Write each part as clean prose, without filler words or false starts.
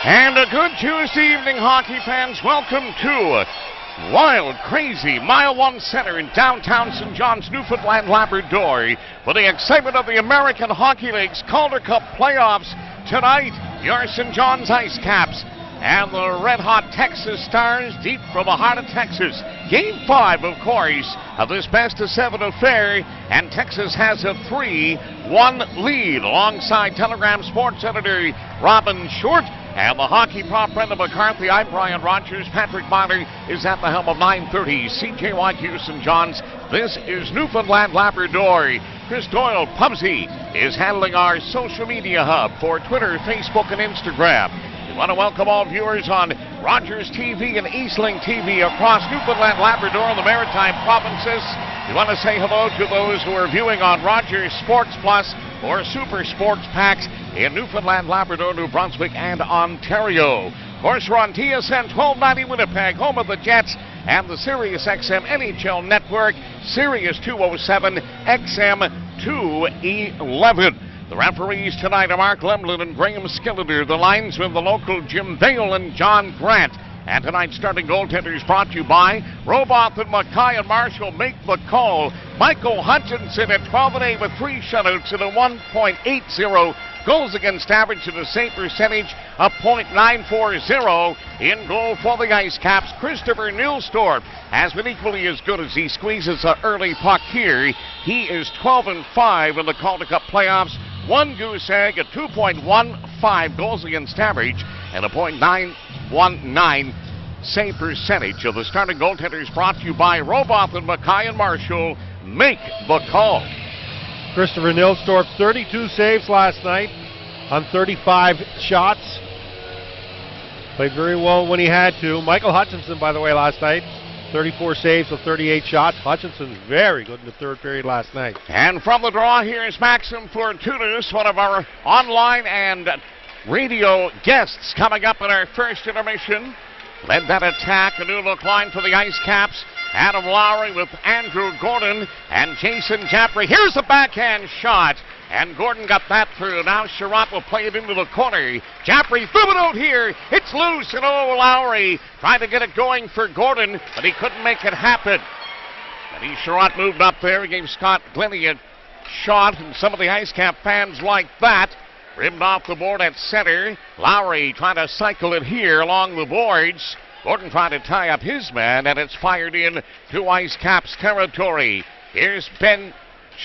And a good Tuesday evening, hockey fans. Welcome to Wild, Crazy Mile 1 Center in downtown St. John's, Newfoundland, Labrador, for the excitement of the American Hockey League's Calder Cup playoffs. Tonight, your St. John's IceCaps and the red-hot Texas Stars deep from the heart of Texas. Game 5, of course, of this best-of-7 affair, and Texas has a 3-1 lead. Alongside Telegram Sports Editor Robin Short and the hockey prop Brenda McCarthy, I'm Brian Rogers. Patrick Bonner is at the helm of 930 CJYQ St. John's. This is Newfoundland, Labrador. Chris Doyle, Pubsy, is handling our social media hub for Twitter, Facebook, and Instagram. We want to welcome all viewers on Rogers TV and Eastling TV across Newfoundland, Labrador, and the Maritime Provinces. We want to say hello to those who are viewing on Rogers Sports Plus or Super Sports Packs in Newfoundland, Labrador, New Brunswick, and Ontario. Of course, we're on TSN 1290 Winnipeg, home of the Jets, and the Sirius XM NHL Network, Sirius 207, XM 211. The referees tonight are Mark Lemlin and Graham Skilleder. The linesmen, the local Jim Vale and John Grant. And tonight's starting goaltenders brought to you by Roboth and Mackay and Marshall make the call. Michael Hutchinson at 12-8 with 3 shutouts and a 1.80 goals against average and a save percentage of .940. In goal for the IceCaps, Christopher Nilstorp has been equally as good as he squeezes an early puck here. He is 12-5 in the Calder Cup playoffs. 1 goose egg, a 2.15 goals against average, and a .919 save percentage. Of the starting goaltenders brought to you by Roboth and Mackay and Marshall make the call. Christopher Nilstorp, 32 saves last night on 35 shots. Played very well when he had to. Michael Hutchinson, by the way, last night, 34 saves with 38 shots. Hutchinson very good in the third period last night. And from the draw, here is Maxim Fortunas, one of our online and radio guests coming up in our first intermission. Led that attack, a new look line for the IceCaps. Adam Lowry with Andrew Gordon and Jason Jaffrey. Here's a backhand shot, and Gordon got that through. Now Sherratt will play it into the corner. Jaffrey threw it out here. It's loose, and Lowry tried to get it going for Gordon, but he couldn't make it happen. And Sherratt moved up there. He gave Scott Glennie a shot, and some of the IceCap fans like that. Rimmed off the board at center. Lowry trying to cycle it here along the boards. Gordon trying to tie up his man, and it's fired in to IceCaps territory. Here's Ben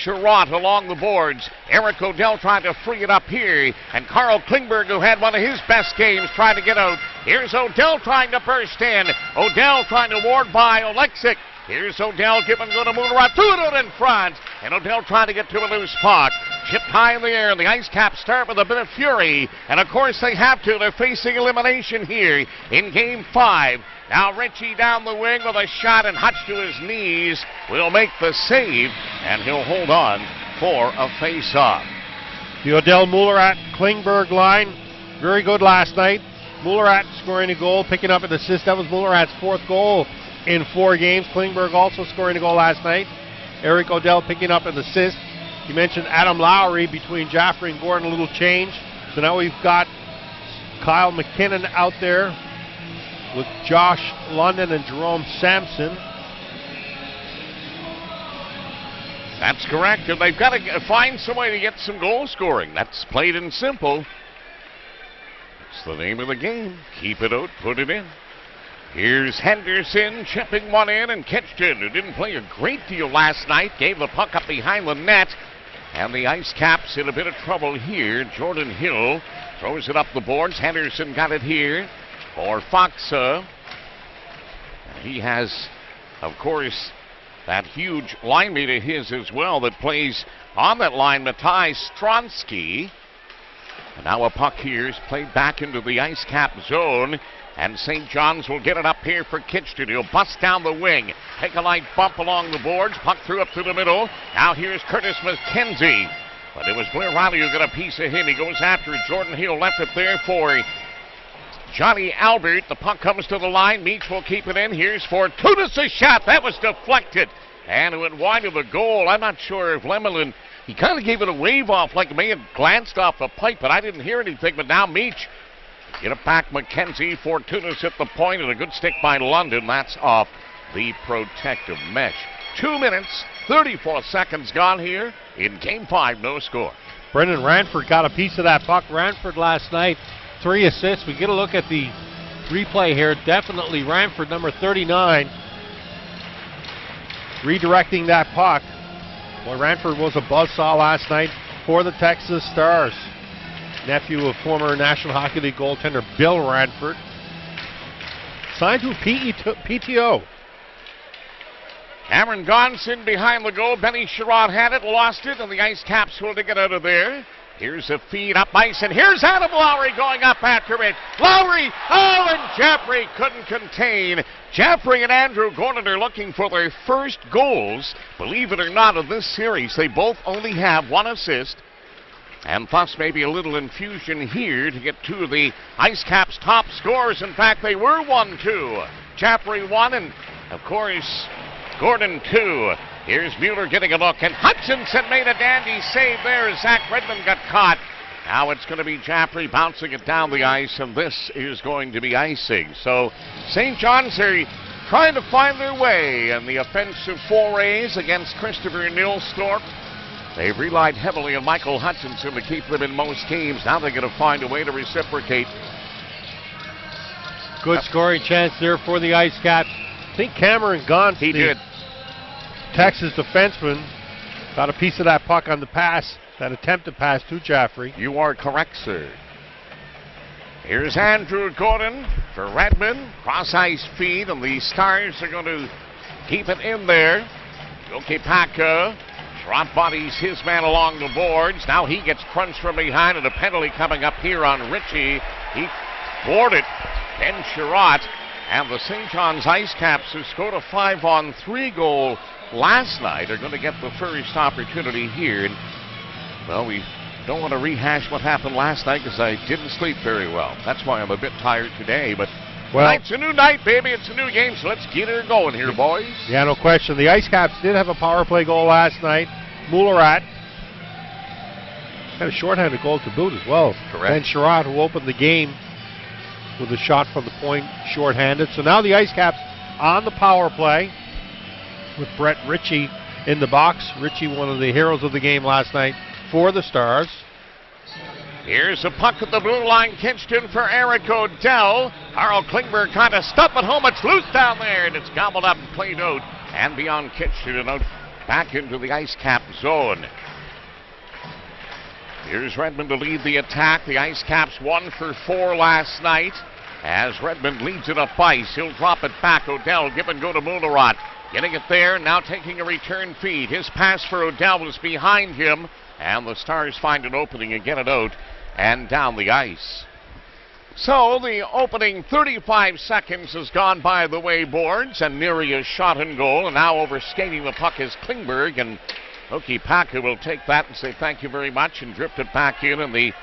Sherratt along the boards. Eric Odell trying to free it up here, and Carl Klingberg, who had one of his best games, trying to get out. Here's Odell trying to burst in. Odell trying to ward by Oleksiak. Here's Odell giving good to Muller. Threw it out in front, and Odell trying to get to a loose puck. Chipped high in the air, and the IceCaps start with a bit of fury. And of course they have to. They're facing elimination here in Game 5. Now Ritchie down the wing with a shot, and Hutch to his knees will make the save, and he'll hold on for a face-off. The Odell Muller Klingberg line, very good last night. Muller scoring a goal, picking up an assist. That was Muller's 4th goal in 4 games. Klingberg also scoring a goal last night. Eric Odell picking up an assist. You mentioned Adam Lowry between Jaffrey and Gordon, a little change. So now we've got Kyle McKinnon out there with Josh London and Jerome Sampson. That's correct, and they've got to find some way to get some goal scoring. That's plain and simple. It's the name of the game. Keep it out, put it in. Here's Henderson chipping one in, and Kitchen, who didn't play a great deal last night, gave the puck up behind the net. And the IceCaps in a bit of trouble here. Jordan Hill throws it up the boards. Henderson got it here for Foxa. He has, of course, that huge line mate of his as well that plays on that line, Matai Stronsky. And now a puck here is played back into the IceCap zone. And St. John's will get it up here for Kitchen. He'll bust down the wing. Take a light bump along the boards. Puck through up to the middle. Now here's Curtis McKenzie. But it was Blair Riley who got a piece of him. He goes after it. Jordan Hill left it there for Johnny Albert. The puck comes to the line. Meach will keep it in. Here's Fortunas' a shot. That was deflected. And it went wide of the goal. I'm not sure if Lemelin, he kind of gave it a wave off like it may have glanced off the pipe, but I didn't hear anything. But now Meach Get it back, McKenzie. Fortuna's at the point, and a good stick by London. That's off the protective mesh. 2 minutes, 34 seconds gone here in Game 5, no score. Brendan Ranford got a piece of that puck. Ranford last night, 3 assists. We get a look at the replay here. Definitely Ranford, number 39, redirecting that puck. Boy, Ranford was a buzzsaw last night for the Texas Stars. Nephew of former National Hockey League goaltender Bill Ranford. Signed to PTO. Cameron Gonson behind the goal. Benny Sherrod had it, lost it, and the IceCaps will to get out of there. Here's a feed up ice, and here's Adam Lowry going up after it. Lowry, oh, and Jeffrey couldn't contain. Jeffrey and Andrew Gordon are looking for their first goals, believe it or not, of this series. They both only have 1 assist, and thus maybe a little infusion here to get 2 of the IceCaps' top scorers. In fact, they were 1-2. Jeffrey 1, and of course, Gordon 2. Here's Mueller getting a look, and Hutchinson made a dandy save there. Zach Redmond got caught. Now it's going to be Jaffrey bouncing it down the ice, and this is going to be icing. So St. John's are trying to find their way in the offensive forays against Christopher Nilstorp. They've relied heavily on Michael Hutchinson to keep them in most games. Now they're going to find a way to reciprocate. Good scoring chance there for the IceCaps. I think Cameron Gonson, He did. Texas defenseman, got a piece of that puck on the pass, that attempted pass to Jaffrey. You are correct, sir. Here's Andrew Gordon for Redmond. Cross-ice feed, and the Stars are going to keep it in there. Yoki Paka, drop bodies his man along the boards. Now he gets crunched from behind, and a penalty coming up here on Ritchie. He boarded Ben Sherratt, and the St. John's IceCaps, who scored a 5-on-3 goal last night, are going to get the first opportunity here. And, well, we don't want to rehash what happened last night because I didn't sleep very well. That's why I'm a bit tired today. But tonight's a new night, baby. It's a new game, so let's get her going here, boys. Yeah, no question. The IceCaps did have a power play goal last night. Mullerath had a shorthanded goal to boot as well. Correct. Ben Sherrod, who opened the game with a shot from the point shorthanded. So now the IceCaps on the power play with Brett Ritchie in the box. Ritchie, one of the heroes of the game last night for the Stars. Here's a puck at the blue line, pitched in for Eric O'Dell. Carl Klingberg kind of stuck at home. It's loose down there, and it's gobbled up and played out. And beyond Kitchen and out back into the IceCap zone. Here's Redmond to lead the attack. The IceCaps 1 for 4 last night. As Redmond leads it up ice, he'll drop it back. O'Dell give and go to Mullerath. Getting it there, now taking a return feed. His pass for O'Dell was behind him, and the Stars find an opening and get it out and down the ice. So the opening 35 seconds has gone by the way boards, and Neria's shot and goal, and now overskating the puck is Klingberg, and Yoki Paka will take that and say thank you very much and drift it back in, and the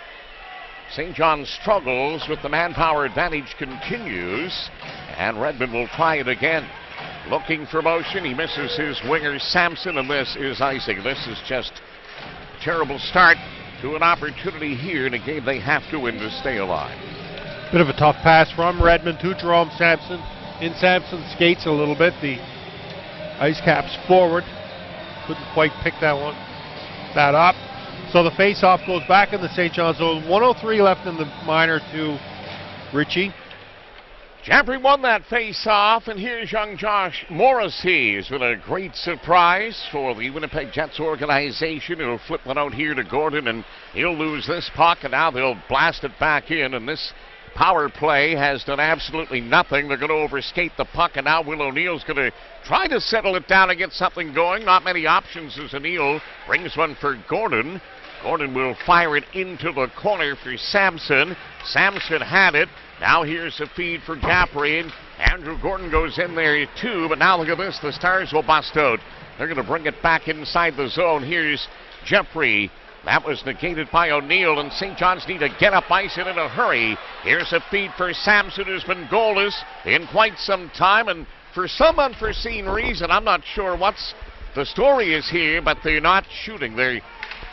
St. John's struggles with the manpower advantage continues, and Redmond will try it again. Looking for motion, he misses his winger Sampson, and this is icing. This is just a terrible start to an opportunity here in a game they have to win to stay alive. Bit of a tough pass from Redmond to Jerome Sampson. In Sampson skates a little bit. The IceCaps forward couldn't quite pick that up. So the face-off goes back in the St. John's zone. 1:03 left in the minor to Ritchie. Jaffrey won that face-off, and here's young Josh Morrissey. It's been a great surprise for the Winnipeg Jets organization. He'll flip one out here to Gordon, and he'll lose this puck, and now they'll blast it back in, and this power play has done absolutely nothing. They're going to overskate the puck, and now Will O'Neill's going to try to settle it down and get something going. Not many options as O'Neill brings one for Gordon. Gordon will fire it into the corner for Sampson. Sampson had it. Now here's a feed for Jaffrey. Andrew Gordon goes in there too, but now look at this. The Stars will bust out. They're going to bring it back inside the zone. Here's Jeffrey. That was negated by O'Neill, and St. John's need to get up ice and in a hurry. Here's a feed for Sampson, who's been goalless in quite some time, and for some unforeseen reason, I'm not sure what's the story is here, but they're not shooting. They're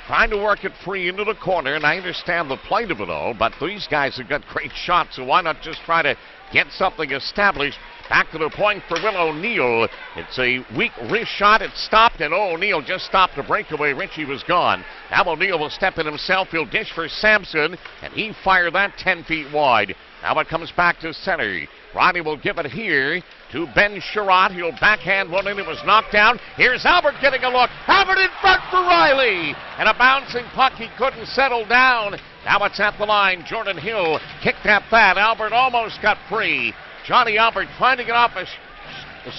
trying to work it free into the corner, and I understand the plight of it all, but these guys have got great shots, so why not just try to get something established? Back to the point for Will O'Neill. It's a weak wrist shot. It stopped, and O'Neill just stopped the breakaway. Ritchie was gone. Now O'Neill will step in himself. He'll dish for Sampson, and he fired that 10 feet wide. Now it comes back to center. Ronnie will give it here to Ben Sherratt. He'll backhand one in. It was knocked down. Here's Albert getting a look. Albert in front for Riley. And a bouncing puck. He couldn't settle down. Now it's at the line. Jordan Hill kicked at that. Albert almost got free. Johnny Albert trying to get off a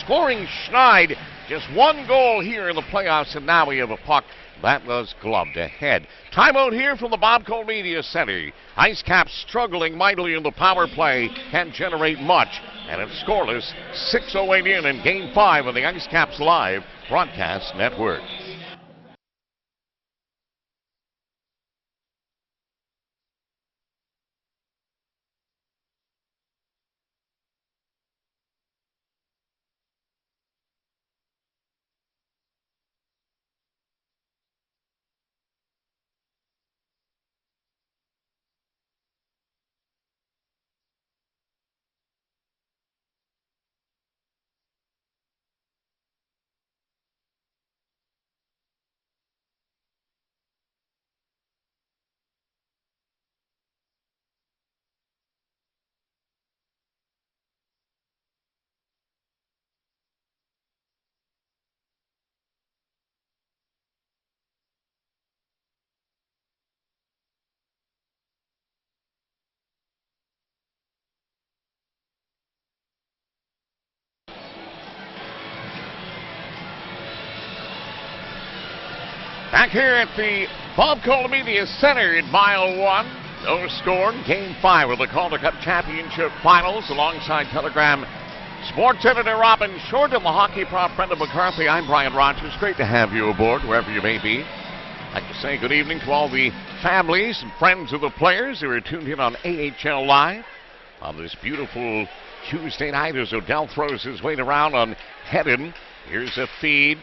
scoring schneid. Just one goal here in the playoffs, and now we have a puck that was gloved ahead. Timeout here from the Bob Cole Media Center. IceCaps struggling mightily in the power play. Can't generate much, and it's scoreless. 6:08 in Game 5 of the IceCaps Live Broadcast Network. Back here at the Bob Cole Media Center in Mile 1. No score in Game 5 of the Calder Cup Championship Finals. Alongside Telegram Sports Editor Robin Short and the hockey prop Brendan McCarthy. I'm Brian Rogers. Great to have you aboard wherever you may be. I'd like to say good evening to all the families and friends of the players who are tuned in on AHL Live on this beautiful Tuesday night as Odell throws his weight around on Hedden. Here's a feed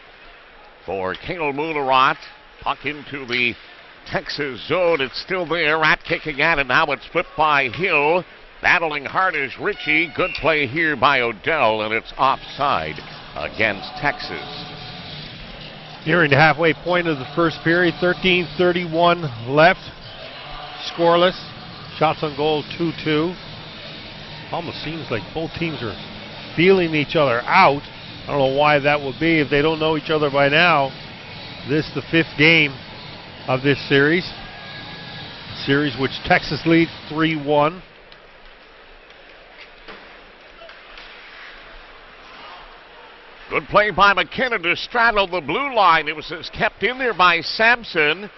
for Kale Mullarat. Puck into the Texas zone. It's still there. Rat kicking at it. Now it's flipped by Hill. Battling hard is Ritchie. Good play here by Odell, and it's offside against Texas. Nearing the halfway point of the first period. 13:31 left. Scoreless. Shots on goal 2-2. Almost seems like both teams are feeling each other out. I don't know why that would be if they don't know each other by now. This is the 5th game of this series. Series which Texas leads 3-1. Good play by McKinnon to straddle the blue line. It was just kept in there by Sampson.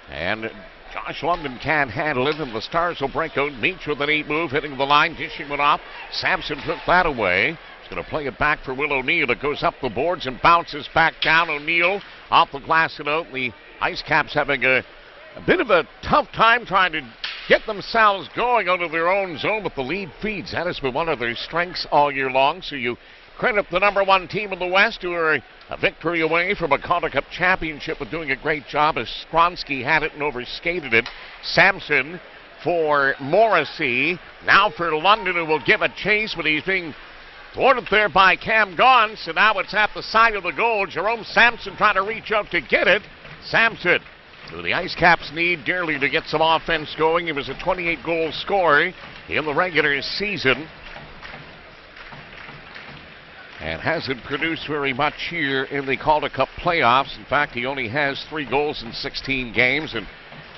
And Josh London can't handle it, and the Stars will break out. Meach with an 8 move, hitting the line, dishing one off. Sampson took that away. Going to play it back for Will O'Neill. It goes up the boards and bounces back down. O'Neill off the glass and out. The IceCaps having a bit of a tough time trying to get themselves going out of their own zone, but the lead feeds. That has been one of their strengths all year long. So you credit the number 1 team in the West, who are a victory away from a Calder Cup championship, with doing a great job as Spronsky had it and overskated it. Sampson for Morrissey. Now for London, who will give a chase, but he's being thwarted there by Cam Gaunce, so now it's at the side of the goal. Jerome Sampson trying to reach out to get it. Sampson, who the IceCaps need dearly to get some offense going. He was a 28-goal scorer in the regular season and hasn't produced very much here in the Calder Cup playoffs. In fact, he only has 3 goals in 16 games, and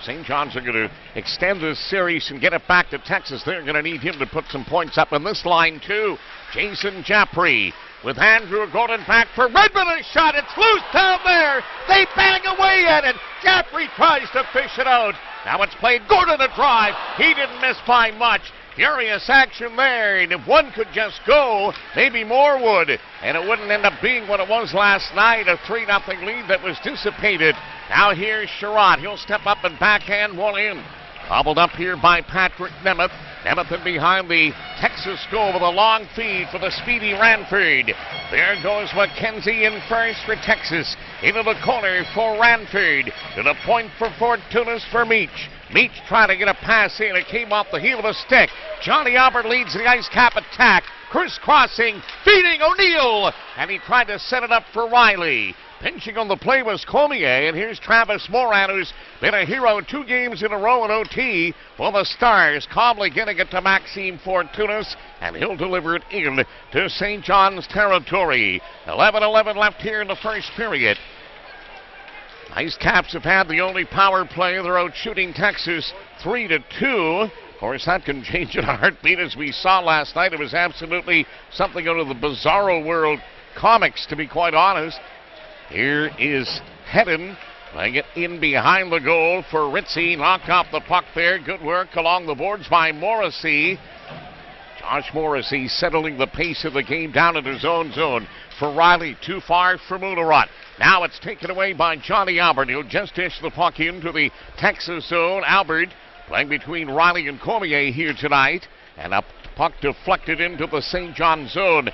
St. John's are going to extend this series and get it back to Texas. They're going to need him to put some points up in this line, too. Jason Japri with Andrew Gordon back for Redmond. A shot. It's loose down there. They bang away at it. Japri tries to fish it out. Now it's played. Gordon a drive. He didn't miss by much. Furious action there, and if one could just go, maybe more would, and it wouldn't end up being what it was last night, a 3-0 lead that was dissipated. Now here's Sherratt. He'll step up and backhand one in. Gobbled up here by Patrick Nemeth. Nemeth in behind the Texas goal with a long feed for the speedy Ranford. There goes Mackenzie in first for Texas. into the corner for Ranford. To the point for Fortunas for Meach. Meach trying to get a pass in. It came off the heel of a stick. Johnny Albert leads the IceCap attack. Crisscrossing, feeding O'Neill. And he tried to set it up for Riley. Pinching on the play was Cormier, and here's Travis Moran, who's been a hero 2 games in a row in OT for the Stars. Calmly getting it to Maxime Fortunas, and he'll deliver it in to St. John's territory. 11-11 left here in the first period. IceCaps have had the only power play. They're out shooting Texas 3-2. Of course, that can change in a heartbeat, as we saw last night. It was absolutely something out of the Bizarro World comics, to be quite honest. Here is Hedden playing it in behind the goal for Ritzy. Knocked off the puck there. Good work along the boards by Morrissey. Josh Morrissey settling the pace of the game down in his own zone for Riley. Too far for Mullarat. Now it's taken away by Johnny Albert. He'll just dish the puck into the Texas zone. Albert playing between Riley and Cormier here tonight. And a puck deflected into the St. John zone.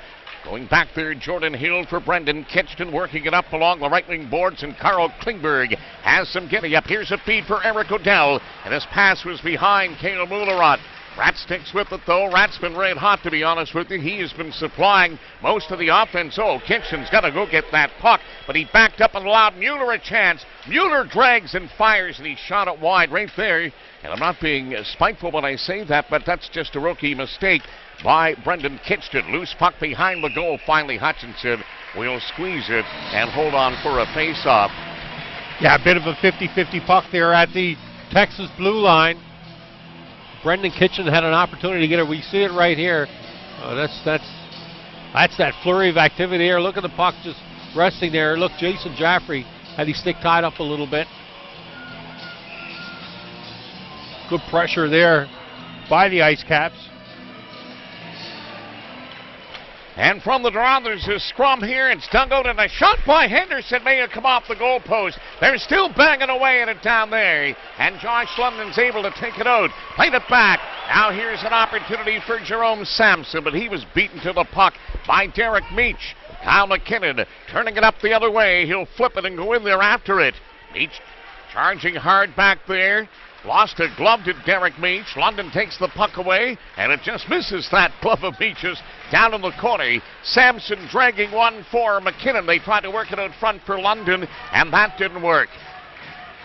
Going back there, Jordan Hill for Brendan Kitchton, working it up along the right wing boards, and Carl Klingberg has some getting up. Here's a feed for Eric O'Dell, and his pass was behind Cale Mullarat. Rat sticks with it, though. Rat's been red hot, to be honest with you. He has been supplying most of the offense. Oh, Kitchen's got to go get that puck, but he backed up and allowed Mueller a chance. Mueller drags and fires, and he shot it wide right there. And I'm not being spiteful when I say that, but that's just a rookie mistake by Brendan Kitchton. Loose puck behind the goal. Finally, Hutchinson will squeeze it and hold on for a face-off. Yeah, a bit of a 50-50 puck there at the Texas blue line. Brendan Kitchen had an opportunity to get it. We see it right here. That's that flurry of activity here. Look at the puck just resting there. Look, Jason Jaffrey had his stick tied up a little bit. Good pressure there by the IceCaps. And from the draw, there's a scrum here. It's dug out, and a shot by Henderson may have come off the goalpost. They're still banging away at it down there. And Josh London's able to take it out. Played it back. Now here's an opportunity for Jerome Sampson, but he was beaten to the puck by Derek Meach. Kyle McKinnon turning it up the other way. He'll flip it and go in there after it. Meach charging hard back there. Lost a glove to Derek Meach. London takes the puck away, and it just misses that glove of Meach's down in the corner. Sampson dragging one for McKinnon. They tried to work it out front for London, and that didn't work.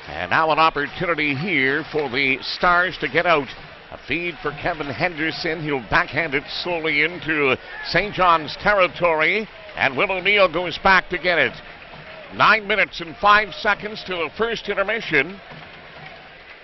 And now an opportunity here for the Stars to get out. A feed for Kevin Henderson. He'll backhand it slowly into St. John's territory, and Will O'Neill goes back to get it. 9 minutes and 5 seconds to the first intermission.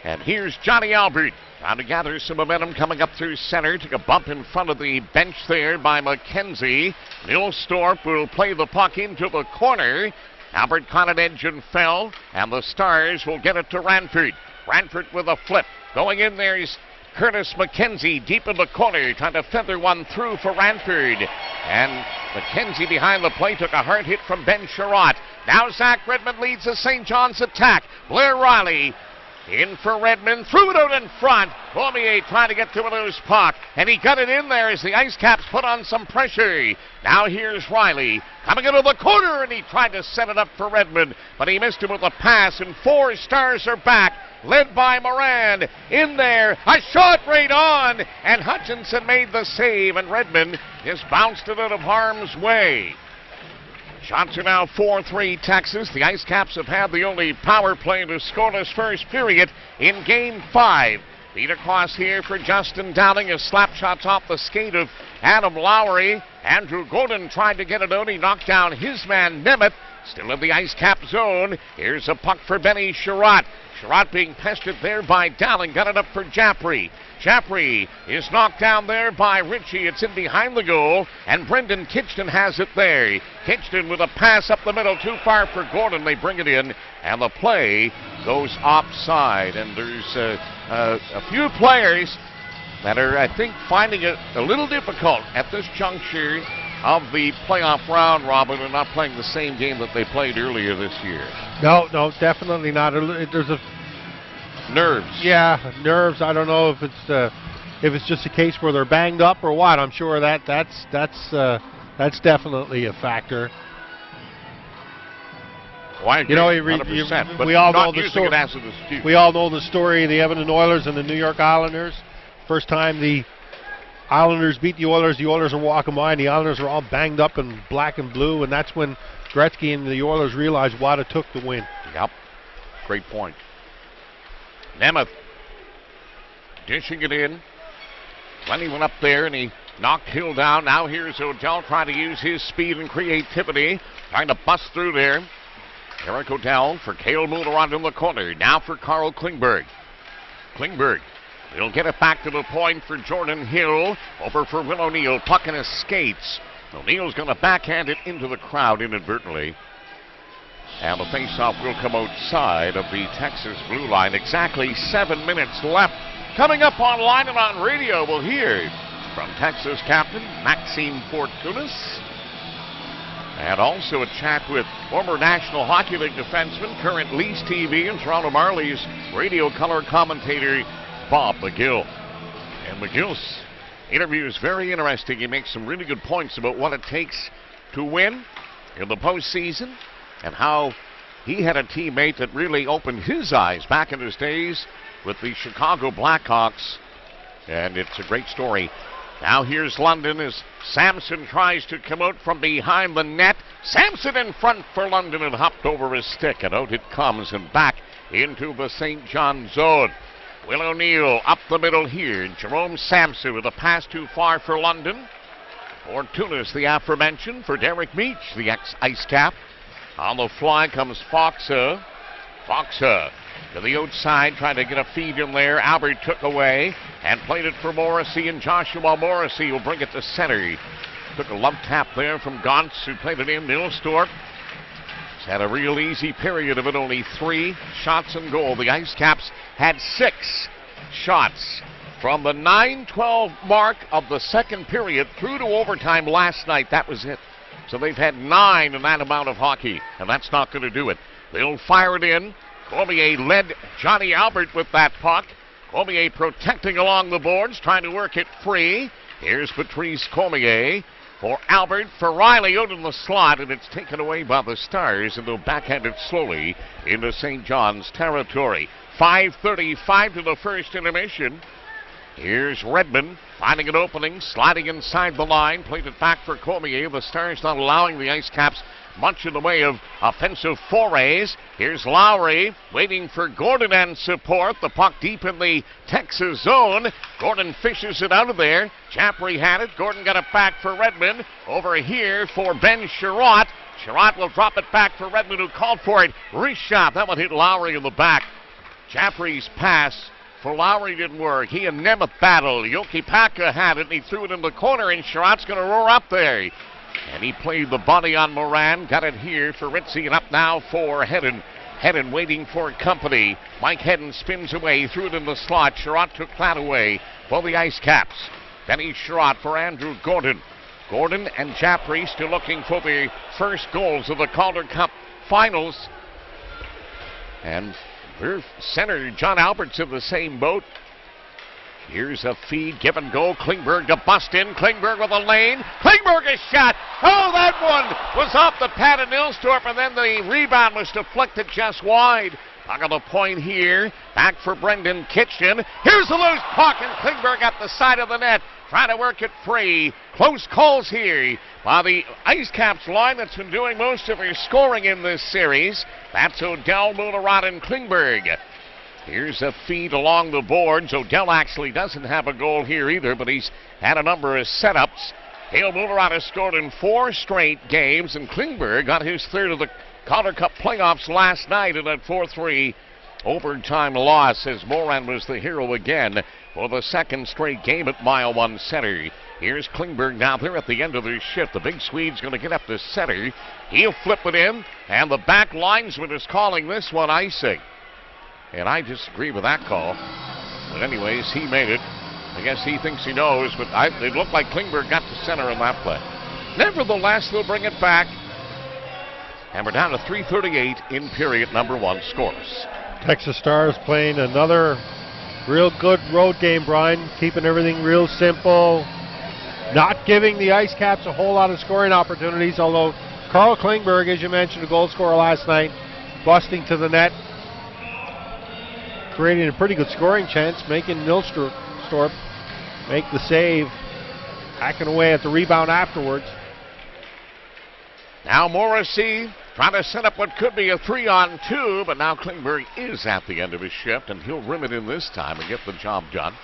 And here's Johnny Albert trying to gather some momentum coming up through center. Took a bump in front of the bench there by McKenzie. Millstorp will play the puck into the corner. Albert caught an edge and fell, and the Stars will get it to Ranford. Ranford with a flip. Going in there is Curtis McKenzie deep in the corner, trying to feather one through for Ranford. And McKenzie behind the play took a hard hit from Ben Sherratt. Now Zach Redmond leads the St. John's attack. Blair Riley in for Redmond, threw it out in front. Cormier trying to get to a loose puck, and he got it in there as the IceCaps put on some pressure. Now here's Riley coming into the corner, and he tried to set it up for Redmond, but he missed him with a pass, and 4 Stars are back, led by Moran. In there, a shot right on, and Hutchinson made the save, and Redmond just bounced it out of harm's way. Shots are now 4-3 Texas. The IceCaps have had the only power play to scoreless first period in Game 5. Feed across here for Justin Downing. His slap shots off the skate of Adam Lowry. Andrew Gordon tried to get it out. He knocked down his man Nemeth. Still in the IceCap zone. Here's a puck for Benny Sherratt. Sherratt being pestered there by Dowling. Got it up for Jaffrey. Jaffrey is knocked down there by Ritchie. It's in behind the goal, and Brendan Kitchton has it there. Kitchton with a pass up the middle, too far for Gordon. They bring it in, and the play goes offside. And there's a few players that are, I think, finding it a little difficult at this juncture of the playoff round, Robin, and not playing the same game that they played earlier this year. No, definitely not. There's a nerves. Yeah, nerves. I don't know if it's just a case where they're banged up or what. I'm sure that's definitely a factor. Well, I agree, You know, 100%, but we all not know the using story. it as an excuse. We all know the story of the Edmonton Oilers and the New York Islanders. First time the Islanders beat the Oilers are walking by, and the Islanders are all banged up in black and blue, and that's when Gretzky and the Oilers realized what it took to win. Yep. Great point. Nemeth dishing it in. Lenny went up there, and he knocked Hill down. Now here's O'Dell trying to use his speed and creativity, trying to bust through there. Eric O'Dell for Cale Muller in the corner. Now for Carl Klingberg. Klingberg will get it back to the point for Jordan Hill. Over for Will O'Neill. Puck in his skates. O'Neill's going to backhand it into the crowd inadvertently. And the faceoff will come outside of the Texas blue line. Exactly 7 minutes left. Coming up online and on radio, we'll hear from Texas captain Maxime Fortunas. And also a chat with former National Hockey League defenseman, current Leafs TV and Toronto Marlies radio color commentator Bob McGill. And McGill's interview is very interesting. He makes some really good points about what it takes to win in the postseason and how he had a teammate that really opened his eyes back in his days with the Chicago Blackhawks. And it's a great story. Now here's London as Samson tries to come out from behind the net. Samson in front for London and hopped over his stick, and out it comes and back into the St. John zone. Will O'Neill up the middle here. Jerome Samson with a pass too far for London. Fortunas, the aforementioned, for Derek Meach, the ex-IceCap. On the fly comes Foxa. Foxa to the outside, trying to get a feed in there. Albert took away and played it for Morrissey, and Joshua Morrissey will bring it to center. He took a love tap there from Gantz, who played it in. Millstorp has had a real easy period of it, only 3 shots and goal. The IceCaps had 6 shots from the 9-12 mark of the second period through to overtime last night. That was it. So they've had 9 in that amount of hockey, and that's not going to do it. They'll fire it in. Cormier led Johnny Albert with that puck. Cormier protecting along the boards, trying to work it free. Here's Patrice Cormier for Albert, for Riley out in the slot, and it's taken away by the Stars, and they'll backhand it slowly into St. John's territory. 5:35 to the first intermission. Here's Redmond finding an opening, sliding inside the line, played it back for Cormier. The Stars not allowing the IceCaps much in the way of offensive forays. Here's Lowry waiting for Gordon and support. The puck deep in the Texas zone. Gordon fishes it out of there. Chapprie had it. Gordon got it back for Redmond. Over here for Ben Sherratt. Sherratt will drop it back for Redmond, who called for it. Wrist shot. That one hit Lowry in the back. Chaprie's pass for Lowry didn't work. He and Nemeth battled. Yoki Paka had it, and he threw it in the corner, and Sherratt's going to roar up there. And he played the body on Moran. Got it here for Ritzy, and up now for Hedden. Hedden waiting for company. Mike Hedden spins away, threw it in the slot. Sherratt took that away for the IceCaps. Denny Sherratt for Andrew Gordon. Gordon and Chapprie still looking for the first goals of the Calder Cup finals. And their center, John Albert's in the same boat. Here's a feed, give and go. Klingberg to bust in. Klingberg with a lane. Klingberg is shot. Oh, that one was off the pad of Nilstorp, and then the rebound was deflected just wide. Puck on the point here. Back for Brendan Kitchen. Here's the loose puck, and Klingberg at the side of the net, trying to work it free. Close calls here by the IceCaps line that's been doing most of their scoring in this series. That's O'Dell, Muller, and Klingberg. Here's a feed along the boards. O'Dell actually doesn't have a goal here either, but he's had a number of setups. Hale Muller has scored in 4 straight games, and Klingberg got his third of the Calder Cup playoffs last night in that 4-3 overtime loss, as Moran was the hero again for the second straight game at Mile 1 Center. Here's Klingberg now there at the end of their shift. The big Swede's going to get up to center. He'll flip it in, and the back linesman is calling this one icing. And I disagree with that call. But anyways, he made it. I guess he thinks he knows, but it looked like Klingberg got to center on that play. Nevertheless, they'll bring it back. And we're down to 3:38 in period number 1 scores. Texas Stars playing another real good road game, Brian. Keeping everything real simple. Not giving the IceCaps a whole lot of scoring opportunities, although Carl Klingberg, as you mentioned, a goal scorer last night, busting to the net, creating a pretty good scoring chance, making Nilstorp make the save, hacking away at the rebound afterwards. Now Morrissey trying to set up what could be a 3-on-2, but now Klingberg is at the end of his shift, and he'll rim it in this time and get the job done.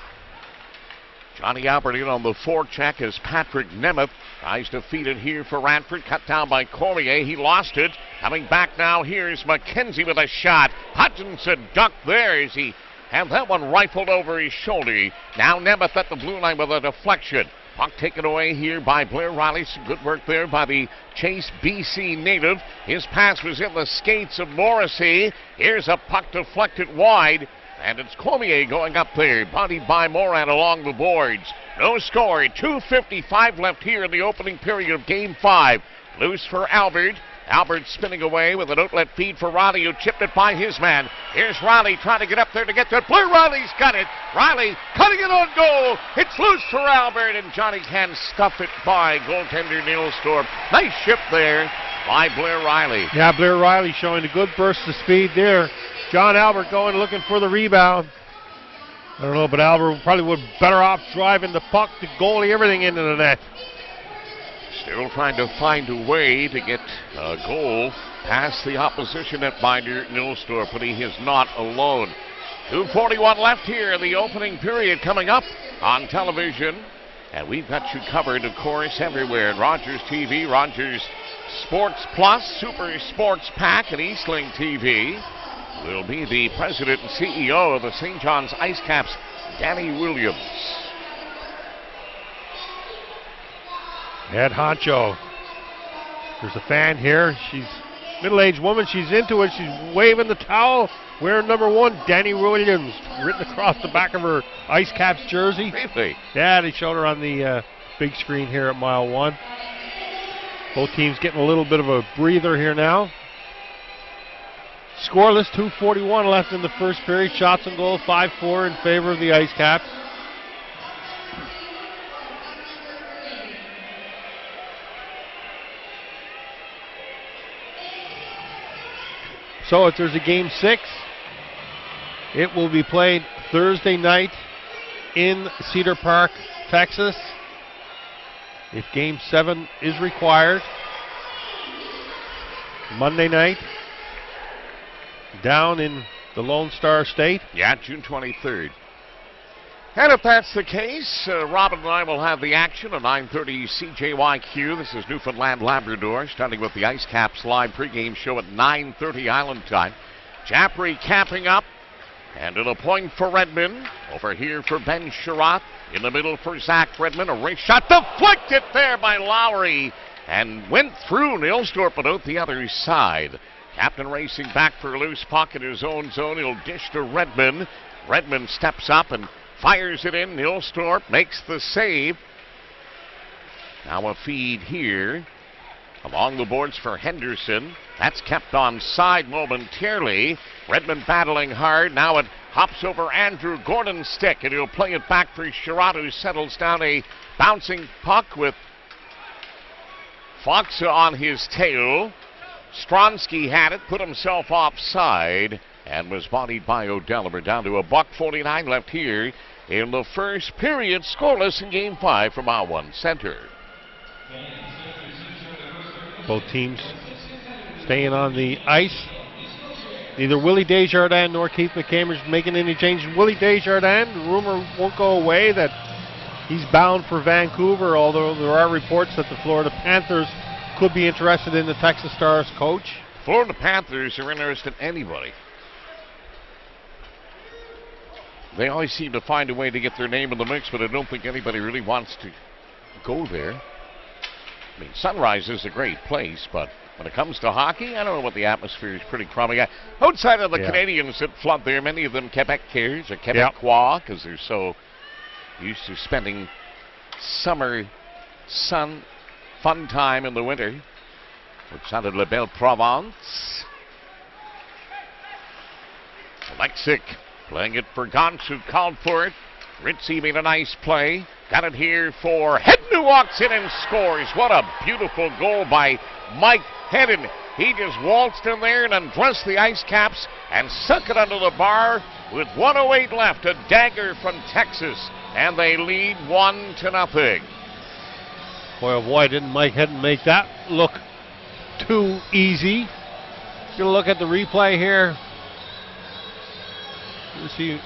Johnny Albert in on the forecheck as Patrick Nemeth tries to feed it here for Radford. Cut down by Cormier. He lost it. Coming back now, here's McKenzie with a shot. Hutchinson ducked there as he had that one rifled over his shoulder. Now Nemeth at the blue line with a deflection. Puck taken away here by Blair Riley. Some good work there by the Chase BC native. His pass was in the skates of Morrissey. Here's a puck deflected wide. And it's Cormier going up there, bodied by Moran along the boards. No score, 2:55 left here in the opening period of Game 5. Loose for Albert. Albert spinning away with an outlet feed for Riley, who chipped it by his man. Here's Riley trying to get up there to get to it. Blair Riley's got it. Riley cutting it on goal. It's loose for Albert, and Johnny can stuff it by goaltender Nilstorp. Nice shift there by Blair Riley. Yeah, Blair Riley showing a good burst of speed there. John Albert going looking for the rebound. I don't know, but Albert probably would better off driving the puck, the goalie, everything into the net. Still trying to find a way to get a goal past the opposition netminder Nilstorp, but he is not alone. 2:41 left here in the opening period coming up on television. And we've got you covered, of course, everywhere. Rogers TV, Rogers Sports Plus, Super Sports Pack, and Eastling TV. Will be the president and CEO of the St. John's IceCaps, Danny Williams. Head honcho. There's a fan here. She's a middle-aged woman. She's into it. She's waving the towel. Wearing number 1, Danny Williams, written across the back of her IceCaps jersey. Really? Yeah, they showed her on the big screen here at mile 1. Both teams getting a little bit of a breather here now. Scoreless, 2:41 left in the first period. Shots and goals, 5-4 in favor of the IceCaps. So if there's a Game 6, it will be played Thursday night in Cedar Park, Texas. If Game 7 is required, Monday night, down in the Lone Star State. Yeah, June 23rd. And if that's the case, Robin and I will have the action at 9:30 CJYQ. This is Newfoundland Labrador, starting with the IceCaps live pregame show at 9:30 Island time. Jaffrey capping up, and it'll point for Redmond. Over here for Ben Sherratt. In the middle for Zach Redmond. A race shot deflected there by Lowry, and went through Nilstorp, but out the other side. Captain racing back for a loose puck in his own zone. He'll dish to Redmond. Redmond steps up and fires it in. Nilstorp makes the save. Now a feed here along the boards for Henderson. That's kept on side momentarily. Redmond battling hard. Now it hops over Andrew Gordon's stick, and he'll play it back for Sherratt, who settles down a bouncing puck with Foxa on his tail. Stronsky had it, put himself offside, and was bodied by O'Dell. We're down to $1:49 left here in the first period. Scoreless in Game 5 from our 1 center. Both teams staying on the ice. Neither Willie Desjardins nor Keith McCambridge making any changes. Willie Desjardins, the rumor won't go away that he's bound for Vancouver, although there are reports that the Florida Panthers could be interested in the Texas Stars coach. Florida Panthers are interested in anybody. They always seem to find a way to get their name in the mix, but I don't think anybody really wants to go there. I mean, Sunrise is a great place, but when it comes to hockey, I don't know what the atmosphere is pretty crummy. Outside of the Canadians that flood there, many of them Quebecers or Quebecois, because they're so used to spending summer sun fun time in the winter. Outside of La Belle Provence. Lexic playing it for Gantz, who called for it. Ritzy made a nice play. Got it here for Hedden, who walks in and scores. What a beautiful goal by Mike Hedden. He just waltzed in there and undressed the IceCaps and sunk it under the bar with 1:08 left. A dagger from Texas, and they lead 1-0. Boy, oh boy, didn't Mike Hedden make that look too easy. Gonna look at the replay here. You see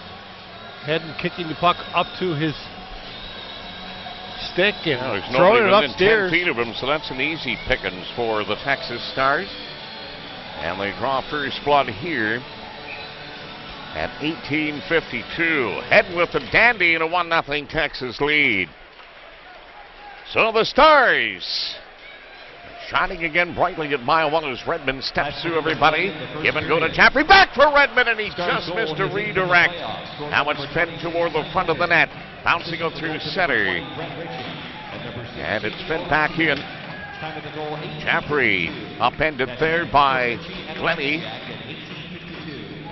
Hedden kicking the puck up to his stick and throwing it upstairs. 10 feet of him, so that's an easy pickings for the Texas Stars. And they draw first blood here at 18:52. Heading with the dandy in a 1-0 Texas lead. So the Stars shining again brightly at mile one as Redmond steps through everybody. Give and go to Jaffrey. Back for Redmond, and he just missed a redirect. Now it's fed toward the front of the net. Bouncing it through center. And it's fed back in. Jaffrey upended there by Glennie.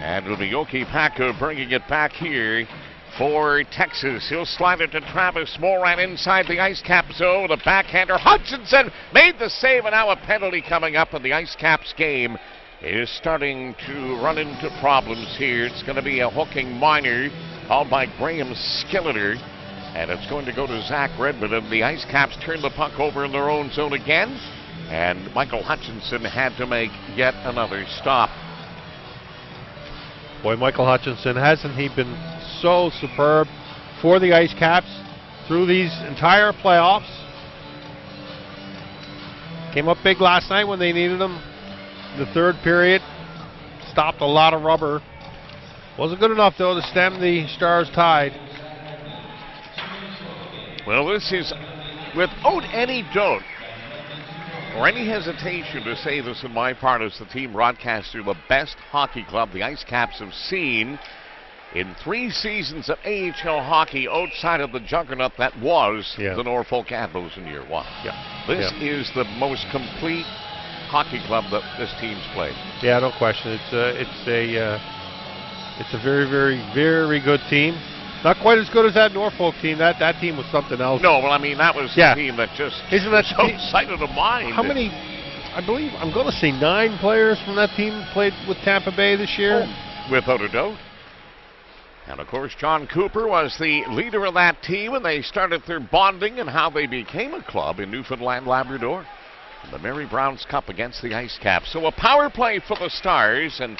And it'll be Yoki Paco bringing it back here for Texas. He'll slide it to Travis Moran inside the IceCap zone. The backhander Hutchinson made the save, and now a penalty coming up, and the IceCaps game is starting to run into problems here. It's going to be a hooking minor called by Graham Skilleter, and it's going to go to Zach Redmond, and the IceCaps turn the puck over in their own zone again, and Michael Hutchinson had to make yet another stop. Boy, Michael Hutchinson, hasn't he been so superb for the IceCaps through these entire playoffs? Came up big last night when they needed him. The third period stopped a lot of rubber. Wasn't good enough, though, to stem the Stars' tide. Well, this is, without any doubt or any hesitation to say this on my part as the team broadcaster, the best hockey club the IceCaps have seen in 3 seasons of AHL hockey outside of the juggernaut that was the Norfolk Admirals in year one. This is the most complete hockey club that this team's played. Yeah, no question. It's a very, very, very good team. Not quite as good as that Norfolk team. That team was something else. No, well, I mean, that was the team that just isn't that so excited of mind. How many? I believe I'm going to say 9 players from that team played with Tampa Bay this year. Oh, without a doubt. And of course, John Cooper was the leader of that team, and they started their bonding and how they became a club in Newfoundland, Labrador. And the Mary Browns Cup against the IceCaps. So a power play for the Stars, and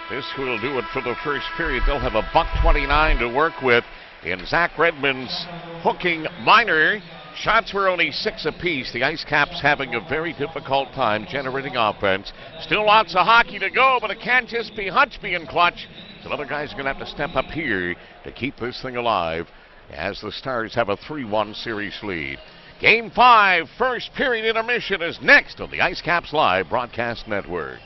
this will do it for the first period. They'll have a $1.29 to work with in Zach Redmond's hooking minor. Shots were only 6 apiece. The IceCaps having a very difficult time generating offense. Still lots of hockey to go, but it can't just be Hutch being clutch. Some other guys are going to have to step up here to keep this thing alive as the Stars have a 3-1 series lead. Game 5, first period intermission is next on the IceCaps Live Broadcast Network.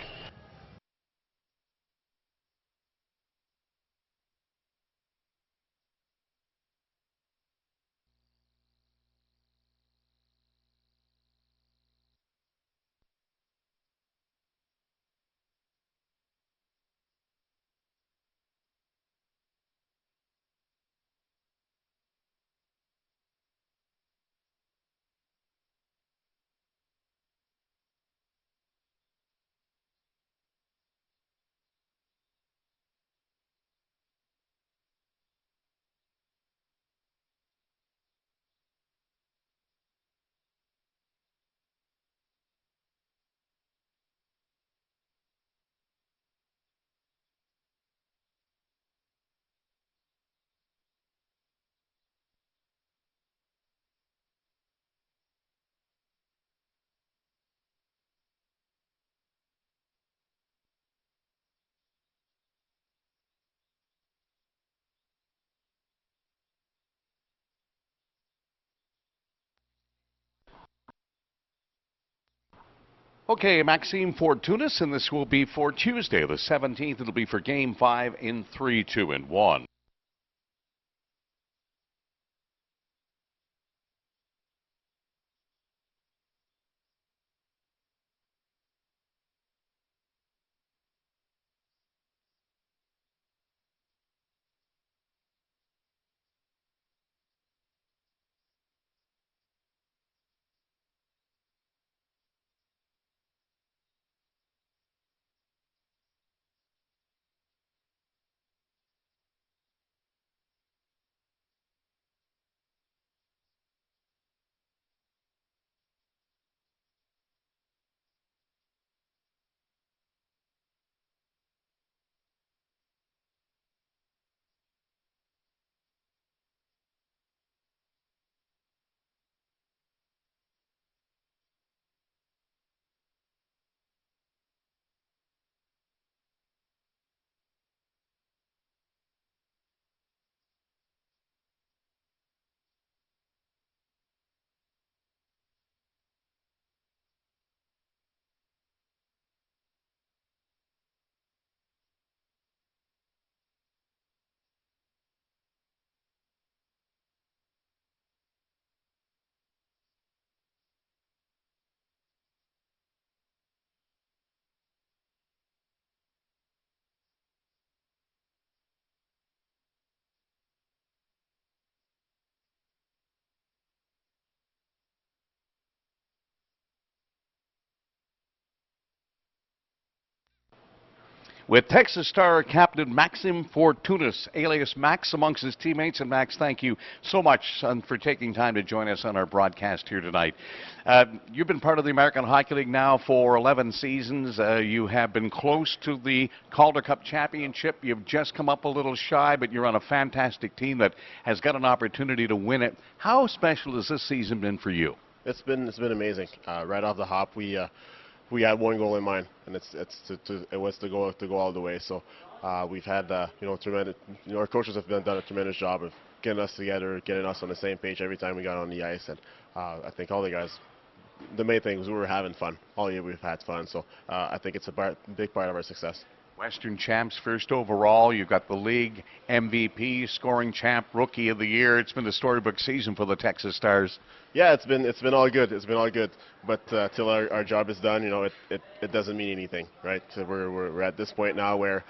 Okay, Maxime Fortunis, and this will be for Tuesday, the 17th. It'll be for Game 5 in 3, 2, and 1. with Texas Star captain Maxim Fortunas, alias Max, amongst his teammates. And Max, thank you so much, son, for taking time to join us on our broadcast here tonight. You've been part of the American Hockey League now for 11 seasons. You have been close to the Calder Cup championship. You've just come up a little shy, but you're on a fantastic team that has got an opportunity to win it. How special has this season been for you? It's been amazing. Right off the hop, we had one goal in mind, and it was to go all the way. So we've had tremendous. Our coaches have done a tremendous job of getting us together, getting us on the same page every time we got on the ice. And I think all the guys, the main thing was we were having fun. All year we've had fun. So I think it's a big part of our success. Western champs first overall. You've got the league MVP, scoring champ, rookie of the year. It's been a storybook season for the Texas Stars. Yeah, it's been all good. It's been all good. But till our job is done, it doesn't mean anything, right? So we're at this point now where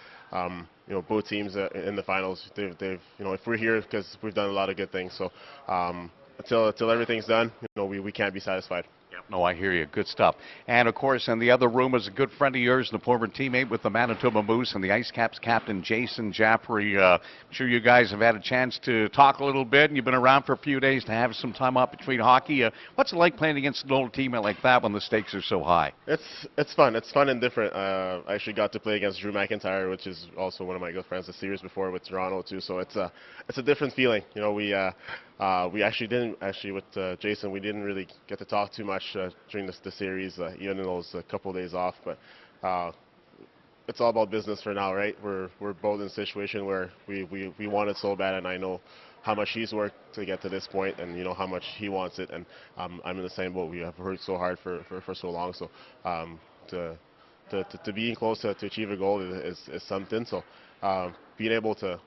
both teams in the finals. They've if we're here because we've done a lot of good things. So until everything's done, we can't be satisfied. Yep. No, I hear you. Good stuff. And, of course, in the other room is a good friend of yours and a former teammate with the Manitoba Moose and the IceCaps captain, Jason Jaffrey. I'm sure you guys have had a chance to talk a little bit, and you've been around for a few days to have some time off between hockey. What's it like playing against an old teammate like that when the stakes are so high? It's fun. It's fun and different. I actually got to play against Drew McIntyre, which is also one of my good friends the series before with Toronto, too. So it's a different feeling. We actually didn't with Jason. We didn't really get to talk too much during the series, even in those couple of days off. But it's all about business for now, right? We're both in a situation where we want it so bad, and I know how much he's worked to get to this point, and how much he wants it, and I'm in the same boat. We have worked so hard for so long, so to being close to achieve a goal is something. So being able to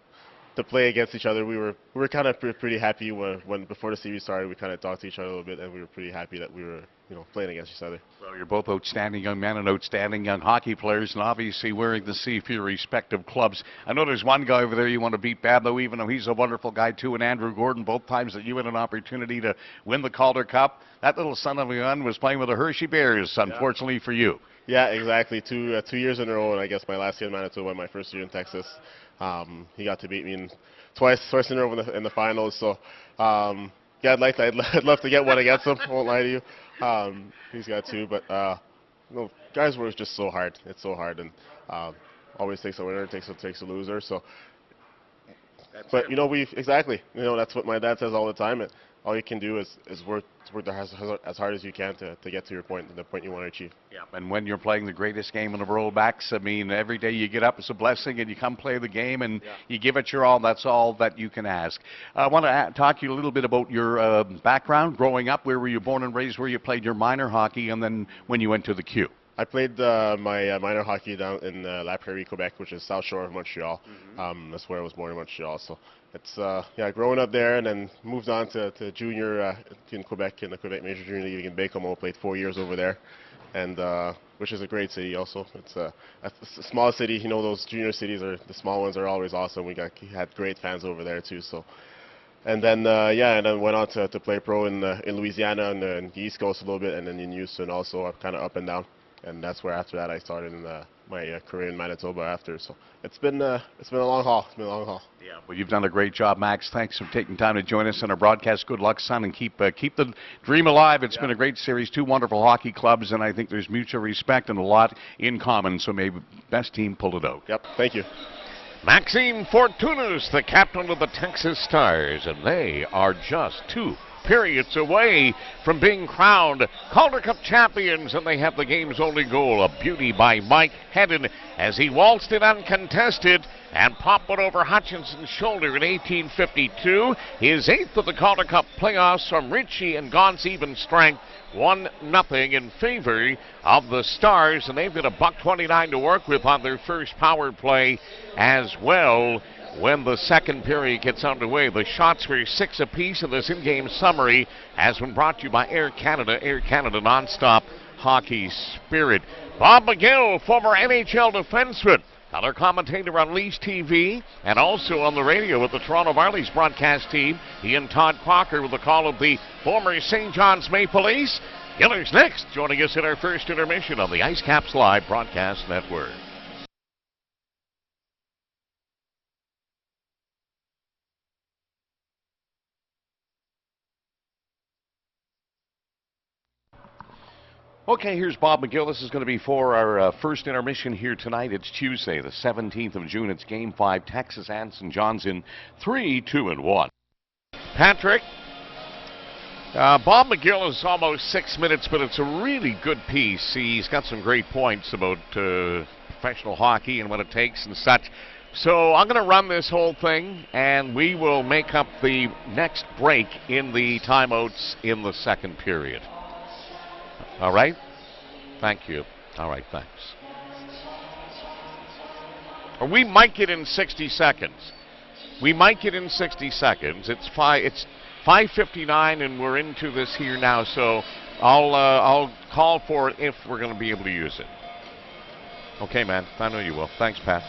play against each other, we were kind of pretty happy when before the series started. We kind of talked to each other a little bit, and we were pretty happy that we were playing against each other. Well, you're both outstanding young men and outstanding young hockey players, and obviously wearing the C for your respective clubs. I know there's one guy over there you want to beat bad, though, even though he's a wonderful guy too, and Andrew Gordon. Both times that you had an opportunity to win the Calder Cup, that little son of a gun was playing with the Hershey Bears, unfortunately for you. Yeah, exactly. 2 years in a row, and I guess my last year in Manitoba, my first year in Texas. He got to beat me twice in a row in the finals. So, yeah, I'd love to get one against him. I won't lie to you. He's got 2, but guys' work is just so hard. It's so hard, and always takes a winner, takes a loser. So, but that's what my dad says all the time. All you can do is work as hard as you can to get to your point, the point you want to achieve. Yeah, and when you're playing the greatest game in the world, Max, I mean, every day you get up is a blessing, and you come play the game, and you give it your all. That's all that you can ask. I want to talk to you a little bit about your background, growing up. Where were you born and raised? Where you played your minor hockey, and then when you went to the Q? I played my minor hockey down in La Prairie, Quebec, which is South Shore of Montreal. That's where I was born in Montreal. So it's growing up there, and then moved on to junior in Quebec, in the Quebec Major Junior League in Baie-Comeau. Played 4 years over there, and which is a great city also. It's a small city. Those junior cities the small ones are always awesome. We had great fans over there too. So. And then went on to play pro in Louisiana and the East Coast a little bit, and then in Houston also, kind of up and down. And that's where after that I started in my career in Manitoba after. So it's been a long haul. It's been a long haul. Yeah, well, you've done a great job, Max. Thanks for taking time to join us on our broadcast. Good luck, son, and keep the dream alive. It's been a great series, 2 wonderful hockey clubs, and I think there's mutual respect and a lot in common. So maybe best team pull it out. Yep, thank you. Maxime Fortunas, the captain of the Texas Stars, and they are just 2 periods away from being crowned Calder Cup champions, and they have the game's only goal, a beauty by Mike Hedden as he waltzed it uncontested and popped it over Hutchinson's shoulder in 1852. His 8th of the Calder Cup playoffs from Ritchie and Gaunt's even strength. 1-0 in favor of the Stars, and they've got a $1.29 to work with on their first power play as well. When the second period gets underway, the shots were 6 apiece, and this in-game summary has been brought to you by Air Canada Nonstop Hockey Spirit. Bob McGill, former NHL defenseman, color commentator on Leafs TV and also on the radio with the Toronto Marlies broadcast team. He and Todd Crocker with the call of the former St. John's Maple Leafs. Giller's next, joining us in our first intermission on the IceCaps Live Broadcast Network. Okay, here's Bob McGill. This is going to be for our first intermission here tonight. It's Tuesday, the 17th of June. It's Game 5, Texas and St. John's in 3, 2, and 1. Patrick, Bob McGill is almost 6 minutes, but it's a really good piece. He's got some great points about professional hockey and what it takes and such. So I'm going to run this whole thing, and we will make up the next break in the timeouts in the second period. All right? Thank you. All right, thanks. Or we might get in 60 seconds. We might get in 60 seconds. It's 5:59, and we're into this here now, so I'll call for it if we're going to be able to use it. Okay, man. I know you will. Thanks, Pat.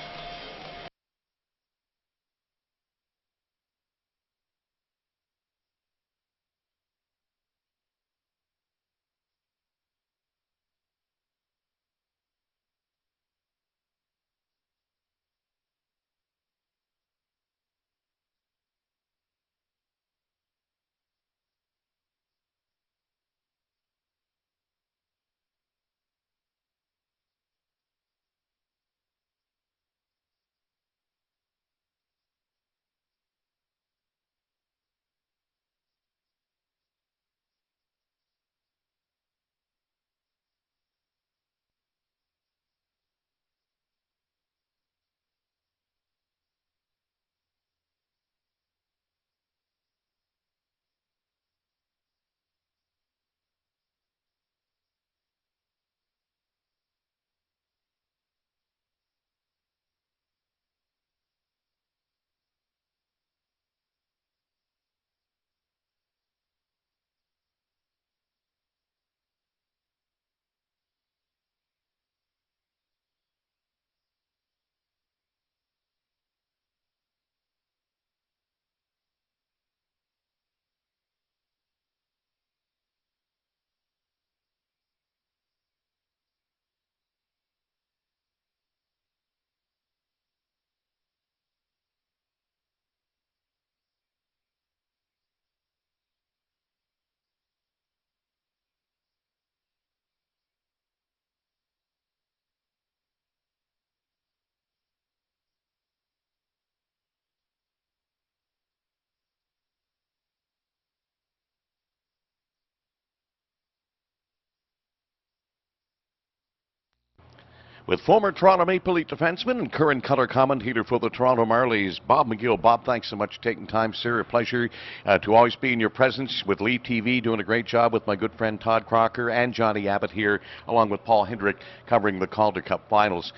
With former Toronto Maple Leaf defenseman and current color commentator for the Toronto Marlies, Bob McGill. Bob, thanks so much for taking time, sir. A pleasure to always be in your presence with Leaf TV, doing a great job with my good friend Todd Crocker and Johnny Abbott here, along with Paul Hendrick, covering the Calder Cup finals.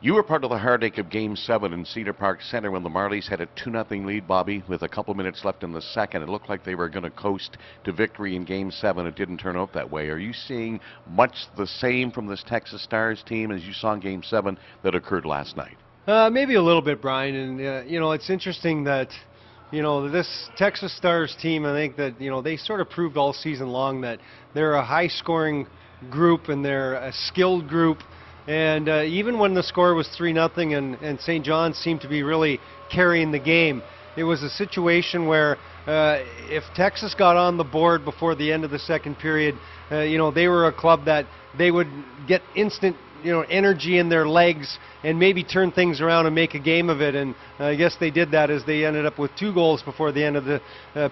You were part of the heartache of Game 7 in Cedar Park Center when the Marlies had a 2-0 lead, Bobby, with a couple minutes left in the second. It looked like they were going to coast to victory in Game 7. It didn't turn out that way. Are you seeing much the same from this Texas Stars team as you saw in Game 7 that occurred last night? Maybe a little bit, Brian. And, it's interesting that, this Texas Stars team, I think that, they sort of proved all season long that they're a high-scoring group and they're a skilled group. And even when the score was 3-0 and St. John's seemed to be really carrying the game, it was a situation where if Texas got on the board before the end of the second period, they were a club that they would get instant energy in their legs and maybe turn things around and make a game of it. And I guess they did that as they ended up with 2 goals before the end of the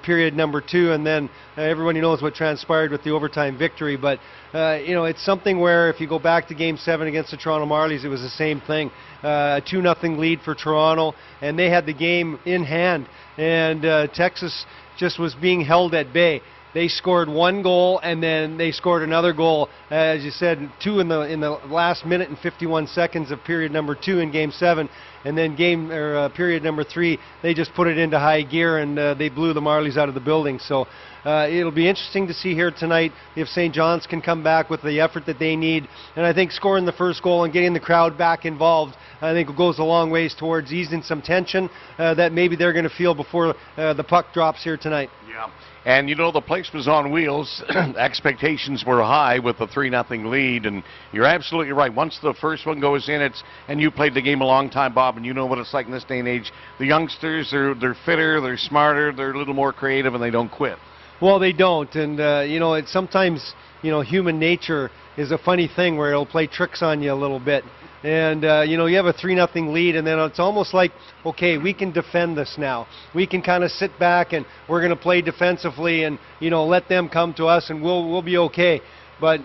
period number 2. And then everybody knows what transpired with the overtime victory. But, it's something where if you go back to Game 7 against the Toronto Marlies, it was the same thing. A 2-0 lead for Toronto, and they had the game in hand. And Texas just was being held at bay. They scored 1 goal, and then they scored another goal, as you said, 2 in the last minute and 51 seconds of period number 2 in Game 7, and then period number 3, they just put it into high gear, and they blew the Marlies out of the building. So it'll be interesting to see here tonight if St. John's can come back with the effort that they need. And I think scoring the first goal and getting the crowd back involved, I think it goes a long ways towards easing some tension that maybe they're going to feel before the puck drops here tonight. Yeah. And, the place was on wheels. Expectations were high with the 3-0 lead. And you're absolutely right. Once the first one goes in, and you played the game a long time, Bob, and you know what it's like in this day and age. The youngsters, they're fitter, they're smarter, they're a little more creative, and they don't quit. Well, they don't, and it's sometimes human nature is a funny thing where it'll play tricks on you a little bit. And you have a 3-0 lead, and then it's almost like, okay, we can defend this now. We can kind of sit back and we're going to play defensively, and let them come to us, and we'll be okay. But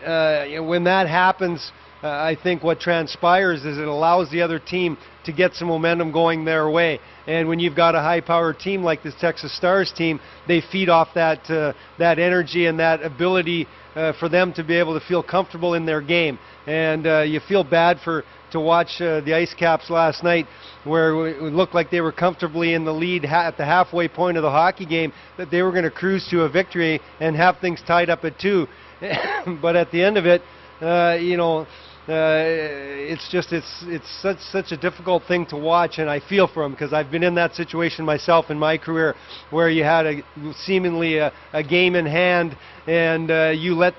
when that happens, I think what transpires is it allows the other team to get some momentum going their way. And when you've got a high-powered team like this Texas Stars team, they feed off that energy and that ability for them to be able to feel comfortable in their game. And you feel bad to watch the IceCaps last night, where it looked like they were comfortably in the lead at the halfway point of the hockey game, that they were going to cruise to a victory and have things tied up at 2. But at the end of it, it's such a difficult thing to watch, and I feel for them because I've been in that situation myself in my career, where you had seemingly a game in hand, and you let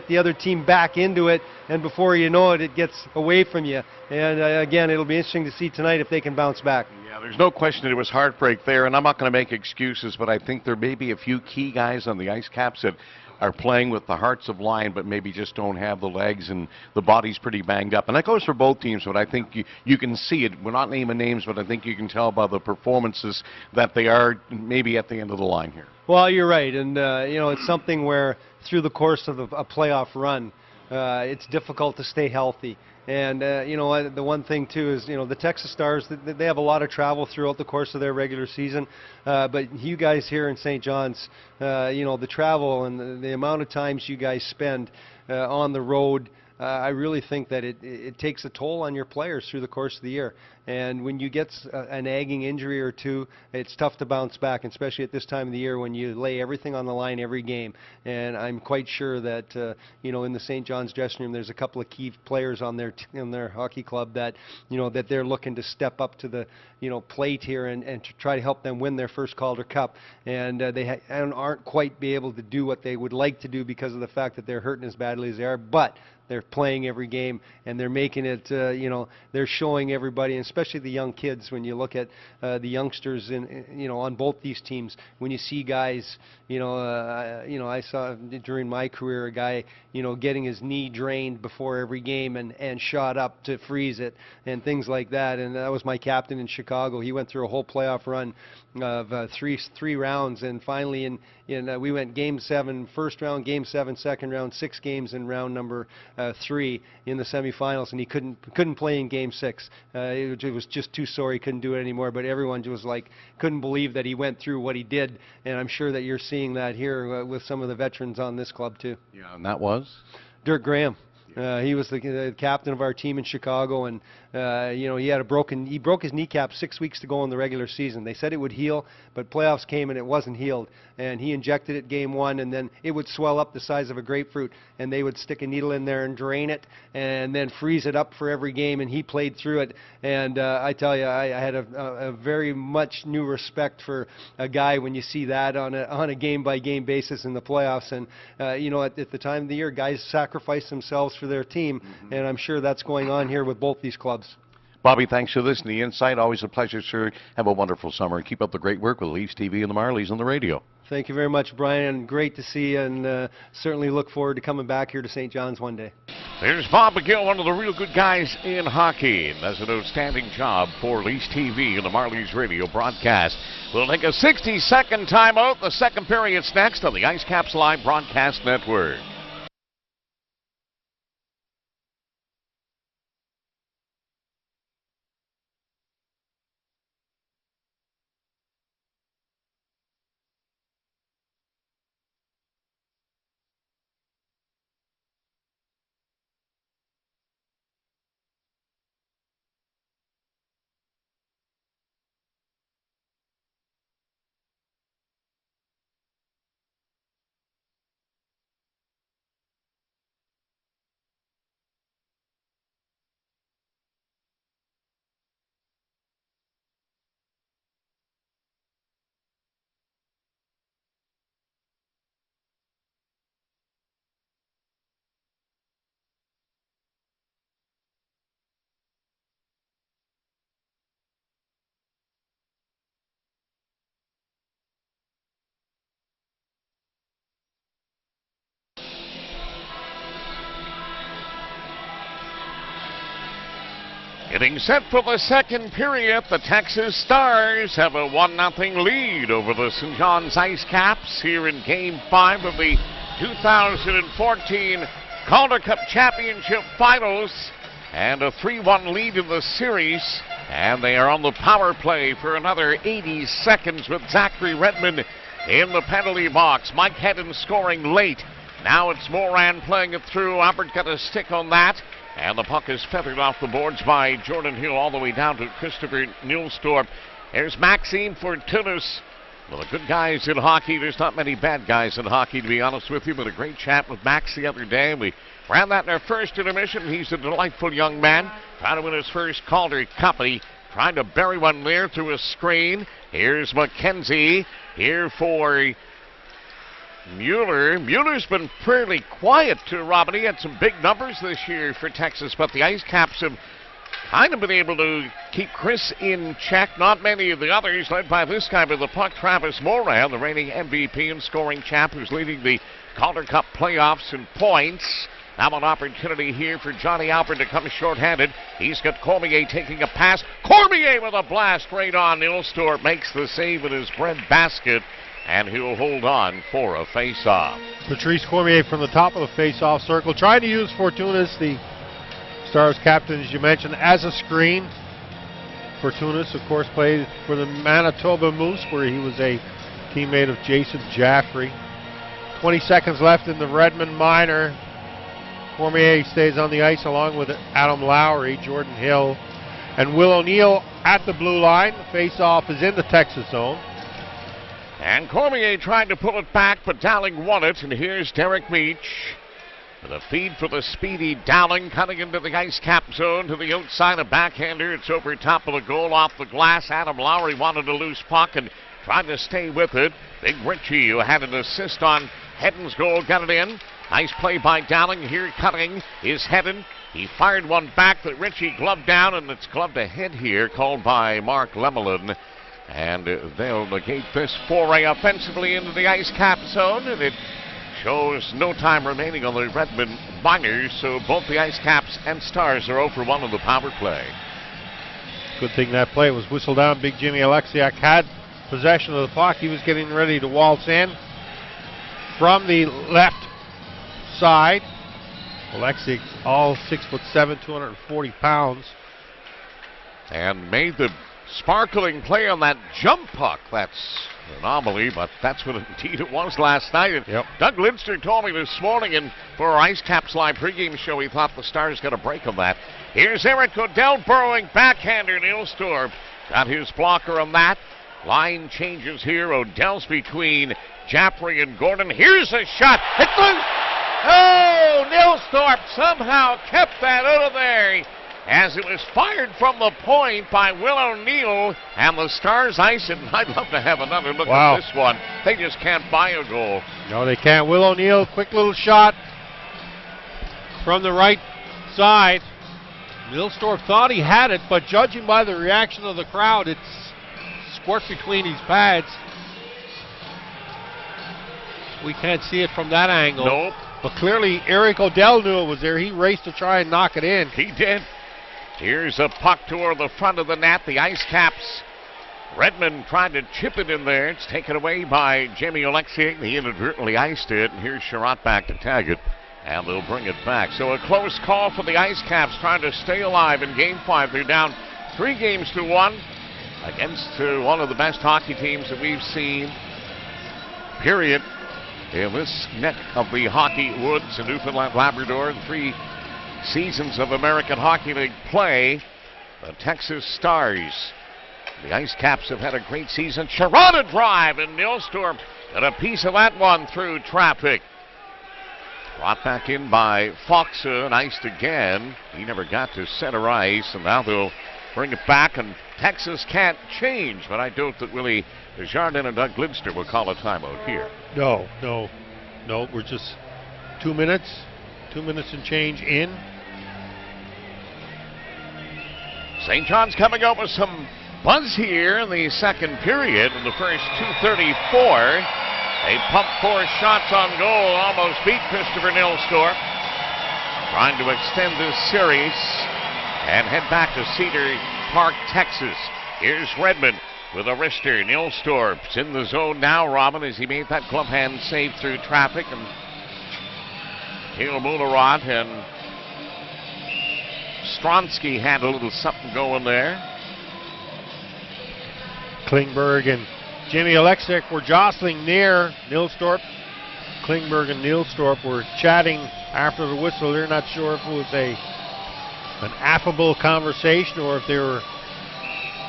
the other team back into it, and before you know it, it gets away from you. And again, it'll be interesting to see tonight if they can bounce back. Yeah, there's no question that it was heartbreak there, and I'm not going to make excuses, but I think there may be a few key guys on the IceCaps that are playing with the hearts of lion, but maybe just don't have the legs, and the body's pretty banged up. And that goes for both teams, but I think you can see it. We're not naming names, but I think you can tell by the performances that they are maybe at the end of the line here. Well, you're right, and it's something where through the course of a playoff run, it's difficult to stay healthy. And the one thing too is the Texas Stars, they have a lot of travel throughout the course of their regular season, but you guys here in St. John's, the travel and the amount of times you guys spend on the road, I really think that it takes a toll on your players through the course of the year. And when you get a nagging injury or two, it's tough to bounce back, especially at this time of the year when you lay everything on the line every game. And I'm quite sure that in the St. John's dressing room, there's a couple of key players on their hockey club that that they're looking to step up to the plate here and to try to help them win their first Calder Cup. And they aren't quite be able to do what they would like to do because of the fact that they're hurting as badly as they are. But they're playing every game, and they're making it, they're showing everybody, and especially the young kids, when you look at the youngsters on both these teams, when you see guys, I saw during my career a guy, getting his knee drained before every game and shot up to freeze it and things like that. And that was my captain in Chicago. He went through a whole playoff run of three rounds, and finally we went Game 7 first round, Game 7 second round, 6 games in round number 3 in the semifinals, and he couldn't play in Game 6. It was just too sore. He couldn't do it anymore. But everyone just couldn't believe that he went through what he did, and I'm sure that you're seeing that here with some of the veterans on this club too. Yeah, and that was Dirk Graham. He was the captain of our team in Chicago, and he broke his kneecap 6 weeks to go in the regular season. They said it would heal, but playoffs came and it wasn't healed. And he injected it Game 1, and then it would swell up the size of a grapefruit, and they would stick a needle in there and drain it, and then freeze it up for every game. And he played through it. And I tell you, I had a very much new respect for a guy when you see that on a game-by-game basis in the playoffs. And at the time of the year, guys sacrifice themselves for their team, and I'm sure that's going on here with both these clubs. Bobby, thanks for this and the insight. Always a pleasure, sir. Have a wonderful summer. Keep up the great work with Leafs TV and the Marlies on the radio. Thank you very much, Brian. Great to see you, and certainly look forward to coming back here to St. John's one day. There's Bob McGill, one of the real good guys in hockey. That's an outstanding job for Leafs TV and the Marlies radio broadcast. We'll take a 60-second timeout. The second period's next on the IceCaps Live Broadcast Network. Getting set for the second period, the Texas Stars have a 1-0 lead over the St. John's IceCaps here in Game 5 of the 2014 Calder Cup Championship Finals, and a 3-1 lead in the series. And they are on the power play for another 80 seconds with Zachary Redmond in the penalty box. Mike Hedden scoring late. Now it's Moran playing it through. Albert got a stick on that. And the puck is feathered off the boards by Jordan Hill all the way down to Christopher Nielstorp. There's Maxime Fortunas. Well, the good guys in hockey, there's not many bad guys in hockey, to be honest with you, but a great chat with Max the other day. We ran that in our first intermission. He's a delightful young man, trying to win his first Calder Cup. He trying to bury one there through a screen. Here's McKenzie here for Mueller. Mueller's been fairly quiet, Robin. He had some big numbers this year for Texas, but the IceCaps have kind of been able to keep Chris in check. Not many of the others, led by this guy with the puck, Travis Moran, the reigning MVP and scoring champ, who's leading the Calder Cup playoffs in points. Now an opportunity here for Johnny Albert to come short-handed. He's got Cormier taking a pass. Cormier with a blast right on. Nielstorp makes the save in his bread basket, and he'll hold on for a face-off. Patrice Cormier from the top of the face-off circle, trying to use Fortunas, the Stars captain, as you mentioned, as a screen. Fortunas, of course, played for the Manitoba Moose, where he was a teammate of Jason Jaffrey. 20 seconds left in the Redmond minor. Cormier stays on the ice along with Adam Lowry, Jordan Hill, and Will O'Neill at the blue line. The face-off is in the Texas zone. And Cormier tried to pull it back, but Dowling won it. And here's Derek Meach with a feed for the speedy Dowling, cutting into the IceCap zone to the outside, a backhander. It's over top of the goal, off the glass. Adam Lowry wanted a loose puck and tried to stay with it. Big Richie, who had an assist on Hedden's goal, got it in. Nice play by Dowling. Here cutting is Hedden. He fired one back that Richie gloved down, and it's gloved ahead here, called by Mark Lemelin. And they'll negate this foray offensively into the IceCap zone, and it shows no time remaining on the Redmond Miners, so both the IceCaps and Stars are 0 for 1 on the power play. Good thing that play was whistled down. Big Jimmy Alexiak had possession of the puck. He was getting ready to waltz in from the left side. Alexiak, all 6'7", 240 pounds. And made the sparkling play on that jump puck. That's an anomaly, but that's what indeed it was last night. And Doug Lidster told me this morning, and for our IceCaps live pregame show, he thought the Stars got a break on that. Here's Eric O'Dell burrowing backhander. Nielstorp got his blocker on that. Line changes here. O'Dell's between Jaffrey and Gordon. Here's a shot. It's loose. Oh, Nielstorp somehow kept that out of there, as it was fired from the point by Will O'Neill, and the Stars ice it. I'd love to have another look at this one. They just can't buy a goal. No, they can't. Will O'Neill, quick little shot from the right side. Nielstorp thought he had it, but judging by the reaction of the crowd, it's squirt between his pads. We can't see it from that angle. Nope. But clearly Eric O'Dell knew it was there. He raced to try and knock it in. He did. Here's a puck toward the front of the net. The IceCaps. Redmond tried to chip it in there. It's taken away by Jamie Alexiak. He inadvertently iced it. And here's Sherratt back to tag it. And they'll bring it back. So a close call for the IceCaps, trying to stay alive in Game 5. They're down 3 games to 1 against one of the best hockey teams that we've seen, period, in this neck of the hockey woods in Newfoundland, Labrador, in 3 seasons of American Hockey League play. The Texas Stars. The IceCaps have had a great season. Sherratt a drive, and Nielstorp got a piece of that one through traffic. Brought back in by Foxa and iced again. He never got to center ice, and now they'll bring it back, and Texas can't change, but I doubt that Willie Desjardins and Doug Lidster will call a timeout here. No. We're just 2 minutes. 2 minutes and change in. St. John's coming up with some buzz here in the second period. In the first 2:34, they pumped 4 shots on goal, almost beat Christopher Nielstorp. Trying to extend this series. and head back to Cedar Park, Texas. Here's Redmond with a wrister. Nilstorp's in the zone now, Robin, as he made that glove hand save through traffic. And Kale Mularot and Stronsky had a little something going there. Klingberg and Jimmy Alexic were jostling near Nilstorp. Klingberg and Nilstorp were chatting after the whistle. They're not sure if it was an affable conversation or if they were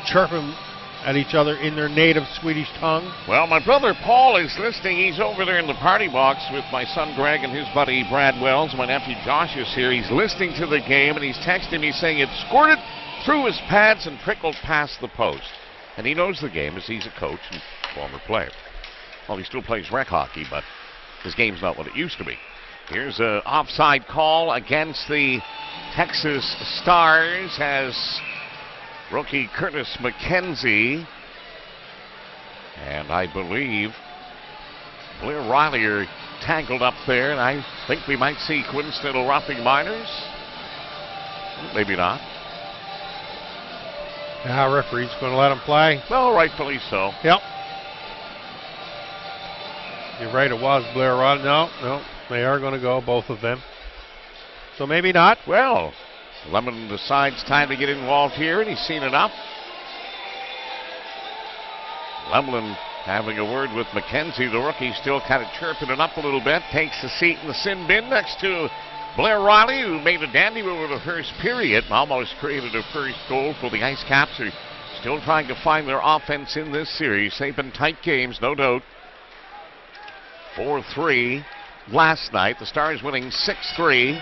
chirping at each other in their native Swedish tongue. Well, my brother Paul is listening. He's over there in the party box with my son Greg and his buddy Brad Wells. My nephew Josh is here. He's listening to the game, and he's texting me saying it squirted through his pads and trickled past the post. And he knows the game as he's a coach and former player. Well, he still plays rec hockey, but his game's not what it used to be. Here's an offside call against the Texas Stars as rookie Curtis McKenzie and I believe Blair Riley are tangled up there, and I think we might see Quinn Stittle roughing minors. Maybe not. Now referee's going to let him play. Well, rightfully so. Yep. You're right, it was Blair Riley. No, they are going to go, both of them. So maybe not. Well, Lemon decides time to get involved here, and he's seen enough. Lemlin having a word with McKenzie. The rookie still kind of chirping it up a little bit. Takes a seat in the sin bin next to Blair Riley, who made a dandy over the first period. Almost created a first goal for the IceCaps, who are still trying to find their offense in this series. They've been tight games, no doubt. 4-3 last night. The Stars winning 6-3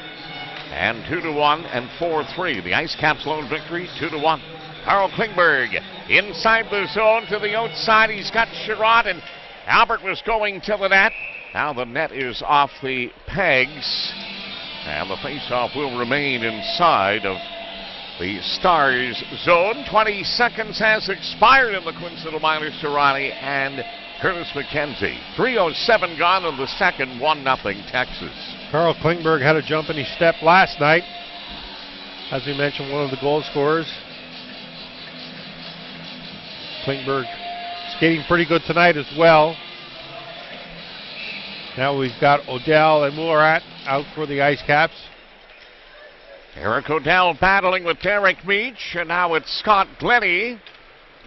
and 2-1 and 4-3. The IceCaps lone victory 2-1. Carl Klingberg inside the zone to the outside. He's got Sherrod, and Albert was going to the net. Now the net is off the pegs, and the faceoff will remain inside of the Stars zone. 20 seconds has expired in the Quinn Stittle minors to Riley and Curtis McKenzie. 3:07 gone in the second, 1-0 Texas. Carl Klingberg had a jump in his step last night. As we mentioned, one of the goal scorers. Klingberg skating pretty good tonight as well. Now we've got Odell and Mullarat out for the IceCaps. Eric Odell battling with Derek Meach, and now it's Scott Glennie,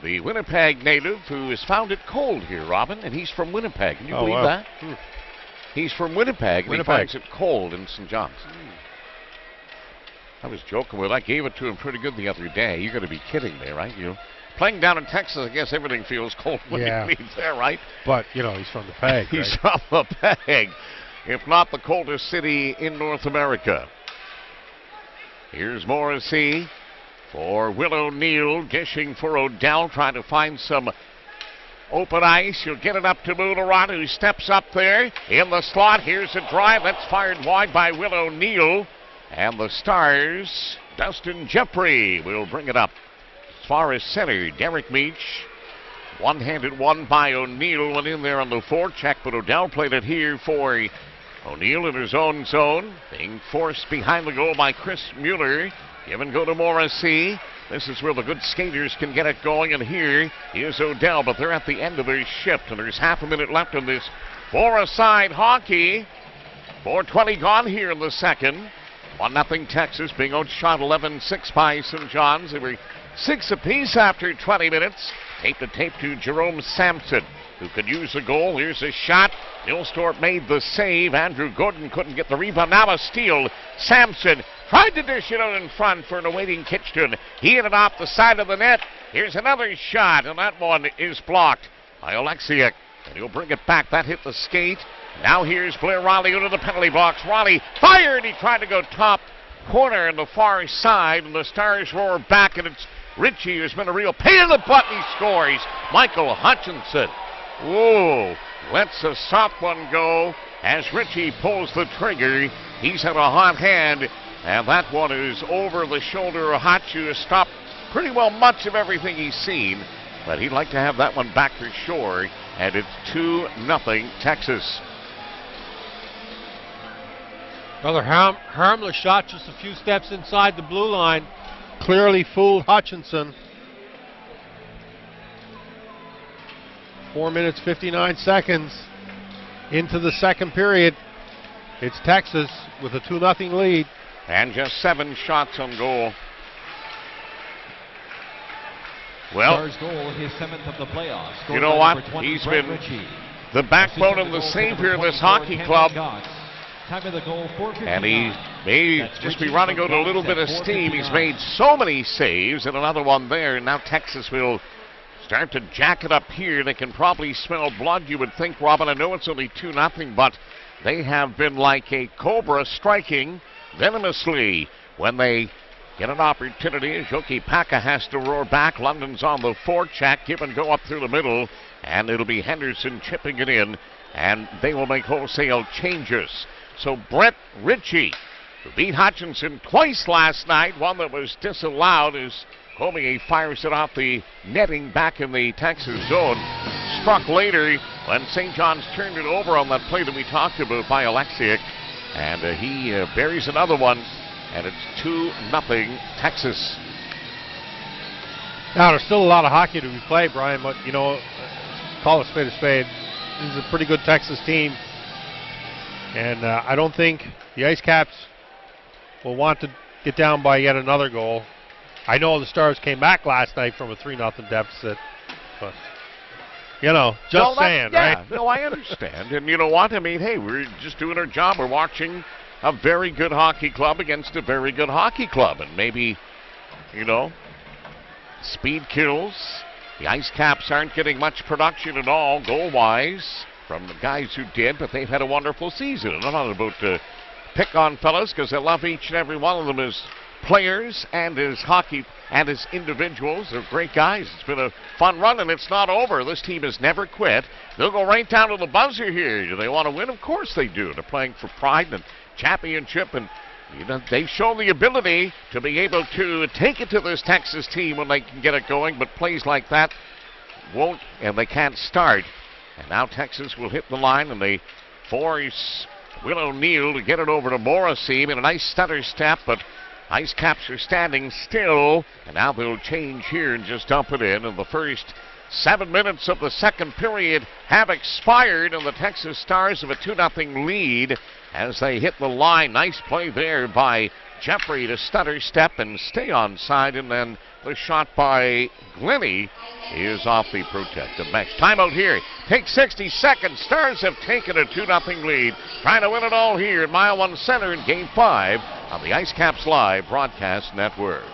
the Winnipeg native, who has found it cold here, Robin, and he's from Winnipeg. Can you believe that? He's from Winnipeg, and he finds it cold in St. John's. I was joking with. I gave it to him pretty good the other day. You're going to be kidding me, right? You playing down in Texas, I guess everything feels cold when he leaves there, right? But, you know, he's from the Peg. He's from the Peg, if not the coldest city in North America. Here's Morrissey for Will O'Neill, dishing for Odell, trying to find some open ice. He'll get it up to Mularot, who steps up there in the slot. Here's a drive that's fired wide by Will O'Neill. And the Stars, Dustin Jeffrey will bring it up as far as center. Derek Meach, one-handed one by O'Neill, went in there on the forecheck, but Odell played it here for O'Neill in his own zone, being forced behind the goal by Chris Mueller. Give and go to Morrissey. This is where the good skaters can get it going, and here is Odell, but they're at the end of their shift, and there's half a minute left in this four-a-side hockey. 4:20 gone here in the second. 1-0 Texas, being outshot 11-6 by St. John's. They were 6 apiece after 20 minutes. Tape to tape to Jerome Sampson, who could use a goal. Here's a shot. Nilstorp made the save. Andrew Gordon couldn't get the rebound. Now a steal. Sampson tried to dish it out in front for an awaiting Kitchton. He hit it off the side of the net. Here's another shot, and that one is blocked by Oleksiak. And he'll bring it back. That hit the skate. Now here's Blair Riley into the penalty box. Riley fired. He tried to go top corner on the far side, and the Stars roar back, and it's Ritchie who's been a real pain in the butt. He scores. Michael Hutchinson. Whoa. Lets a soft one go as Ritchie pulls the trigger. He's had a hot hand, and that one is over the shoulder of Hutch, who has stopped pretty well much of everything he's seen, but he'd like to have that one back for sure, and it's 2-0 Texas. Another harmless shot, just a few steps inside the blue line. clearly fooled Hutchinson. 4 minutes, 59 seconds into the second period. It's Texas with a 2-0 lead. And just 7 shots on goal. Well, Stars goal, his 7th of the playoffs. You know what? He's been the backbone and the savior of this hockey club. Time of the goal, 4:59. And he may just be running out a little bit of steam. He's made so many saves, and another one there. And now Texas will start to jack it up here. They can probably smell blood, you would think, Robin. I know it's only 2-0, but they have been like a cobra, striking venomously when they get an opportunity. Joki Paka has to roar back. London's on the forecheck. Give and go up through the middle, and it'll be Henderson chipping it in, and they will make wholesale changes. So Brett Ritchie, who beat Hutchinson twice last night, one that was disallowed, as Cormier fires it off the netting back in the Texas zone. Struck later when St. John's turned it over on that play that we talked about by Alexiak, and he buries another one, and it's 2-0 Texas. Now, there's still a lot of hockey to be played, Brian, but, you know, call a spade a spade. This is a pretty good Texas team. And I don't think the IceCaps will want to get down by yet another goal. I know the Stars came back last night from a 3-0 deficit, but, you know, just saying, right? No, I understand. And you know what? I mean, hey, we're just doing our job. We're watching a very good hockey club against a very good hockey club. And maybe, you know, speed kills. The IceCaps aren't getting much production at all, goal-wise, from the guys who did, but they've had a wonderful season. And I'm not about to pick on fellas, because I love each and every one of them as players and as hockey and as individuals. They're great guys. It's been a fun run, and it's not over. This team has never quit. They'll go right down to the buzzer here. Do they want to win? Of course they do. They're playing for pride and championship, and you know, they show the ability to be able to take it to this Texas team when they can get it going, but plays like that won't, and they can't start. And now Texas will hit the line, and they force Will O'Neill to get it over to Morrissey in a nice stutter step, but IceCaps are standing still, and now they'll change here and just dump it in. And the first 7 minutes of the second period have expired, and the Texas Stars have a 2-0 lead as they hit the line. Nice play there by Jeffrey to stutter step and stay on side, and then the shot by Glennie is off the protective mesh. Timeout here. Take 60 seconds. Stars have taken a 2-0 lead. Trying to win it all here at Mile One Center in Game 5 on the IceCaps Live Broadcast Network.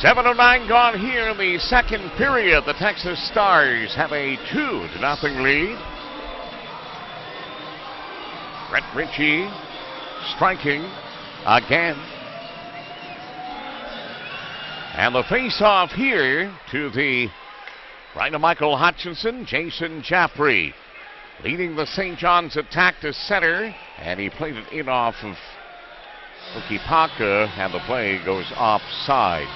.709 gone here in the second period. The Texas Stars have a 2-0 lead. Brett Ritchie striking again. And the face-off here to the right of Michael Hutchinson, Jason Jaffrey leading the St. John's attack to center, and he played it in off of Ukipaka, and the play goes offside.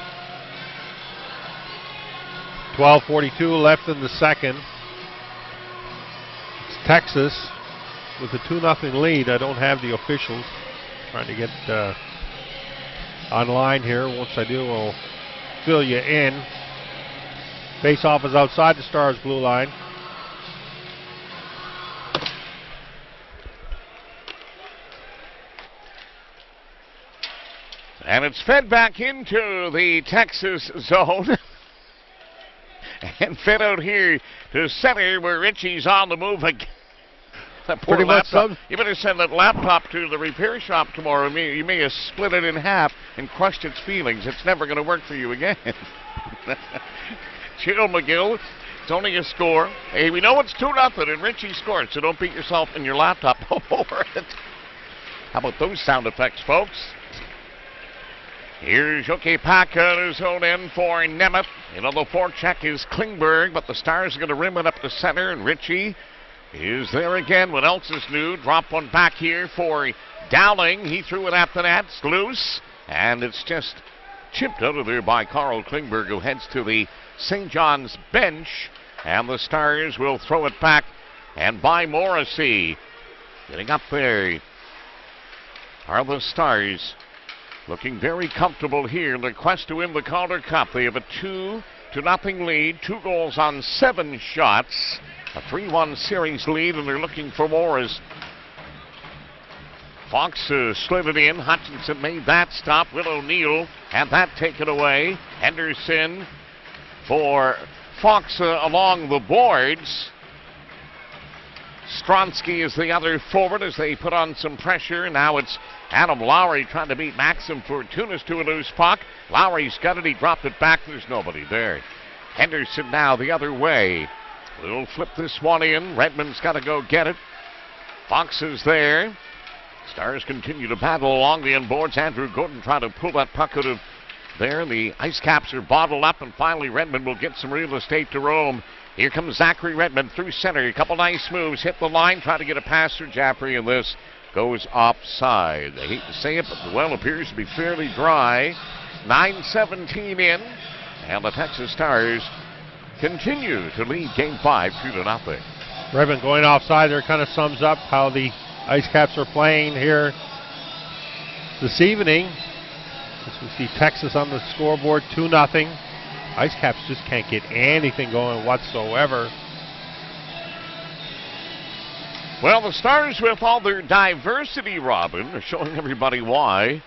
12:42 left in the second. It's Texas with a 2-0 lead. I don't have the officials. Trying to get online here. Once I do, I'll fill you in. Face-off is outside the Stars' blue line. And it's fed back into the Texas zone. And fed out here to center where Richie's on the move again. That poor Pretty much laptop. so. You better send that laptop to the repair shop tomorrow. You may have split it in half and crushed its feelings. It's never going to work for you again. Chill, McGill. It's only a score. Hey, we know it's 2-0 and Richie scored, so don't beat yourself and your laptop over it. How about those sound effects, folks? Here's Joke Paca to zone in for Nemeth. And on the forecheck is Klingberg, but the Stars are going to rim it up to center, and Richie is there again. What else is new? Drop one back here for Dowling. He threw it at the net. It's loose, and it's just chipped out of there by Carl Klingberg, who heads to the St. John's bench, and the Stars will throw it back. And by Morrissey, getting up there are the Stars, looking very comfortable here in their quest to win the Calder Cup. They have a 2-0 lead, 2 goals on 7 shots, a 3-1 series lead, and they're looking for more as Fox slid it in. Hutchinson made that stop. Will O'Neill had that taken away. Henderson for Fox along the boards. Stronsky is the other forward as they put on some pressure. Now it's Adam Lowry trying to beat Maxim Fortunas to a loose puck. Lowry's got it. He dropped it back. There's nobody there. Henderson now the other way. We'll flip this one in. Redmond's got to go get it. Fox is there. Stars continue to battle along the end boards. Andrew Gordon trying to pull that puck out of there. The IceCaps are bottled up, and finally Redmond will get some real estate to roam. Here comes Zachary Redmond through center. A couple nice moves. Hit the line. Try to get a pass through Jaffrey, and this goes offside. I hate to say it, but the well appears to be fairly dry. 9:17 in, and the Texas Stars continue to lead Game 5 2-0. Redmond going offside there kind of sums up how the IceCaps are playing here this evening. As we see Texas on the scoreboard 2-0. IceCaps just can't get anything going whatsoever. Well, the Stars, with all their diversity, Robin, are showing everybody why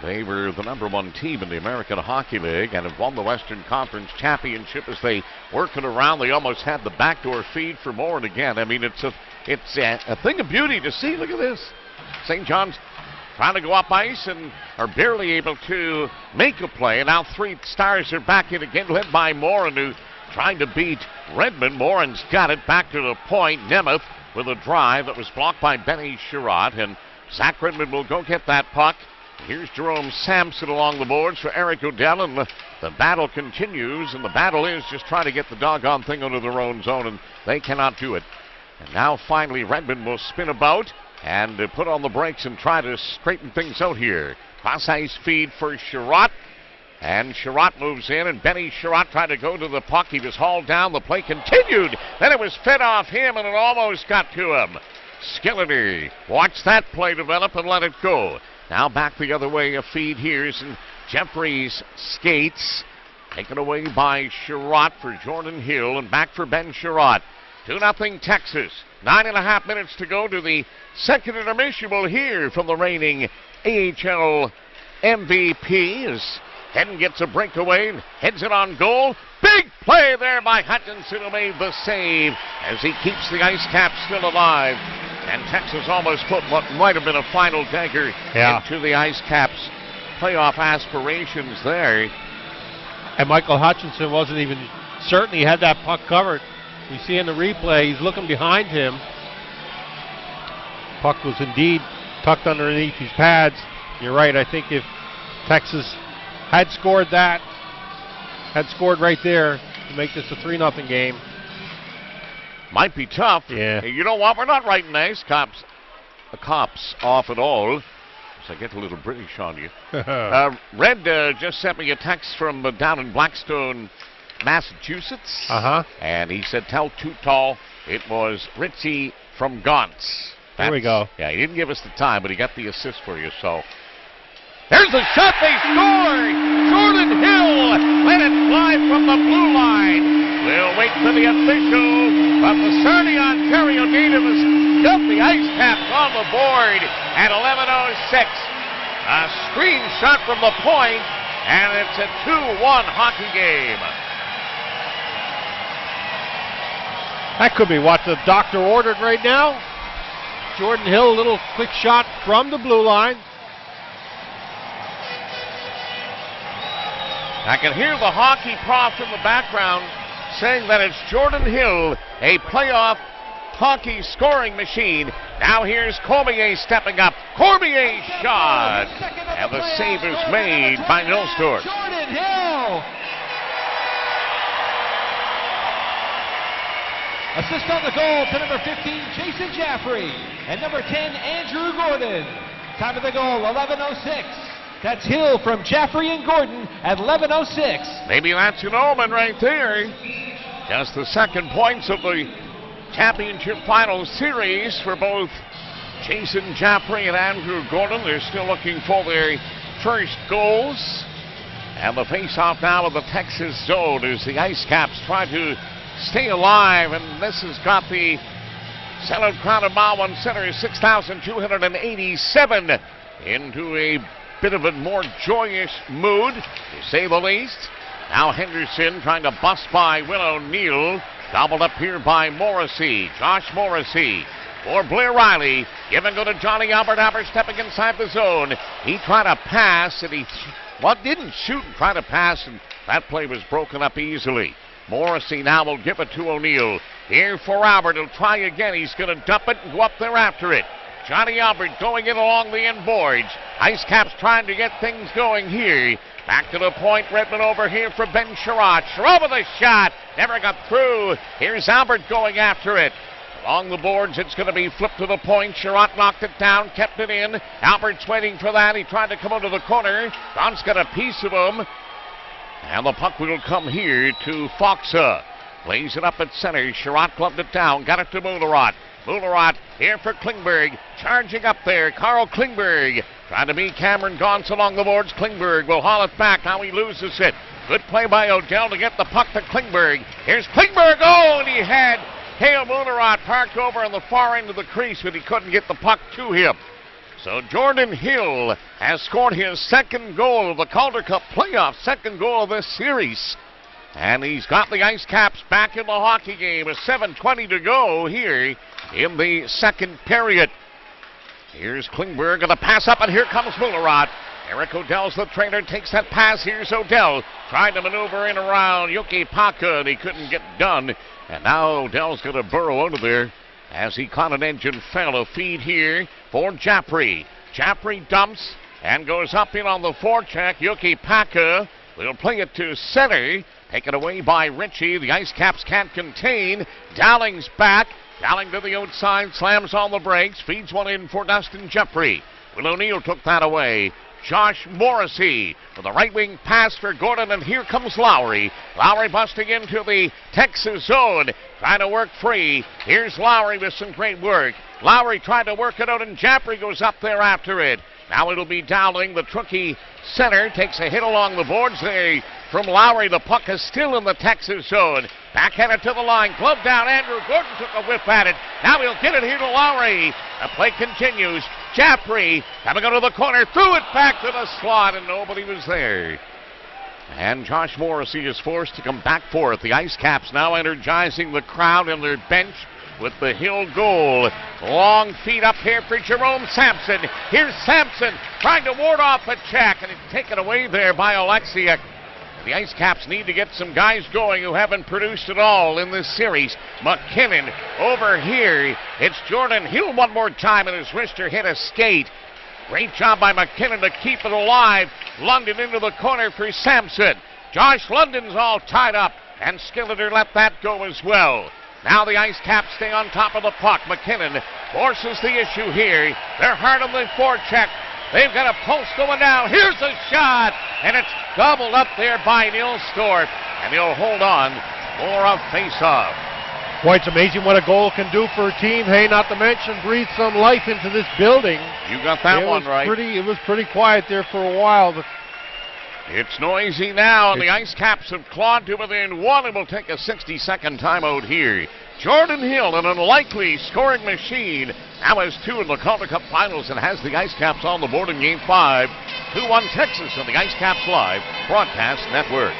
they were the #1 team in the American Hockey League and have won the Western Conference Championship. As they work it around, they almost had the backdoor feed for more. And again, I mean, it's a thing of beauty to see. Look at this. St. John's trying to go up ice and are barely able to make a play. And now 3 Stars are back in again, led by Morin, who trying to beat Redmond. Morin's got it back to the point. Nemeth with a drive that was blocked by Benny Sherratt, and Zach Redmond will go get that puck. Here's Jerome Sampson along the boards for Eric O'Dell, and the battle continues, and the battle is just trying to get the doggone thing under their own zone, and they cannot do it. And now finally Redmond will spin about and put on the brakes and try to straighten things out here. Cross-ice feed for Sherratt, and Sherratt moves in, and Benny Sherratt tried to go to the puck. He was hauled down. The play continued. Then it was fed off him, and it almost got to him. Skillity watched that play develop and let it go. Now back the other way, a feed here, and Jeffries skates. Taken away by Sherratt for Jordan Hill, and back for Ben Sherratt. 2-0 Texas. 9.5 minutes to go to the second intermission. We'll hear from the reigning AHL MVP as Hedden gets a breakaway and heads it on goal. Big play there by Hutchinson, who made the save as he keeps the IceCaps still alive. And Texas almost put what might have been a final dagger into the IceCaps playoff aspirations there. And Michael Hutchinson wasn't even certain he had that puck covered. We see in the replay, he's looking behind him. Puck was indeed tucked underneath his pads. You're right, I think if Texas had scored that, had scored right there to make this a 3-0 game. Might be tough. Yeah. Hey, you know what? We're not writing IceCaps cops off at all. So I get a little British on you. Red just sent me a text from down in Blackstone, Massachusetts. And he said, tell Too Tall it was Ritzy from Gauntz. There we go. Yeah, he didn't give us the time, but he got the assist for you, so. There's the shot, they score! Jordan Hill let it fly from the blue line. We'll wait for the official, but the Sarnia, Ontario native has got the IceCaps on the board at 11:06. A screen shot from the point, and it's a 2-1 hockey game. That could be what the doctor ordered right now. Jordan Hill, a little quick shot from the blue line. I can hear the hockey prof in the background saying that it's Jordan Hill, a playoff hockey scoring machine. Now here's Cormier stepping up. Cormier shot. And the save is made by Nilstorf. Jordan Hill. Assist on the goal to number 15, Jason Jaffrey. And number 10, Andrew Gordon. Time of the goal, 11:06. That's Hill from Jaffrey and Gordon at 11:06. Maybe that's an omen right there. Just the second points of the championship final series for both Jason Jaffrey and Andrew Gordon. They're still looking for their first goals. And the face-off now of the Texas zone as the IceCaps try to stay alive. And this has got the sellout crowd of Mile 1 Center, 6,287, into a bit of a more joyous mood, to say the least. Now Henderson trying to bust by Will O'Neill. Gobbled up here by Morrissey. Josh Morrissey for Blair Riley. Give and go to Johnny Albert. Albert stepping inside the zone. He tried to pass and he didn't shoot and try to pass, and that play was broken up easily. Morrissey now will give it to O'Neill. Here for Albert. He'll try again. He's going to dump it and go up there after it. Johnny Albert going in along the end boards. IceCaps trying to get things going here. Back to the point. Redmond over here for Ben Sherratt. Sherratt with a shot. Never got through. Here's Albert going after it. Along the boards, it's going to be flipped to the point. Sherratt knocked it down, kept it in. Albert's waiting for that. He tried to come into the corner. Don's got a piece of him. And the puck will come here to Foxa. Plays it up at center. Sherratt gloved it down. Got it to Mulerat. Mulerat here for Klingberg. Charging up there. Carl Klingberg trying to beat Cameron Gaunce along the boards. Klingberg will haul it back. Now he loses it. Good play by Odell to get the puck to Klingberg. Here's Klingberg. Oh, and he had Hale Mulerat parked over on the far end of the crease, but he couldn't get the puck to him. So Jordan Hill has scored his second goal of the Calder Cup playoff, second goal of this series. And he's got the IceCaps back in the hockey game. With 7:20 to go here in the second period. Here's Klingberg and the pass up, and here comes Mulerat. Eric Odell's the trainer, takes that pass. Here's Odell trying to maneuver in around Yuki Paka, and he couldn't get done. And now Odell's going to burrow under there as he caught an engine fail. A feed here for Jaffrey. Jaffrey dumps and goes up in on the forecheck. Yuki Paka will play it to center. Taken away by Ritchie. The IceCaps can't contain. Dowling's back. Dowling to the outside, slams on the brakes, feeds one in for Dustin Jeffrey. Will O'Neill took that away. Josh Morrissey with a right wing pass for Gordon, and here comes Lowry. Lowry busting into the Texas zone, trying to work free. Here's Lowry with some great work. Lowry tried to work it out, and Jaffrey goes up there after it. Now it'll be Dowling. The Truckee center takes a hit along the boards there from Lowry. The puck is still in the Texas zone. Backhanded to the line. Glove down. Andrew Gordon took a whiff at it. Now he'll get it here to Lowry. The play continues. Jaffrey having to go to the corner. Threw it back to the slot, and nobody was there. And Josh Morrissey is forced to come back for it. The IceCaps now energizing the crowd and their bench with the Hill goal. Long feed up here for Jerome Sampson. Here's Sampson trying to ward off a check, and it's taken away there by Oleksiak. The IceCaps need to get some guys going who haven't produced at all in this series. McKinnon over here. It's Jordan Hill one more time, and his wrister hit a skate. Great job by McKinnon to keep it alive. London into the corner for Sampson. Josh London's all tied up, and Skilleter let that go as well. Now the IceCaps stay on top of the puck. McKinnon forces the issue here. They're hard on the forecheck. They've got a post going down. Here's a shot, and it's gobbled up there by Nilstorf, and he'll hold on for a face-off. Boy, it's amazing what a goal can do for a team. Hey, not to mention breathe some life into this building. You got that one right. It was pretty quiet there for a while, but it's noisy now, and the IceCaps have clawed to within one, and will take a 60-second timeout here. Jordan Hill, an unlikely scoring machine, now has 2 in the Calder Cup Finals and has the IceCaps on the board in Game 5. 2-1 Texas on the IceCaps Live Broadcast Network.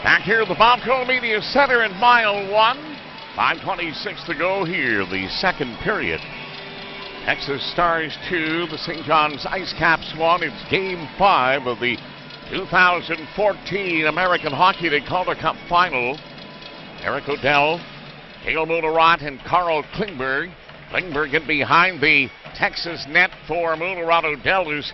Back here at the Bobco Media Center in mile 1. 5:26 to go here, the second period. Texas Stars 2, the St. John's IceCaps 1. It's Game 5 of the 2014 American Hockey League Calder Cup Final. Eric O'Dell, Cale Mullarat, and Carl Klingberg. Klingberg in behind the Texas net for Mullarat. O'Dell, who's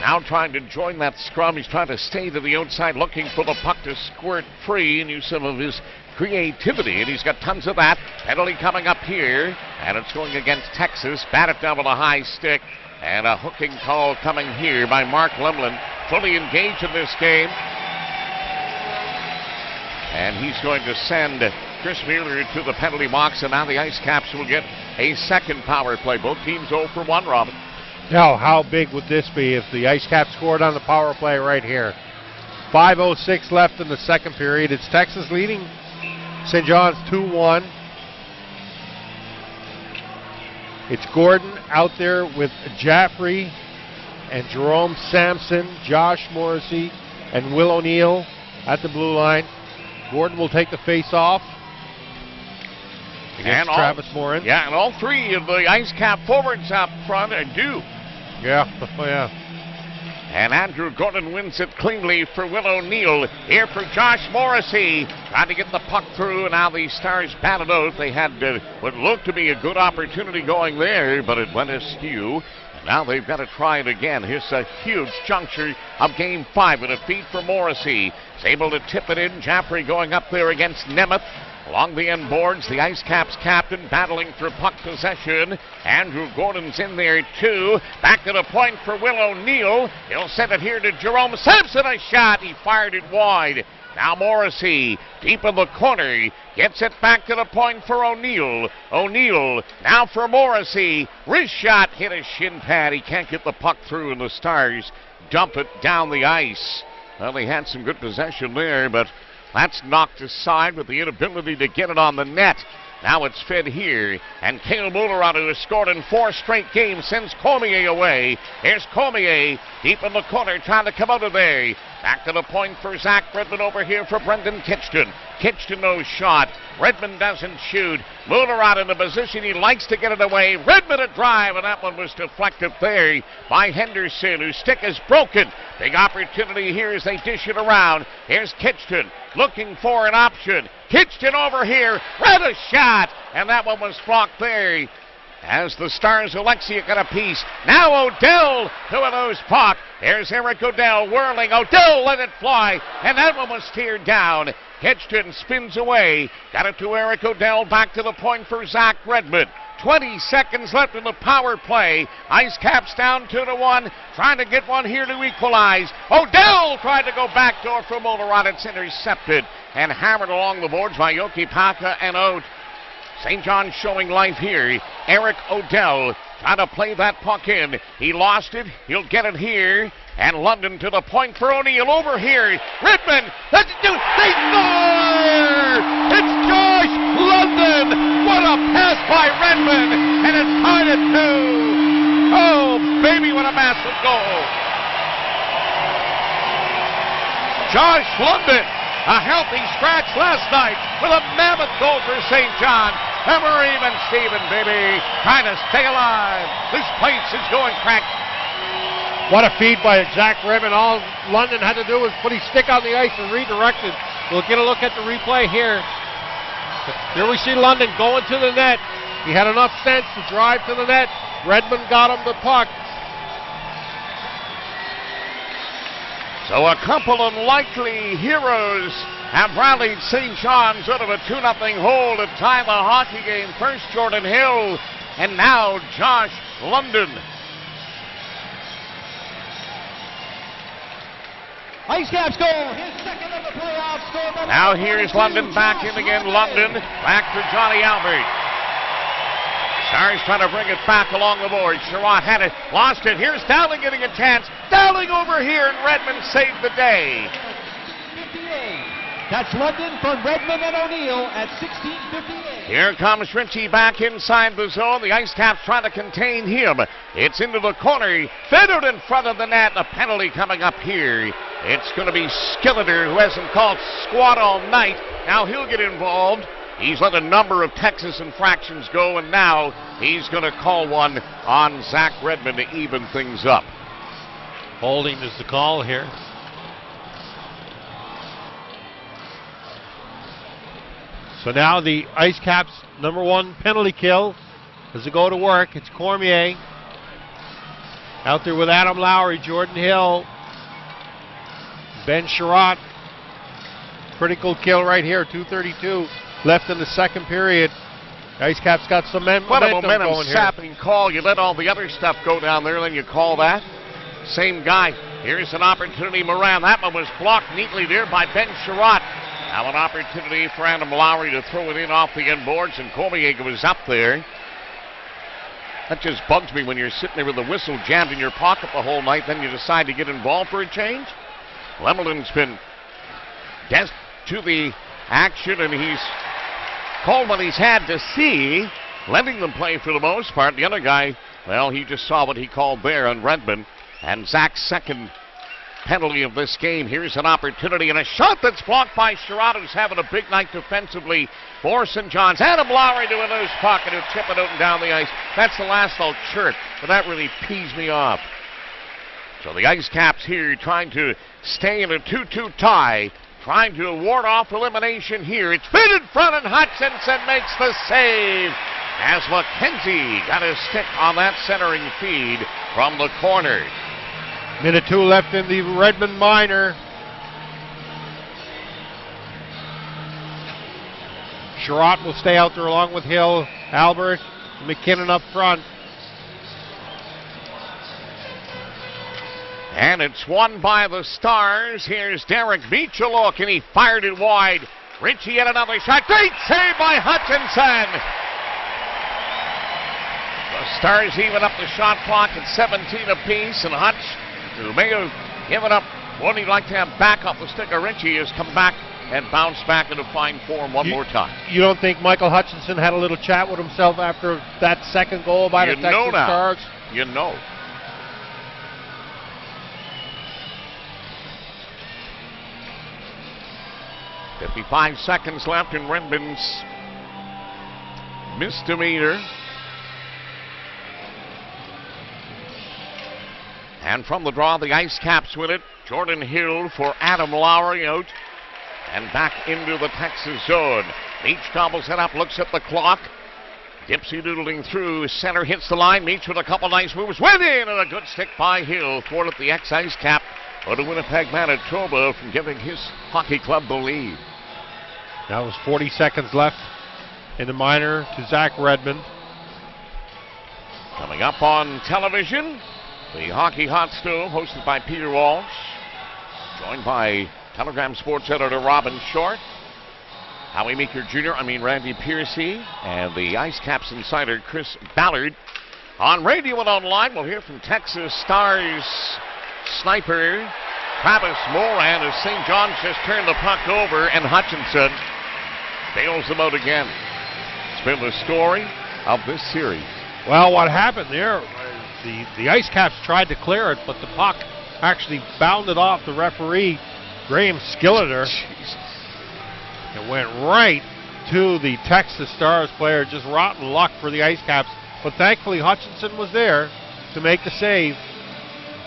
now trying to join that scrum. He's trying to stay to the outside, looking for the puck to squirt free and use some of his creativity, and he's got tons of that. Penalty coming up here, and it's going against Texas. Batted down with a high stick, and a hooking call coming here by Mark Lemlin. Fully engaged in this game. And he's going to send Chris Mueller to the penalty box, and now the IceCaps will get a second power play. Both teams 0 for 1, Robin. Now, how big would this be if the IceCaps scored on the power play right here? 5:06 left in the second period. It's Texas leading St. John's 2-1. It's Gordon out there with Jaffrey and Jerome Sampson, Josh Morrissey, and Will O'Neill at the blue line. Gordon will take the face-off against Travis Morin. Yeah, and all 3 of the IceCap forwards up front do. Yeah, oh yeah. And Andrew Gordon wins it cleanly for Will O'Neill. Here for Josh Morrissey. Trying to get the puck through, and now the Stars batted out. They had what looked to be a good opportunity going there, but it went askew. And now they've got to try it again. Here's a huge juncture of Game 5. A defeat for Morrissey. He's able to tip it in. Jaffrey going up there against Nemeth. Along the end boards, the IceCaps captain battling for puck possession. Andrew Gordon's in there too. Back to the point for Will O'Neill. He'll send it here to Jerome Sampson. A shot. He fired it wide. Now Morrissey deep in the corner. Gets it back to the point for O'Neill. O'Neill now for Morrissey. Wrist shot. Hit a shin pad. He can't get the puck through, and the Stars dump it down the ice. Well, they had some good possession there, but that's knocked aside with the inability to get it on the net. Now it's fed here, and Cale Mullarat, who has scored in 4 straight games, sends Cormier away. Here's Cormier deep in the corner, trying to come out of there. Back to the point for Zach Redmond over here for Brendan Kitchton. Kitchton no shot. Redmond doesn't shoot. Mullarat in the position he likes to get it away. Redmond a drive, and that one was deflected there by Henderson, whose stick is broken. Big opportunity here as they dish it around. Here's Kitchton looking for an option. Kitchton over here, red a shot, and that one was blocked there. As the Stars, Alexia got a piece. Now O'Dell to a loose puck. There's Eric O'Dell whirling. O'Dell let it fly, and that one was steered down. Kitchton spins away. Got it to Eric O'Dell. Back to the point for Zach Redmond. 20 seconds left in the power play. IceCaps down 2-1. Trying to get one here to equalize. O'Dell tried to go backdoor for Mullarat. It's intercepted and hammered along the boards by Yoki Paka and out. St. John's showing life here. Eric O'Dell trying to play that puck in. He lost it. He'll get it here. And London to the point for O'Neill over here. Redmond, they score! It's Josh London. What a pass by Redmond. And it's tied at 2. Oh, baby, what a massive goal. Josh London, a healthy scratch last night with a mammoth goal for St. John. Ever even Steven, baby. Trying to stay alive. This place is going crack. What a feed by Zach Redmond. All London had to do was put his stick on the ice and redirect it. We'll get a look at the replay here. Here we see London going to the net. He had enough sense to drive to the net. Redmond got him the puck. So a couple of likely heroes have rallied St. John's out of a 2-0 hole to tie the hockey game. First Jordan Hill, and now Josh London. IceCaps goal, his second of the playoffs. Now here's London back in again. London back for Johnny Albert. Stars trying to bring it back along the board. Sherratt had it, lost it. Here's Dowling getting a chance. Dowling over here, and Redmond saved the day. 58. That's London from Redmond and O'Neill at 16:58. Here comes Ritchie back inside the zone. The IceCaps trying to contain him. It's into the corner. Fed out in front of the net. A penalty coming up here. It's going to be Skilleter, who hasn't called squat all night. Now he'll get involved. He's let a number of Texas infractions go, and now he's going to call one on Zach Redmond to even things up. Holding is the call here. So now the IceCaps #1 penalty kill as they go to work. It's Cormier out there with Adam Lowry, Jordan Hill, Ben Sherratt. Critical kill right here, 2:32 left in the second period. IceCaps got some What a momentum momentum going here. sapping call. You let all the other stuff go down there, then you call that. Same guy. Here's an opportunity, Moran. That one was blocked neatly there by Ben Sherratt. Now an opportunity for Adam Lowry to throw it in off the end boards, and Cormier was up there. That just bugs me when you're sitting there with the whistle jammed in your pocket the whole night, then you decide to get involved for a change. Lemelton's been deaf to the action, and he's called what he's had to see, letting them play for the most part. The other guy, well, he just saw what he called there on Redmond, and Zach's second penalty of this game. Here's an opportunity and a shot that's blocked by Sherratt, who's having a big night defensively for St. John's. Adam Lowry to a loose puck and he'll chip it out and down the ice. That's the last I'll chirp, but that really pees me off. So the IceCaps here trying to stay in a 2-2 tie, trying to ward off elimination here. It's fit in front, and Hutchinson makes the save as McKenzie got his stick on that centering feed from the corner. Minute 2 left in the Redmond minor. Sherratt will stay out there along with Hill, Albert, McKinnon up front. And it's won by the Stars. Here's Derek Michaluk, and he fired it wide. Ritchie had another shot. Great save by Hutchinson. The Stars even up the shot clock at 17 apiece, and Hutch, who may have given up what he'd like to have back off the stick of Ritchie, has come back and bounced back into fine form one more time. You don't think Michael Hutchinson had a little chat with himself after that second goal by the Texas Stars? You know. .55 seconds left in Redmond's misdemeanor. And from the draw, the IceCaps win it. Jordan Hill for Adam Lowry out and back into the Texas zone. Meach gobbles it up, looks at the clock. Dipsy doodling through, center hits the line. Meach with a couple nice moves, went in, and a good stick by Hill. Thwarted the ex-IceCap, but to Winnipeg, Manitoba from giving his hockey club the lead. Now was 40 seconds left in the minor to Zach Redmond. Coming up on television, the Hockey Hot Stove, hosted by Peter Walsh, joined by Telegram Sports editor Robin Short, Howie Meeker Jr., Randy Piercy, and the IceCaps insider Chris Ballard. On radio and online, we'll hear from Texas Stars sniper Travis Moran as St. John's just turned the puck over, and Hutchinson bails them out again. It's been the story of this series. Well, what happened there, the IceCaps tried to clear it, but the puck actually bounded off the referee, Graham Skilleter. Jesus. It went right to the Texas Stars player. Just rotten luck for the IceCaps. But thankfully, Hutchinson was there to make the save.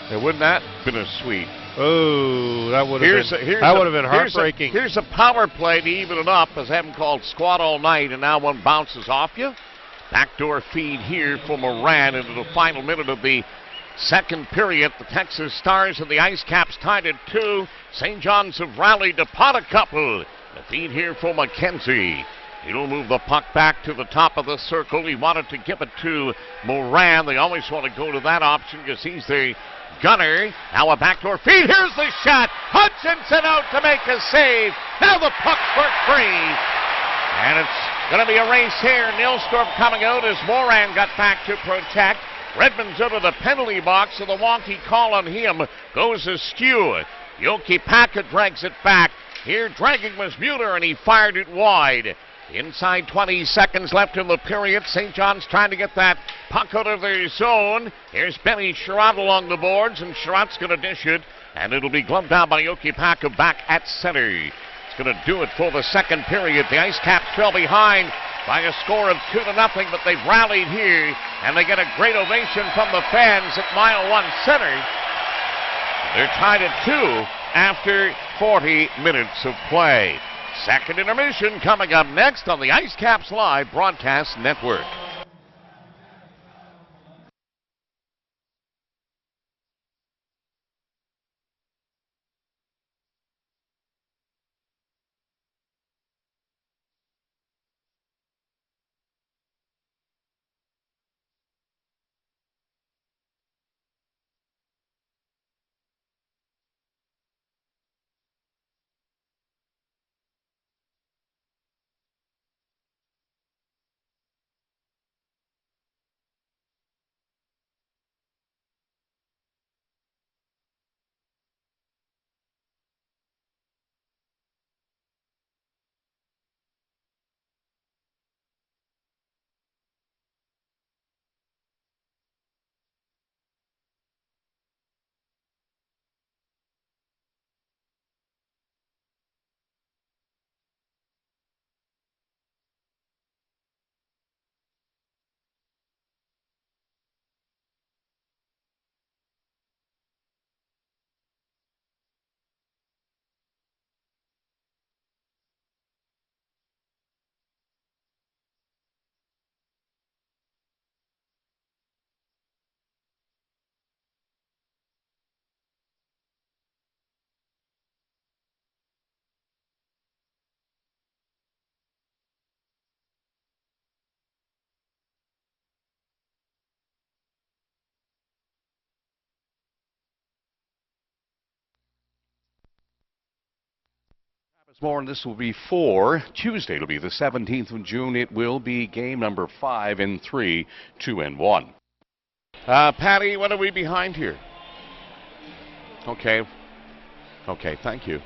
And wouldn't that have been a sweet? Oh, that would have been heartbreaking. Here's a power play to even it up, as I haven't called squat all night, and now one bounces off you. Backdoor feed here for Moran into the final minute of the second period. The Texas Stars and the IceCaps tied at 2. St. John's have rallied to pot a couple. The feed here for McKenzie. He'll move the puck back to the top of the circle. He wanted to give it to Moran. They always want to go to that option because he's the gunner. Now a backdoor feed. Here's the shot. Hutchinson out to make a save. Now the puck's for free. And it's going to be a race here. Nilstorp coming out as Moran got back to protect. Redmond's out of the penalty box, so the wonky call on him goes askew. Yoki Packett drags it back. Here dragging was Mueller, and he fired it wide. Inside 20 seconds left in the period. St. John's trying to get that puck out of their zone. Here's Benny Sherratt along the boards, and Sherratt's going to dish it, and it'll be gloved down by Yoki Packett back at center. It's going to do it for the second period. The IceCaps fell behind by a score of 2-0, but they've rallied here, and they get a great ovation from the fans at Mile 1 Center. They're tied at 2 after 40 minutes of play. Second intermission coming up next on the IceCaps Live Broadcast Network. More, and this will be for Tuesday. It'll be the 17th of June. It will be game number 5 in 3, 2 and 1. Patty, what are we behind here? Okay, thank you.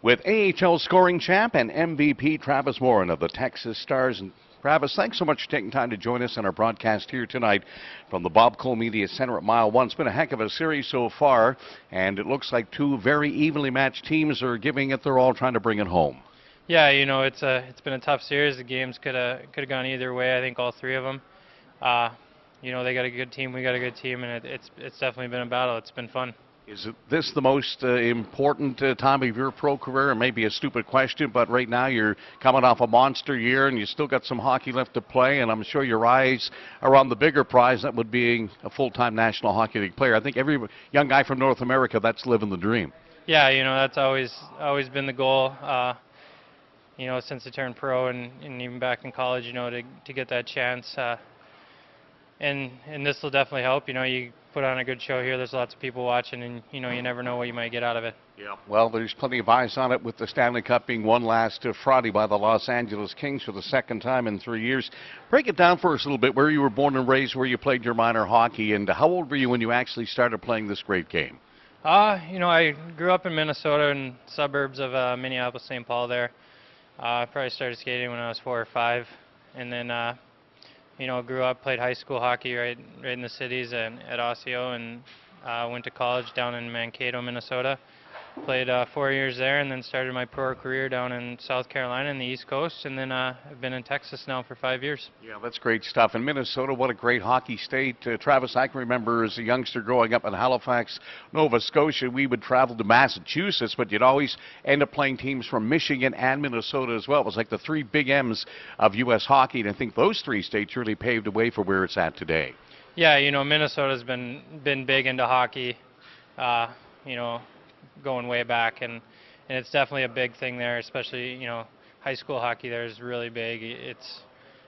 With AHL scoring champ and MVP Travis Morin of the Texas Stars. And Travis, thanks so much for taking time to join us on our broadcast here tonight from the Bob Cole Media Center at Mile 1. It's been a heck of a series so far, and it looks like two very evenly matched teams are giving it their all, trying to bring it home. Yeah, you know, it's been a tough series. The games could have gone either way. I think all three of them. they got a good team, we got a good team, and it's definitely been a battle. It's been fun. Is this the most important time of your pro career? It may be a stupid question, but right now you're coming off a monster year and you still got some hockey left to play, and I'm sure your eyes are on the bigger prize, that would being a full-time National Hockey League player. I think every young guy from North America, that's living the dream. Yeah, that's always been the goal. Since I turned pro and even back in college, to get that chance. And this will definitely help. You put on a good show here. There's lots of people watching, and you never know what you might get out of it. Yeah. Well, there's plenty of eyes on it with the Stanley Cup being won last Friday by the Los Angeles Kings for the second time in 3 years. Break it down for us a little bit. Where you were born and raised, where you played your minor hockey, and how old were you when you actually started playing this great game? I grew up in Minnesota in suburbs of Minneapolis, St. Paul. There, I probably started skating when I was 4 or 5, and then grew up, played high school hockey right in the cities and at Osseo, and went to college down in Mankato, Minnesota. Played 4 years there, and then started my pro career down in South Carolina in the East Coast, and then I've been in Texas now for 5 years. Yeah, that's great stuff. And Minnesota, what a great hockey state. Travis, I can remember as a youngster growing up in Halifax, Nova Scotia, we would travel to Massachusetts, but you'd always end up playing teams from Michigan and Minnesota as well. It was like the three big M's of U.S. hockey, and I think those three states really paved the way for where it's at today. Yeah, Minnesota's been big into hockey, going way back, and it's definitely a big thing there, especially high school hockey there is really big. It's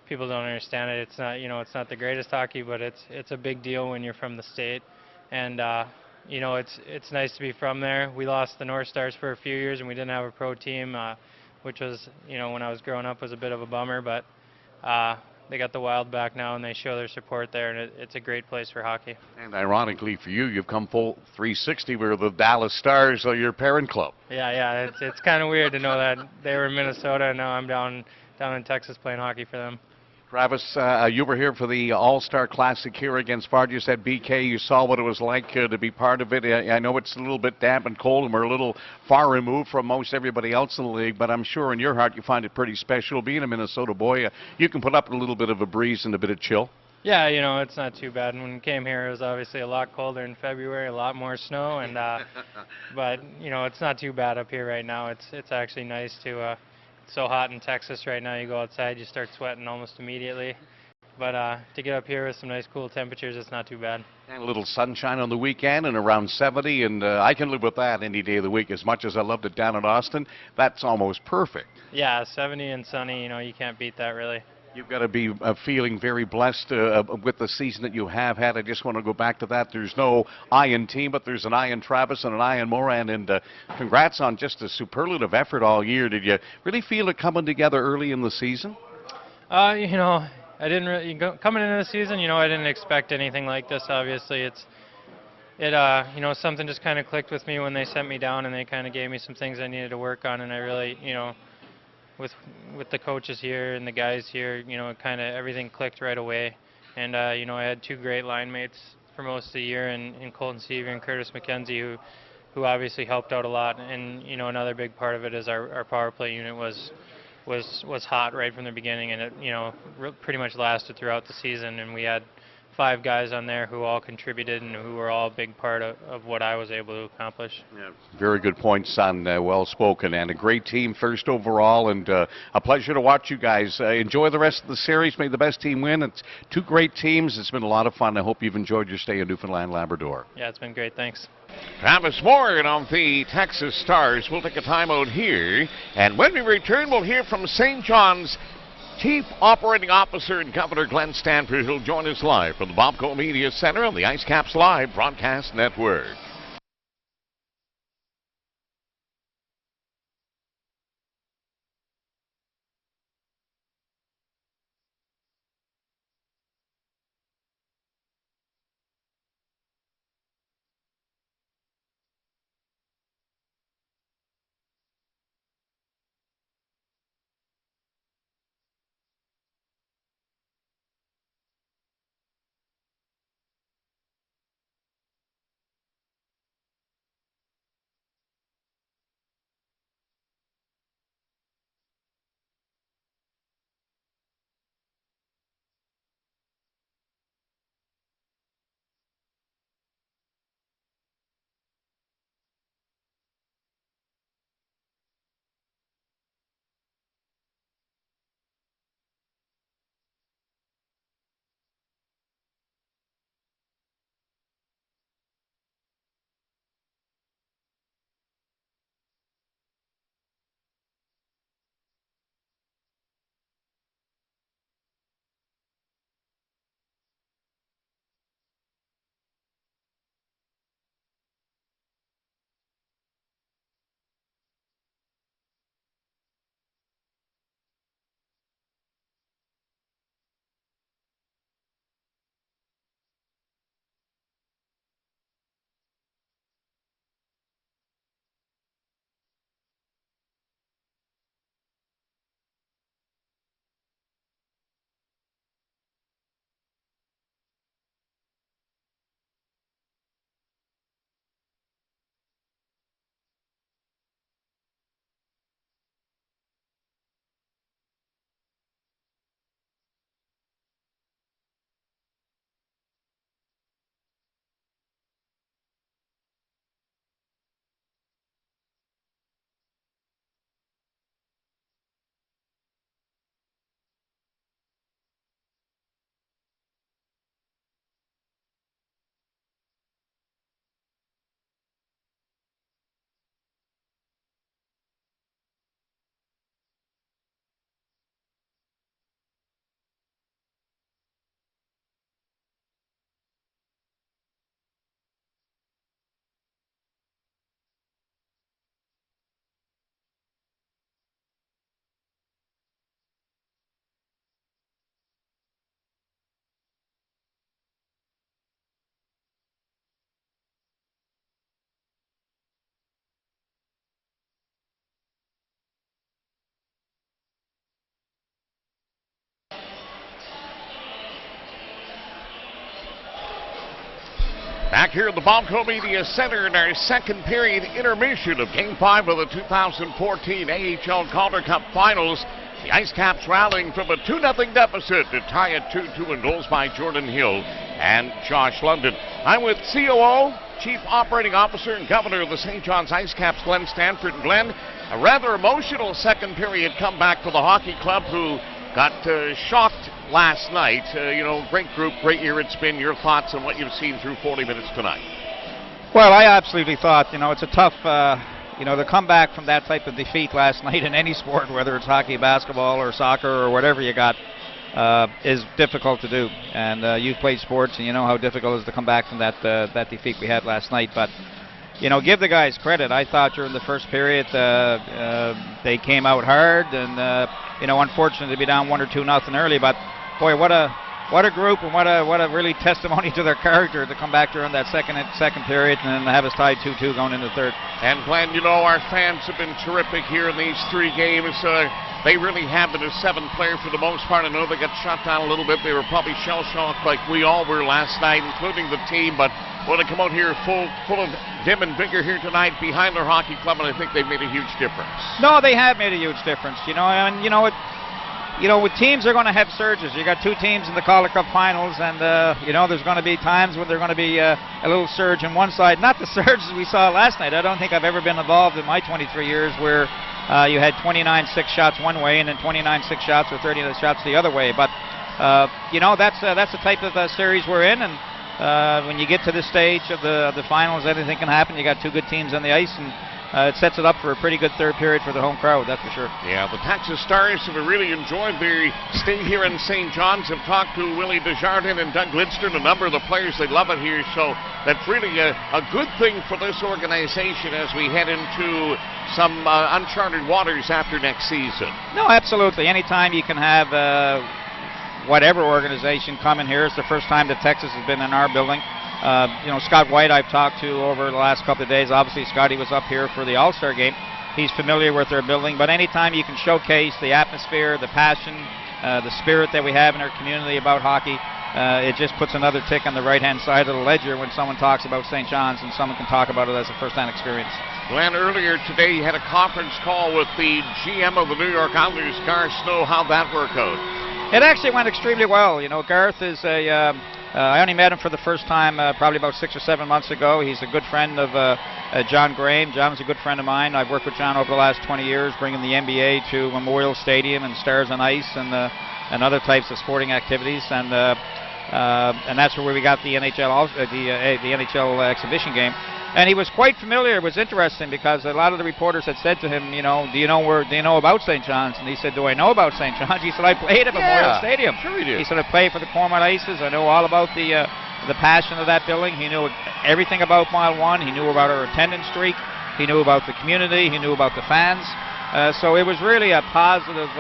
people don't understand it. It's not it's not the greatest hockey, but it's a big deal when you're from the state, and it's nice to be from there. We lost the North Stars for a few years, and we didn't have a pro team, which was when I was growing up was a bit of a bummer, but they got the Wild back now, and they show their support there, and it's a great place for hockey. And ironically for you, you've come full 360 where the Dallas Stars are your parent club. Yeah, it's kind of weird to know that they were in Minnesota, and now I'm down in Texas playing hockey for them. Travis, you were here for the All-Star Classic here against Fargus at BK. You saw what it was like to be part of it. I know it's a little bit damp and cold, and we're a little far removed from most everybody else in the league, but I'm sure in your heart you find it pretty special. Being a Minnesota boy, you can put up with a little bit of a breeze and a bit of chill. Yeah, it's not too bad. When we came here, it was obviously a lot colder in February, a lot more snow, and but it's not too bad up here right now. It's actually nice to. It's so hot in Texas right now. You go outside, you start sweating almost immediately. But to get up here with some nice cool temperatures, it's not too bad. And a little sunshine on the weekend and around 70, and I can live with that any day of the week. As much as I loved it down in Austin, that's almost perfect. Yeah, 70 and sunny, you can't beat that really. You've got to be feeling very blessed with the season that you have had. I just want to go back to that. There's no Ian team, but there's an Ian Travis and an Ian Moran, and congrats on just a superlative effort all year. Did you really feel it coming together early in the season? I didn't really coming into the season. I didn't expect anything like this. Obviously, something just kind of clicked with me when they sent me down, and they kind of gave me some things I needed to work on, and I really, with the coaches here and the guys here, kind of everything clicked right away. And, I had two great line mates for most of the year in Colton Seaver and Curtis McKenzie, who obviously helped out a lot. And, another big part of it is our power play unit was hot right from the beginning, and it, pretty much lasted throughout the season. And we had 5 guys on there who all contributed and who were all a big part of what I was able to accomplish. Yeah, very good points, son. Well spoken, and a great team first overall, and a pleasure to watch you guys. Enjoy the rest of the series. May the best team win. It's 2 great teams. It's been a lot of fun. I hope you've enjoyed your stay in Newfoundland, Labrador. Yeah, it's been great. Thanks. Travis Morgan of the Texas Stars. We'll take a timeout here, and when we return, we'll hear from St. John's Chief Operating Officer and Governor Glenn Stanford, who'll join us live from the Bobco Media Center on the IceCaps Live Broadcast Network. Back here at the Balco Media Center in our second period intermission of Game 5 of the 2014 AHL Calder Cup Finals. The IceCaps rallying from a 2-0 deficit to tie it 2-2 in goals by Jordan Hill and Josh London. I'm with COO, Chief Operating Officer and Governor of the St. John's IceCaps, Glenn Stanford. Glenn, a rather emotional second period comeback for the hockey club who got shocked last night. Great group, great year it's been. Your thoughts on what you've seen through 40 minutes tonight? Well, I absolutely thought, it's a tough, to come back from that type of defeat last night in any sport, whether it's hockey, basketball, or soccer, or whatever you got, is difficult to do. And you've played sports, and you know how difficult it is to come back from that defeat we had last night. But, give the guys credit. I thought during the first period they came out hard, and unfortunately to be down 1 or 2-0 early. But boy, what a group, and what a really testimony to their character to come back during that second period and have us tied 2-2 going into the third. And Glenn, our fans have been terrific here in these 3 games. They really have been a 7th player for the most part. I know they got shut down a little bit. They were probably shell-shocked like we all were last night, including the team. But want to come out here full of vim and vigor here tonight behind their hockey club, and I think they've made a huge difference. No, they have made a huge difference. With teams, they're going to have surges. You got 2 teams in the Calder Cup Finals, and there's going to be times when there's going to be a little surge on one side. Not the surges we saw last night. I don't think I've ever been involved in my 23 years where you had 29-6 shots one way and then 29-6 shots or 30 shots the other way. But that's the type of series we're in, and when you get to this stage of the finals, anything can happen. You got 2 good teams on the ice, and it sets it up for a pretty good third period for the home crowd, that's for sure. Yeah, the Texas Stars have really enjoyed their stay here in St. John's. Have talked to Willie Desjardins and Doug Lidstrom, a number of the players. They love it here, so that's really a good thing for this organization as we head into some uncharted waters after next season. No, absolutely. Anytime you can have whatever organization come in here. It's the first time that Texas has been in our building. Scott White I've talked to over the last couple of days. Obviously, Scotty was up here for the All-Star game. He's familiar with their building, but anytime you can showcase the atmosphere, the passion, the spirit that we have in our community about hockey, it just puts another tick on the right-hand side of the ledger when someone talks about St. John's and someone can talk about it as a first-hand experience. Glenn, earlier today you had a conference call with the GM of the New York Islanders, Garth Snow. How'd that work out? It actually went extremely well. Garth is I only met him for the first time probably about 6 or 7 months ago. He's a good friend of John Graham. John's a good friend of mine. I've worked with John over the last 20 years, bringing the NBA to Memorial Stadium and Stars on Ice and other types of sporting activities. And that's where we got the NHL the NHL exhibition game. And he was quite familiar. It was interesting because a lot of the reporters had said to him, do you know about St. John's? And he said, do I know about St. John's? He said, I played at Memorial Stadium. Sure he did. He said, I played for the Cornwall Aces. I know all about the passion of that building. He knew everything about Mile 1. He knew about our attendance streak. He knew about the community. He knew about the fans. So it was really a positive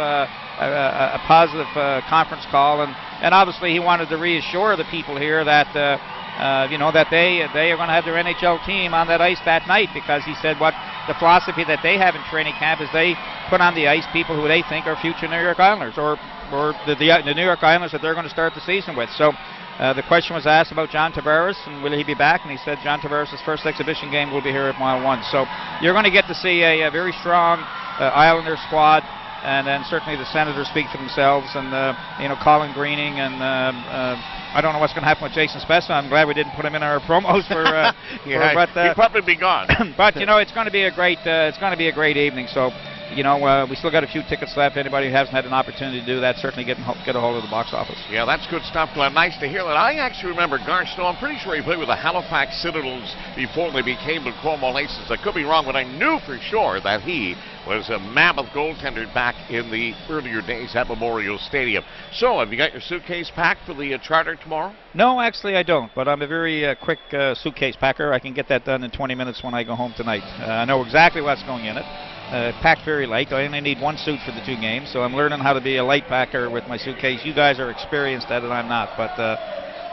conference call. And obviously he wanted to reassure the people here that that they are going to have their NHL team on that ice that night, because he said what the philosophy that they have in training camp is they put on the ice people who they think are future New York Islanders or the New York Islanders that they're going to start the season with. So the question was asked about John Tavares and will he be back, and he said John Tavares' first exhibition game will be here at Mile 1. So you're going to get to see a very strong Islander squad. And then certainly the Senators speak for themselves, and Colin Greening, and I don't know what's going to happen with Jason Spezza. I'm glad we didn't put him in our promos for. He'd probably be gone. But it's going to be a great evening. So we still got a few tickets left. Anybody who hasn't had an opportunity to do that, certainly get a hold of the box office. Yeah, that's good stuff, Glenn. Nice to hear that. I actually remember Garth Snow. I'm pretty sure he played with the Halifax Citadels before they became the Cornwall Aces. I could be wrong, but I knew for sure that he was a mammoth goaltender back in the earlier days at Memorial Stadium. So, have you got your suitcase packed for the charter tomorrow? No, actually I don't, but I'm a very quick suitcase packer. I can get that done in 20 minutes when I go home tonight. I know exactly what's going in it. Packed very light. I only need 1 suit for the 2 games, so I'm learning how to be a light packer with my suitcase. You guys are experienced at it, I'm not, but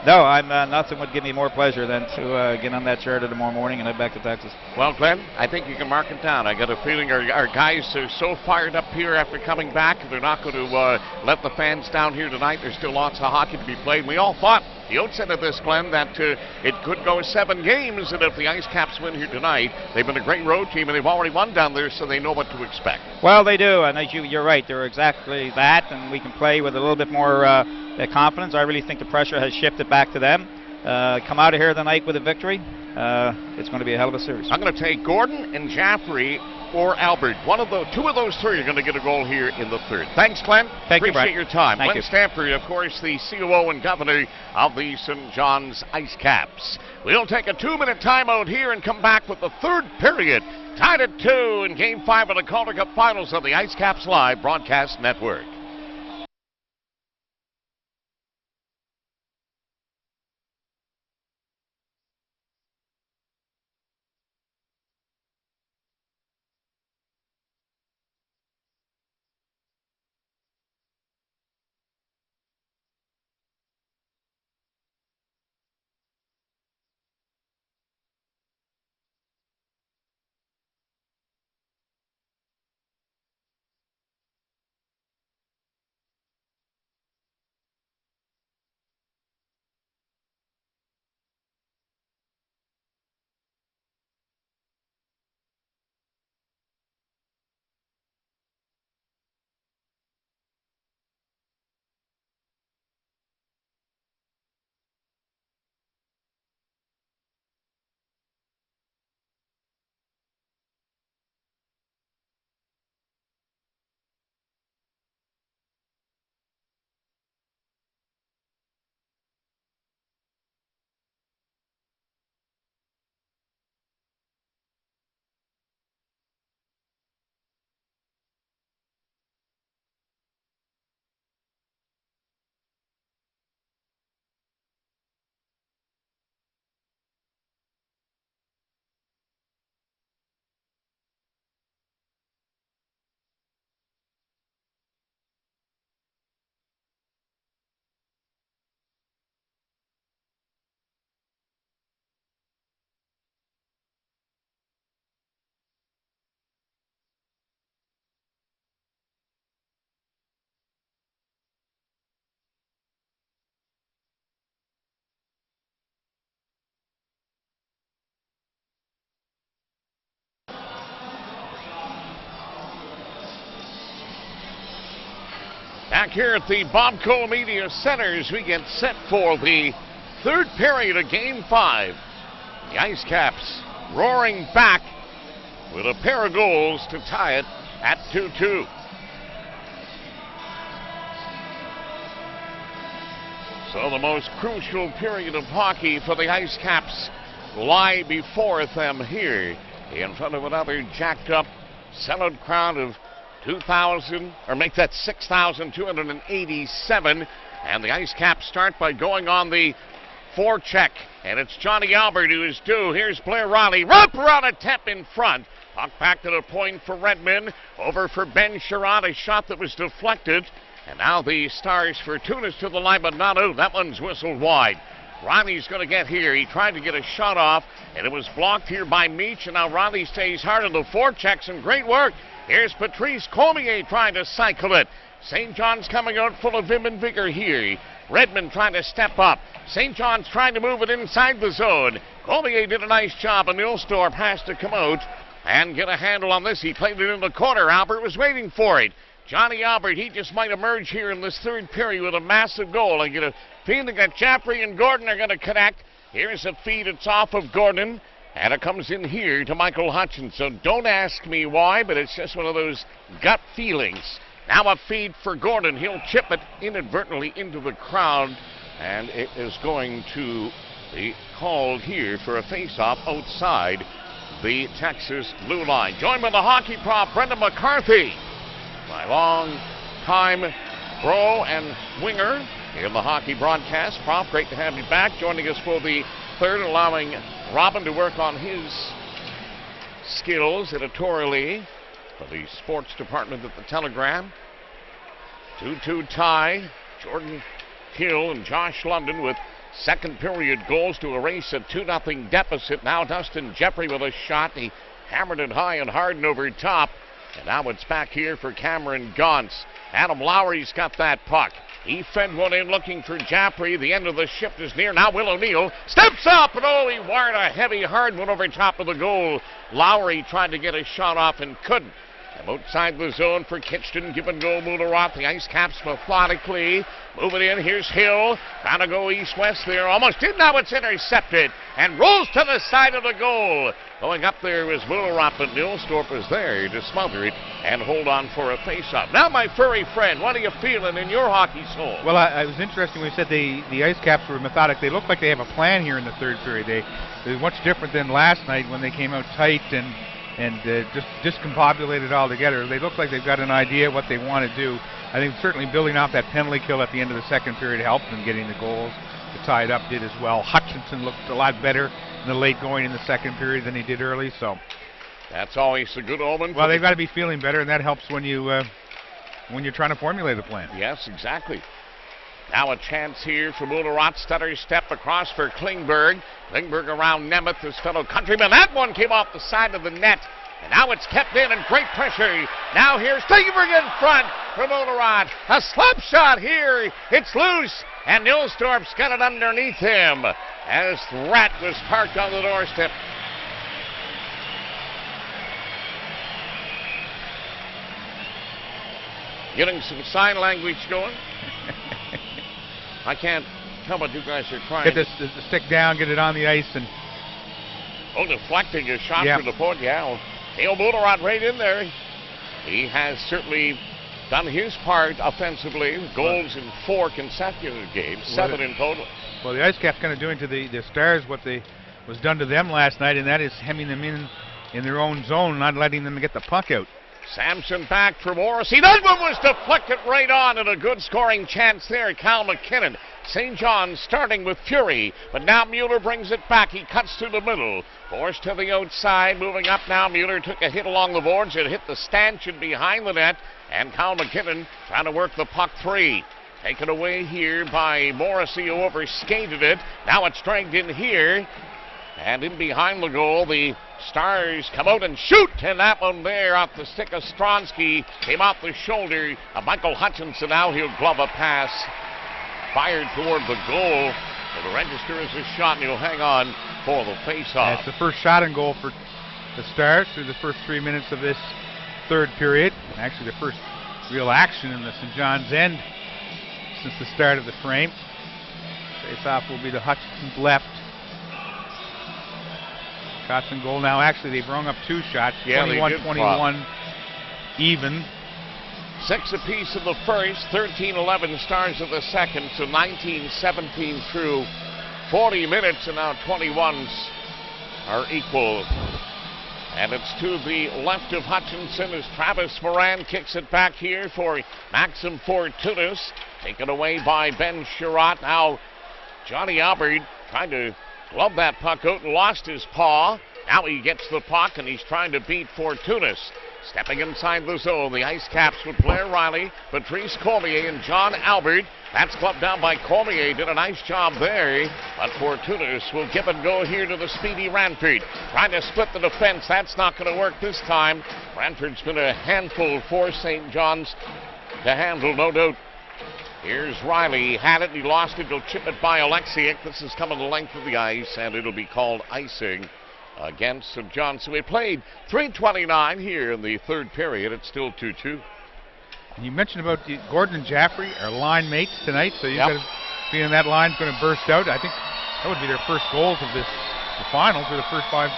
no, nothing would give me more pleasure than to get on that charter tomorrow morning and head back to Texas. Well, Glenn, I think you can mark it down. I got a feeling our guys are so fired up here after coming back. They're not going to let the fans down here tonight. There's still lots of hockey to be played. We all thought the outset of this, Glenn, that it could go 7 games, and if the IceCaps win here tonight, they've been a great road team, and they've already won down there, so they know what to expect. Well, they do, and you're right. They're exactly that, and we can play with a little bit more confidence. I really think the pressure has shifted back to them. Come out of here tonight with a victory. It's going to be a hell of a series. I'm going to take Gordon and Jaffrey or Albert. Two of those three are going to get a goal here in the third. Thanks, Glenn. Thank you, Brett. Appreciate your time. Thank Glenn you. Stanford, of course, the COO and governor of the St. John's IceCaps. We'll take a 2-minute timeout here and come back with the third period. Tied at 2 in Game 5 of the Calder Cup Finals on the IceCaps Live Broadcast Network. Back here at the Bob Cole Media Center as we get set for the third period of Game 5. The IceCaps roaring back with a pair of goals to tie it at 2-2. So the most crucial period of hockey for the IceCaps lie before them here in front of another jacked up sellout crowd of 2,000, or make that 6,287. And the IceCaps start by going on the forecheck. And it's Johnny Albert who is due. Here's Blair Riley. Wrap-around attempt in front. Puck back to the point for Redmond. Over for Ben Sherrod. A shot that was deflected. And now the Stars for Tunis to the line, but not out. That one's whistled wide. Riley's going to get here. He tried to get a shot off, and it was blocked here by Meach. And now Riley stays hard on the forechecks, and great work. Here's Patrice Cormier trying to cycle it. St. John's coming out full of vim and vigor here. Redmond trying to step up. St. John's trying to move it inside the zone. Cormier did a nice job, and Nilstorp has to come out and get a handle on this. He played it in the corner. Albert was waiting for it. Johnny Albert, he just might emerge here in this third period with a massive goal. I get a feeling that Jaffrey and Gordon are going to connect. Here's a feed. It's off of Gordon. And it comes in here to Michael Hutchinson. Don't ask me why, but it's just one of those gut feelings. Now a feed for Gordon. He'll chip it inadvertently into the crowd. And it is going to be called here for a face-off outside the Texas blue line. Joined by the hockey prop, Brendan McCarthy. My long-time pro and winger in the hockey broadcast. Prop, great to have you back. Joining us for the third, allowing Robin to work on his skills editorially for the sports department at the Telegram. 2-2 tie. Jordan Hill and Josh London with second period goals to erase a 2-0 deficit. Now Dustin Jeffrey with a shot. He hammered it high and hard and over top. And now it's back here for Cameron Gauntz. Adam Lowry's got that puck. He fed one in looking for Jaffrey. The end of the shift is near. Now Will O'Neill steps up, and he wired a heavy, hard one over top of the goal. Lowry tried to get a shot off and couldn't. Outside the zone for Kitchen, give and go Mullarat. The IceCaps methodically moving in. Here's Hill, trying to go east-west there. Almost did, now it's intercepted and rolls to the side of the goal. Going up there was Mullarat, but Nilstorp was there to smother it and hold on for a face-off. Now, my furry friend, what are you feeling in your hockey soul? Well, it was interesting when you said the IceCaps were methodic. They look like they have a plan here in the third period. They're much different than last night when they came out tight and just discombobulated altogether. They look like they've got an idea what they want to do. I think certainly building off that penalty kill at the end of the second period helped them getting the goals. The tie it up did as well. Hutchinson looked a lot better in the late going in the second period than he did early. So that's always a good omen. Well, they've got to be feeling better, and that helps when you're trying to formulate a plan. Yes, exactly. Now a chance here for Mullarat. Stutter step across for Klingberg. Klingberg around Nemeth, his fellow countryman. That one came off the side of the net. And now it's kept in and great pressure. Now here's Klingberg in front for Mullarat. A slap shot here. It's loose. And Nilstorp's got it underneath him as Rat was parked on the doorstep. Getting some sign language going. I can't tell what you guys are trying. Get the stick down, get it on the ice, and deflecting a shot for the point. Yeah, Theo Mullarat right in there. He has certainly done his part offensively. Goals in 4 consecutive games, 7 in total. Well, the IceCaps kind of doing to the Stars what was done to them last night, and that is hemming them in their own zone, not letting them get the puck out. Samson back for Morrissey. That one was deflected right on, and a good scoring chance there. Cal McKinnon. St. John's starting with fury, but now Mueller brings it back. He cuts through the middle. Forced to the outside. Moving up now. Mueller took a hit along the boards. It hit the stanchion behind the net, and Cal McKinnon trying to work the puck free. Taken away here by Morrissey, who overskated it. Now it's dragged in here. And in behind the goal, the Stars come out and shoot, and that one there off the stick of Stronsky came off the shoulder of Michael Hutchinson. Now he'll glove a pass, fired toward the goal. It'll register as a shot, and he'll hang on for the face-off. It's the first shot and goal for the Stars through the first 3 minutes of this third period. Actually, the first real action in the St. John's end since the start of the frame. Face-off will be to Hutchinson's left. Shots and goal now. Actually, they've rung up 2 shots. Yeah, 21-21 even. 6 apiece in the first, 13-11 Stars in the second, so 19-17 through 40 minutes, and now 21s are equal. And it's to the left of Hutchinson as Travis Moran kicks it back here for Maxim Fortunas. Taken away by Ben Sherratt. Now Johnny Albert trying to glove that puck out and lost his paw. Now he gets the puck and he's trying to beat Fortunas. Stepping inside the zone, the IceCaps with Blair Riley, Patrice Cormier, and John Albert. That's clubbed down by Cormier. Did a nice job there. But Fortunas will give and go here to the speedy Ranford. Trying to split the defense. That's not going to work this time. Ranford's been a handful for St. John's to handle, no doubt. Here's Riley. He had it. He lost it. He'll chip it by Alexiak. This is coming the length of the ice, and it'll be called icing against St. John's. So we played 3:29 here in the third period. It's still 2-2. You mentioned about Gordon and Jaffrey are line mates tonight, so you've got to be in that line's going to burst out. I think that would be their first goals of the finals, or the first 5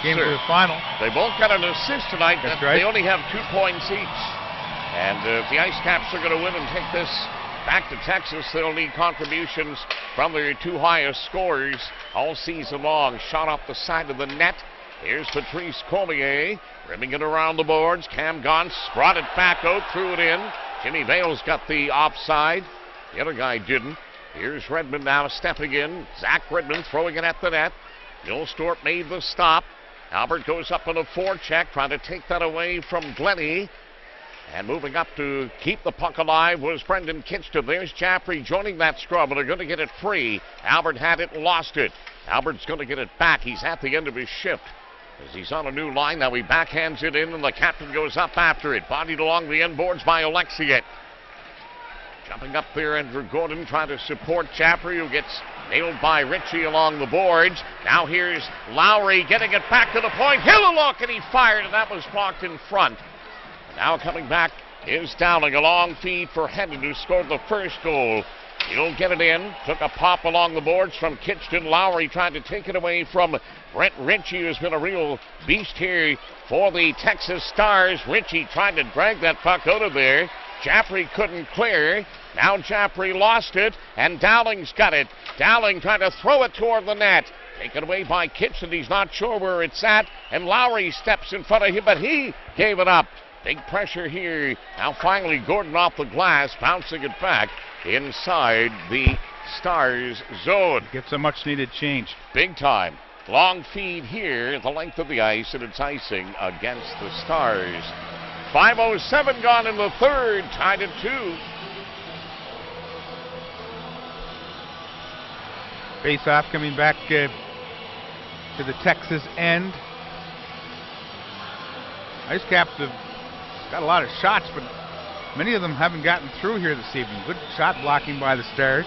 games of the final. They both got an assist tonight. That's right. They only have 2 points each. And if the IceCaps are going to win and take this back to Texas, they'll need contributions from their 2 highest scorers all season long. Shot off the side of the net. Here's Patrice Cormier, rimming it around the boards. Cam Gauntz brought it back out, threw it in. Jimmy Vale's got the offside. The other guy didn't. Here's Redmond now stepping in. Zach Redmond throwing it at the net. Nilstorp made the stop. Albert goes up on a forecheck, trying to take that away from Glennie. And moving up to keep the puck alive was Brendan Kitchen. There's Jaffrey joining that scrum, and they're going to get it free. Albert had it and lost it. Albert's going to get it back. He's at the end of his shift. As he's on a new line, now he backhands it in, and the captain goes up after it. Bodied along the end boards by Alexiak. Jumping up there, Andrew Gordon trying to support Chaffrey, who gets nailed by Ritchie along the boards. Now here's Lowry getting it back to the point. He'll look, and he fired, and that was blocked in front. Now coming back is Dowling. A long feed for Hendon, who scored the first goal. He'll get it in. Took a pop along the boards from Kitchen. Lowry trying to take it away from Brent Ritchie, who's been a real beast here for the Texas Stars. Ritchie trying to drag that puck out of there. Jaffrey couldn't clear. Now Jaffrey lost it, and Dowling's got it. Dowling trying to throw it toward the net. Taken away by Kitchen. He's not sure where it's at, and Lowry steps in front of him, but he gave it up. Big pressure here. Now finally Gordon off the glass, bouncing it back inside the Stars zone. Gets a much needed change. Big time. Long feed here, the length of the ice, and it's icing against the Stars. 5:07 gone in the third, tied at 2. Face-off coming back to the Texas end. IceCaps have got a lot of shots, but many of them haven't gotten through here this evening. Good shot blocking by the Stars.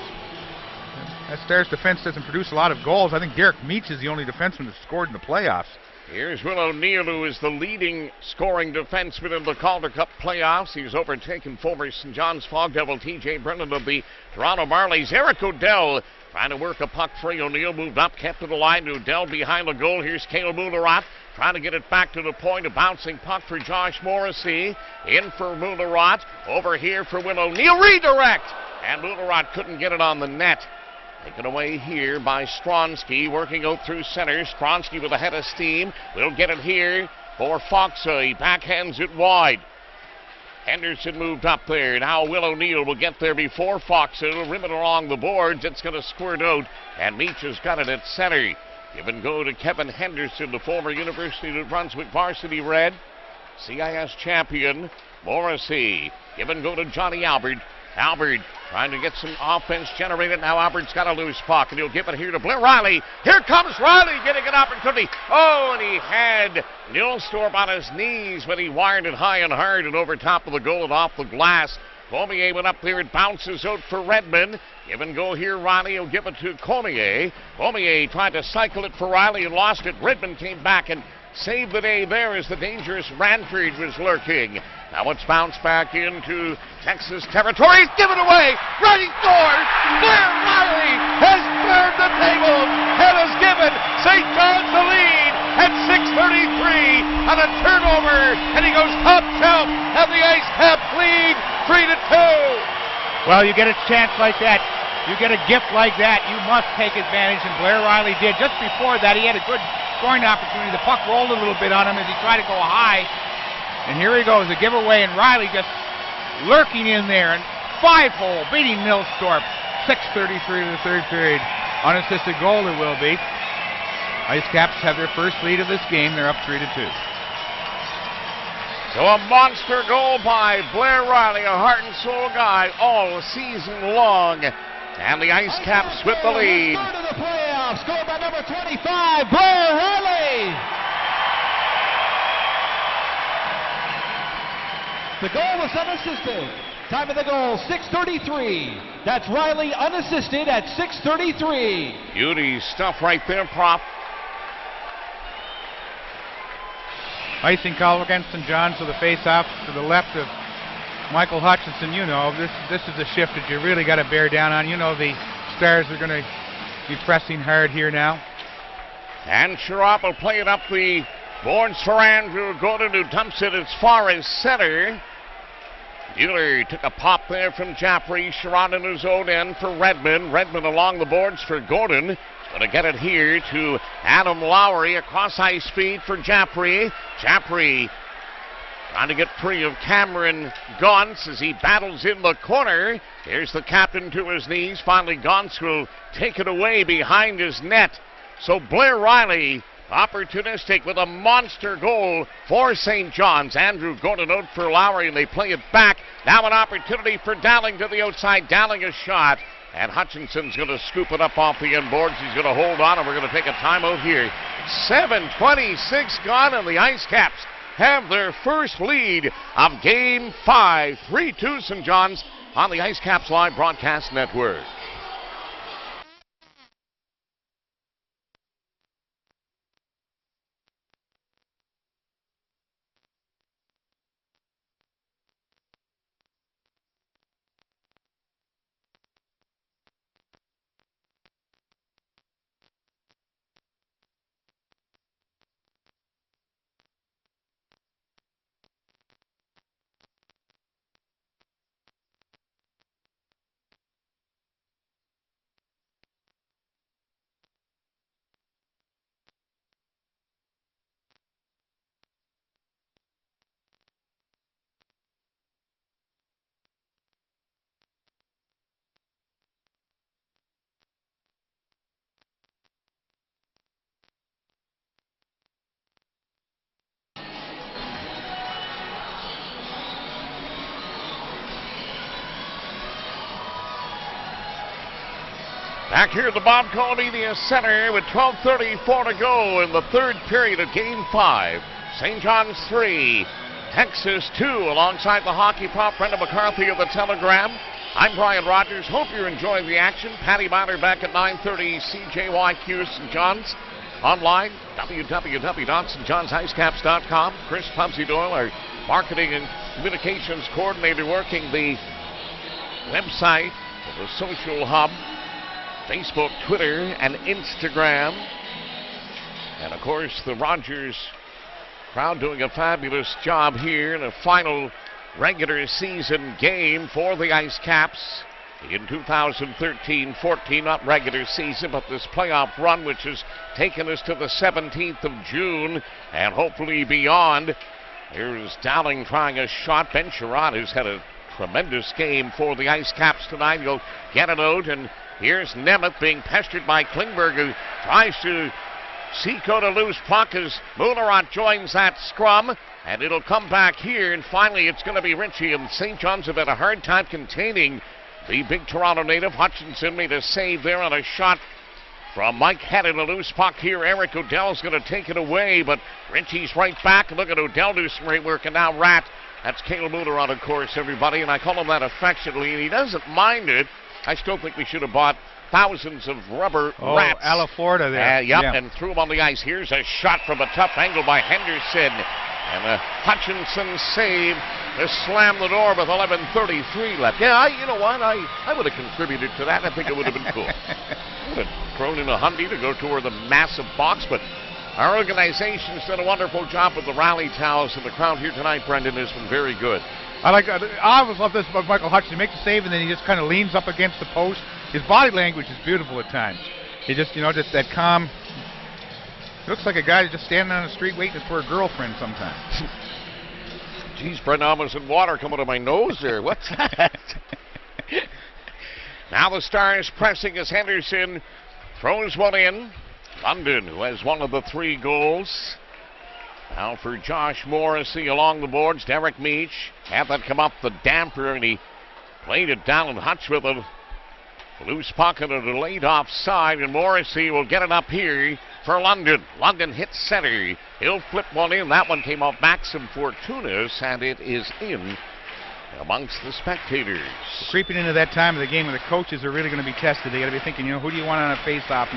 That Stars defense doesn't produce a lot of goals. I think Derek Meach is the only defenseman that's scored in the playoffs. Here's Will O'Neill, who is the leading scoring defenseman in the Calder Cup playoffs. He's overtaken former St. John's Fog Devil T.J. Brennan of the Toronto Marlies. Eric O'Dell trying to work a puck free. O'Neill moved up, kept to the line. O'Dell behind the goal. Here's Cale Mullarat trying to get it back to the point. A bouncing puck for Josh Morrissey. In for Mullarat. Over here for Will O'Neill. Redirect! And Mullarat couldn't get it on the net. Taken away here by Stronsky, working out through center. Stronsky with a head of steam. We'll get it here for Foxa. He backhands it wide. Henderson moved up there. Now Will O'Neill will get there before Foxa. It'll rim it along the boards. It's going to squirt out, and Meach has got it at center. Give and go to Kevin Henderson, the former University of New Brunswick varsity Red. CIS champion. Morrissey. Give and go to Johnny Albert. Albert trying to get some offense generated. Now Albert's got a loose puck, and he'll give it here to Blair Riley. Here comes Riley getting an opportunity. Oh, and he had Nilstorp on his knees, but he wired it high and hard and over top of the goal and off the glass. Cormier went up there. It bounces out for Redmond. Give and go here. Riley will give it to Cormier. Cormier tried to cycle it for Riley and lost it. Redmond came back and saved the day there as the dangerous Ranford was lurking. Now it's bounced back into Texas territory. He's given away. Riley scores. Blair Riley has cleared the table and has given St. John's the lead at 6:33 on a turnover, and he goes top shelf, and the IceCaps lead 3-2. Well, you get a chance like that. You get a gift like that, you must take advantage, and Blair Riley did. Just before that, he had a good scoring opportunity. The puck rolled a little bit on him as he tried to go high. And here he goes, a giveaway, and Riley just lurking in there. And 5-hole, beating Nilstorp. 6:33 to the third period. Unassisted goal it will be. IceCaps have their first lead of this game. They're up 3-2. So a monster goal by Blair Riley, a heart and soul guy all season long. And the IceCaps with the lead. To the playoffs, scored by number 25, Blair Riley. The goal was unassisted. Time of the goal, 6:33. That's Riley unassisted at 6:33. Beauty stuff right there, prop. Icing call against St. John's to the face-off to the left of Michael Hutchinson. You know, this is a shift that you really got to bear down on. You know the Stars are going to be pressing hard here now. And Sharop will play it up the boards for Andrew Gordon, who dumps it as far as center. Mueller took a pop there from Jaffrey. Sherrod in his own end for Redmond. Redmond along the boards for Gordon. Going to get it here to Adam Lowry. Across high speed for Jaffrey. Jaffrey trying to get free of Cameron Gauntz as he battles in the corner. Here's the captain to his knees. Finally, Gauntz will take it away behind his net. So Blair Riley opportunistic with a monster goal for St. John's. Andrew Gordon out for Lowry, and they play it back. Now an opportunity for Dowling to the outside. Dowling a shot, and Hutchinson's going to scoop it up off the end boards. He's going to hold on, and we're going to take a timeout here. 7:26 gone, and the IceCaps have their first lead of Game 5, 3-2 St. John's on the IceCaps Live Broadcast Network. Back here at the Bob Cole Media Center with 12:34 to go in the third period of Game 5. St. John's 3, Texas 2, alongside the hockey prop Brenda McCarthy of the Telegram. I'm Brian Rogers. Hope you're enjoying the action. Patty Banner back at 9:30, CJYQ St. John's. Online, www.stjohnsIcecaps.com. Chris Pubsy Doyle, our marketing and communications coordinator, working the website, the social hub, Facebook, Twitter, and Instagram. And of course, the Rogers crowd doing a fabulous job here in a final regular season game for the IceCaps in 2013-14, not regular season, but this playoff run, which has taken us to the 17th of June and hopefully beyond. Here's Dowling trying a shot. Ben Sherrod has had a tremendous game for the IceCaps tonight. He'll get it out, and here's Nemeth being pestered by Klingberg, who tries to seek out a loose puck as Mullarat joins that scrum, and it'll come back here, and finally it's going to be Ritchie, and St. John's have had a hard time containing the big Toronto native. Hutchinson made a save there on a shot from Mike Head, and a loose puck here. Eric Odell's going to take it away, but Ritchie's right back. Look at Odell do some great work, and now Rat. That's Cale Mullarat, of course, everybody, and I call him that affectionately, and he doesn't mind it. I still think we should have bought thousands of rubber rats. Alaforda there. And threw him on the ice. Here's a shot from a tough angle by Henderson. And a Hutchinson save to slam the door with 11:33 left. Yeah, you know what? I would have contributed to that. I think it would have been cool. I would have thrown in a Humvee to go toward the massive box, but our organization's done a wonderful job with the rally towels, and the crowd here tonight, Brendan, has been very good. I always love this about Michael Hutchinson. He makes a save and then he just kind of leans up against the post. His body language is beautiful at times. He just, just that calm. He looks like a guy who's just standing on the street waiting for a girlfriend sometimes. Geez, Brendan, almost in water coming to my nose there. What's that? Now the Stars pressing as Henderson throws one in. London, who has one of the 3 goals. Now for Josh Morrissey along the boards. Derek Meach had that come up the damper, and he played it down. Hutch with a loose puck and a delayed offside, and Morrissey will get it up here for London. London hits center. He'll flip one in. That one came off Maxim Fortunas, and it is in amongst the spectators. We're creeping into that time of the game where the coaches are really going to be tested. They got to be thinking, who do you want on a face-off?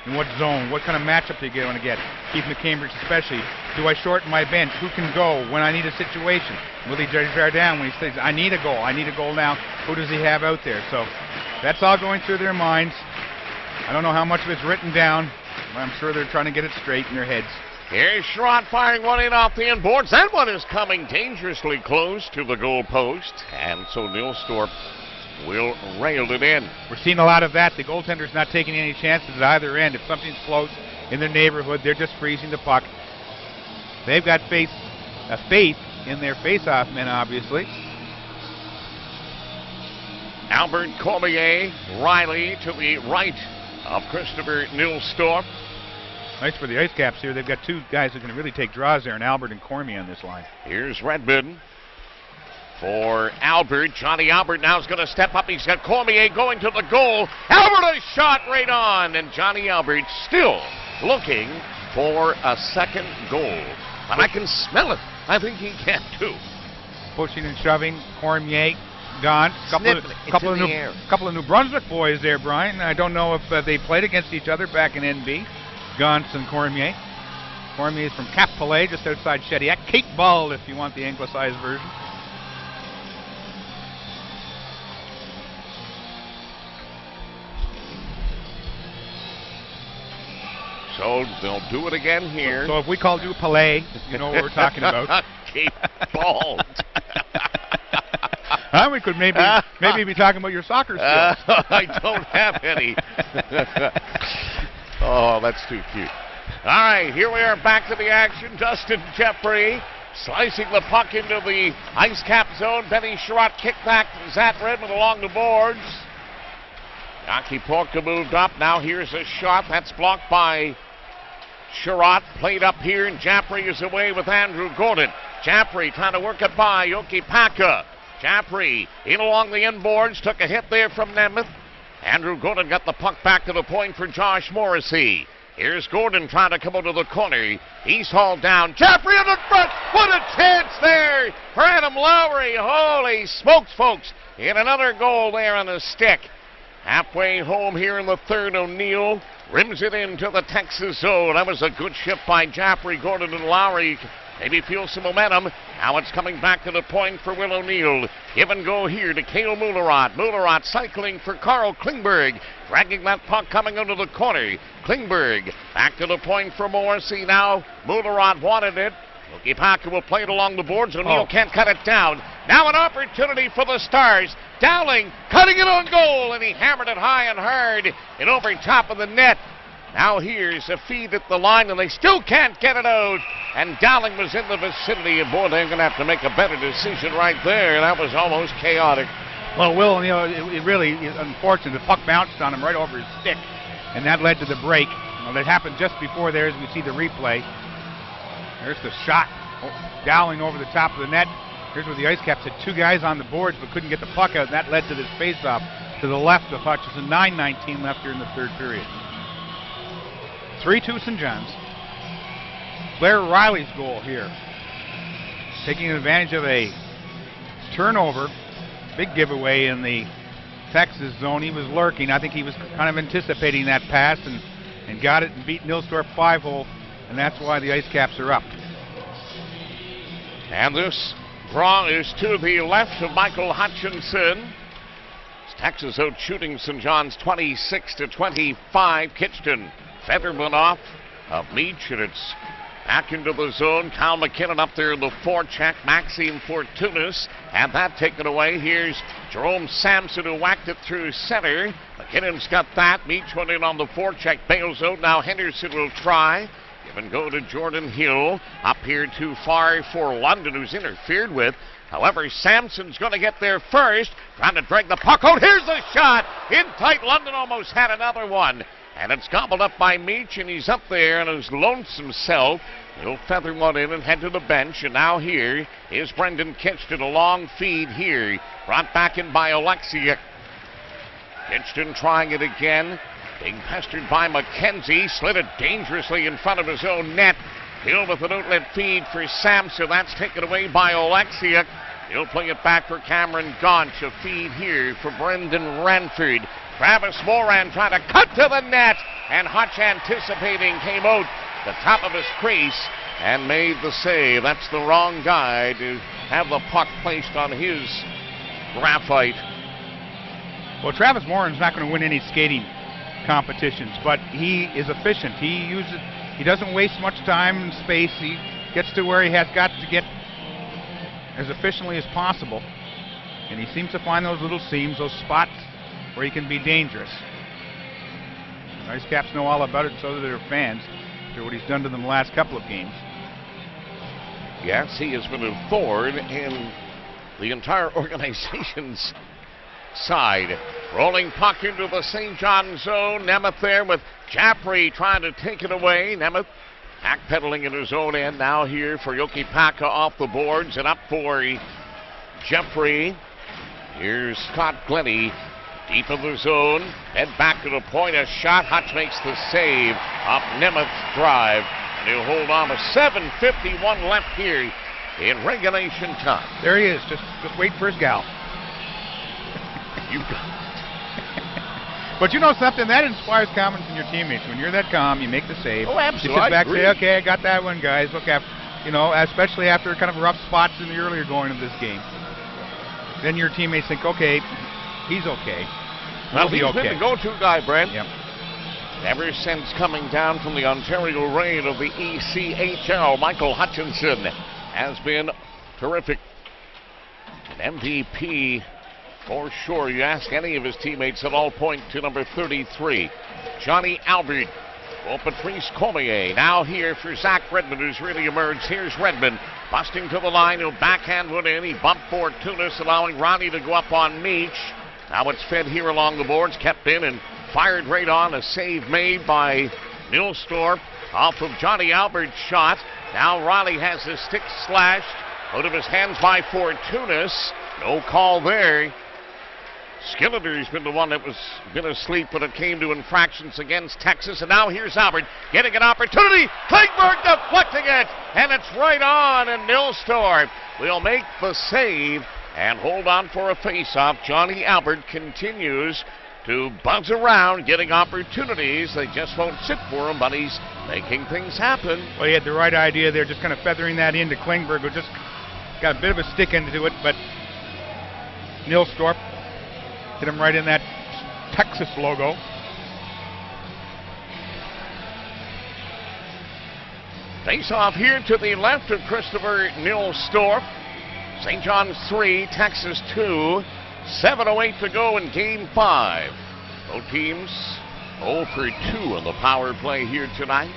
In what zone? What kind of matchup do you want to get? Keith McCambridge especially. Do I shorten my bench? Who can go when I need a situation? Willie Jardin, when he says, I need a goal now, who does he have out there? So that's all going through their minds. I don't know how much of it's written down, but I'm sure they're trying to get it straight in their heads. Here's Sherrod firing one in off the end boards. That one is coming dangerously close to the goal post, and so Nilstorp will rail it in. We're seeing a lot of that. The goaltender's not taking any chances at either end. If something's close in their neighborhood, they're just freezing the puck. They've got faith in their face-off men, obviously. Albert Cormier, Riley to the right of Christopher Nilstorp. Nice for the IceCaps here. They've got 2 guys who can really take draws there, and Albert and Cormier on this line. Here's Redmond for Albert. Johnny Albert now is going to step up. He's got Cormier going to the goal. Albert a shot right on, and Johnny Albert still looking for a second goal. And I can smell it. I think he can too. Pushing and shoving. Cormier, Gaunt. Couple of New Brunswick boys there, Brian. I don't know if they played against each other back in NB. Gaunt and Cormier. Cormier is from Cap Palais, just outside Shediac. Cape Bald, if you want the anglicized version. So they'll do it again here. So if we called you Palais, you know what we're talking about. Cape Bald. We could maybe be talking about your soccer skills. I don't have any. Oh, that's too cute. All right, here we are back to the action. Dustin Jeffrey slicing the puck into the IceCap zone. Benny Sherratt kicked back to Zach Redmond along the boards. Yaki Porka moved up. Now here's a shot. That's blocked by Sherratt. Played up here, and Jaffrey is away with Andrew Gordon. Jaffrey trying to work it by Yoki Paka. Jaffrey in along the inboards. Took a hit there from Nemeth. Andrew Gordon got the puck back to the point for Josh Morrissey. Here's Gordon trying to come out of the corner. He's hauled down. Jaffrey in the front. What a chance there for Adam Lowry. Holy smokes, folks. In another goal there on the stick. Halfway home here in the third, O'Neill rims it into the Texas zone. That was a good shift by Jaffrey, Gordon, and Lowry. Maybe feel some momentum. Now it's coming back to the point for Will O'Neill. Give and go here to Cale Mullerath. Mullerath cycling for Carl Klingberg. Dragging that puck coming into the corner. Klingberg back to the point for Morrissey now. Mullerath wanted it. Yoki Paka will play it along the boards. O'Neill can't cut it down. Now an opportunity for the Stars. Dowling cutting it on goal, and he hammered it high and hard and over top of the net. Now here's a feed at the line, and they still can't get it out. And Dowling was in the vicinity, and boy, they're going to have to make a better decision right there. That was almost chaotic. Well, Will, you know, it really is unfortunate. The puck bounced on him right over his stick, and that led to the break. You know, that happened just before there as we see the replay. There's the shot. Dowling over the top of the net. Here's where the IceCaps had two guys on the boards but couldn't get the puck out, and that led to this faceoff to the left of Hutchison. 9:19 left here in the third period. 3-2 St. John's. Blair Riley's goal here. Taking advantage of a turnover. Big giveaway in the Texas zone. He was lurking. I think he was kind of anticipating that pass and got it and beat Nilstorp 5-hole, and that's why the IceCaps are up. And this draw is to the left of Michael Hutchinson. Texas out shooting St. John's 26-25. Kitchton feathered one off of Meach, and it's back into the zone. Kyle McKinnon up there in the forecheck. Maxime Fortunas had that taken away. Here's Jerome Sampson who whacked it through center. McKinnon's got that. Meach went in on the forecheck. Bails out. Now Henderson will try. Give and go to Jordan Hill. Up here too far for London, who's interfered with. However, Sampson's going to get there first. Trying to drag the puck out. Here's the shot. In tight. London almost had another one. And it's gobbled up by Meach, and he's up there in his lonesome self. He'll feather one in and head to the bench. And now here is Brendan Kitchton. A long feed here. Brought back in by Alexiak. Kitchton trying it again. Being pestered by McKenzie. Slid it dangerously in front of his own net. Hill with an outlet feed for Sampson. That's taken away by Alexiak. He'll play it back for Cameron Gaunch. A feed here for Brendan Ranford. Travis Moran trying to cut to the net. And Hutch anticipating came out the top of his crease and made the save. That's the wrong guy to have the puck placed on his graphite. Well, Travis Moran's not going to win any skating competitions, but he is efficient. He doesn't waste much time and space. He gets to where he has got to get as efficiently as possible, and he seems to find those little seams, those spots where he can be dangerous. The IceCaps know all about it, so do their fans, after what he's done to them the last couple of games. Yes, he has been a thorn in the entire organization's side. Rolling puck into the St. John zone. Nemeth there with Jaffrey trying to take it away. Nemeth backpedaling in his own end now here for Yoki Paka off the boards and up for Jeffrey. Here's Scott Glennie deep in the zone. Head back to the point. A shot. Hutch makes the save off Nemeth's drive. And he'll hold on with 7:51 left here in regulation time. There he is. Just wait for his gal. You got But you know something? That inspires confidence in your teammates. When you're that calm, you make the save. Oh, absolutely. You sit back and I say, agree. okay, I got that one, guys. Look, especially after kind of rough spots in the earlier going of this game. Then your teammates think, okay, he's okay. Well, He'll be he's been okay. the go-to guy, Brent. Yep. Ever since coming down from the Ontario reign of the ECHL, Michael Hutchinson has been terrific. An MVP for sure. You ask any of his teammates, they'll all point to number 33, Johnny Albert. Well, Patrice Collier now here for Zach Redmond, who's really emerged. Here's Redmond busting to the line. He'll backhand one in. He bumped for Tunis, allowing Ronnie to go up on Meach. Now it's fed here along the boards, kept in and fired right on. A save made by Nilstorp off of Johnny Albert's shot. Now Ronnie has his stick slashed out of his hands by Fortunas. No call there. Skilleter's been the one that was been asleep when it came to infractions against Texas. And now here's Albert getting an opportunity. Klingberg deflecting it. And it's right on. And Nilstorp will make the save and hold on for a face-off. Johnny Albert continues to buzz around, getting opportunities. They just won't sit for him, but he's making things happen. Well, he had the right idea there, just kind of feathering that into Klingberg, who just got a bit of a stick into it, but Nilstorp hit him right in that Texas logo. Face-off here to the left of Christopher Nilstorp. St. John's 3, Texas 2. 7:08 to go in Game 5. Both teams 0 for 2 in the power play here tonight.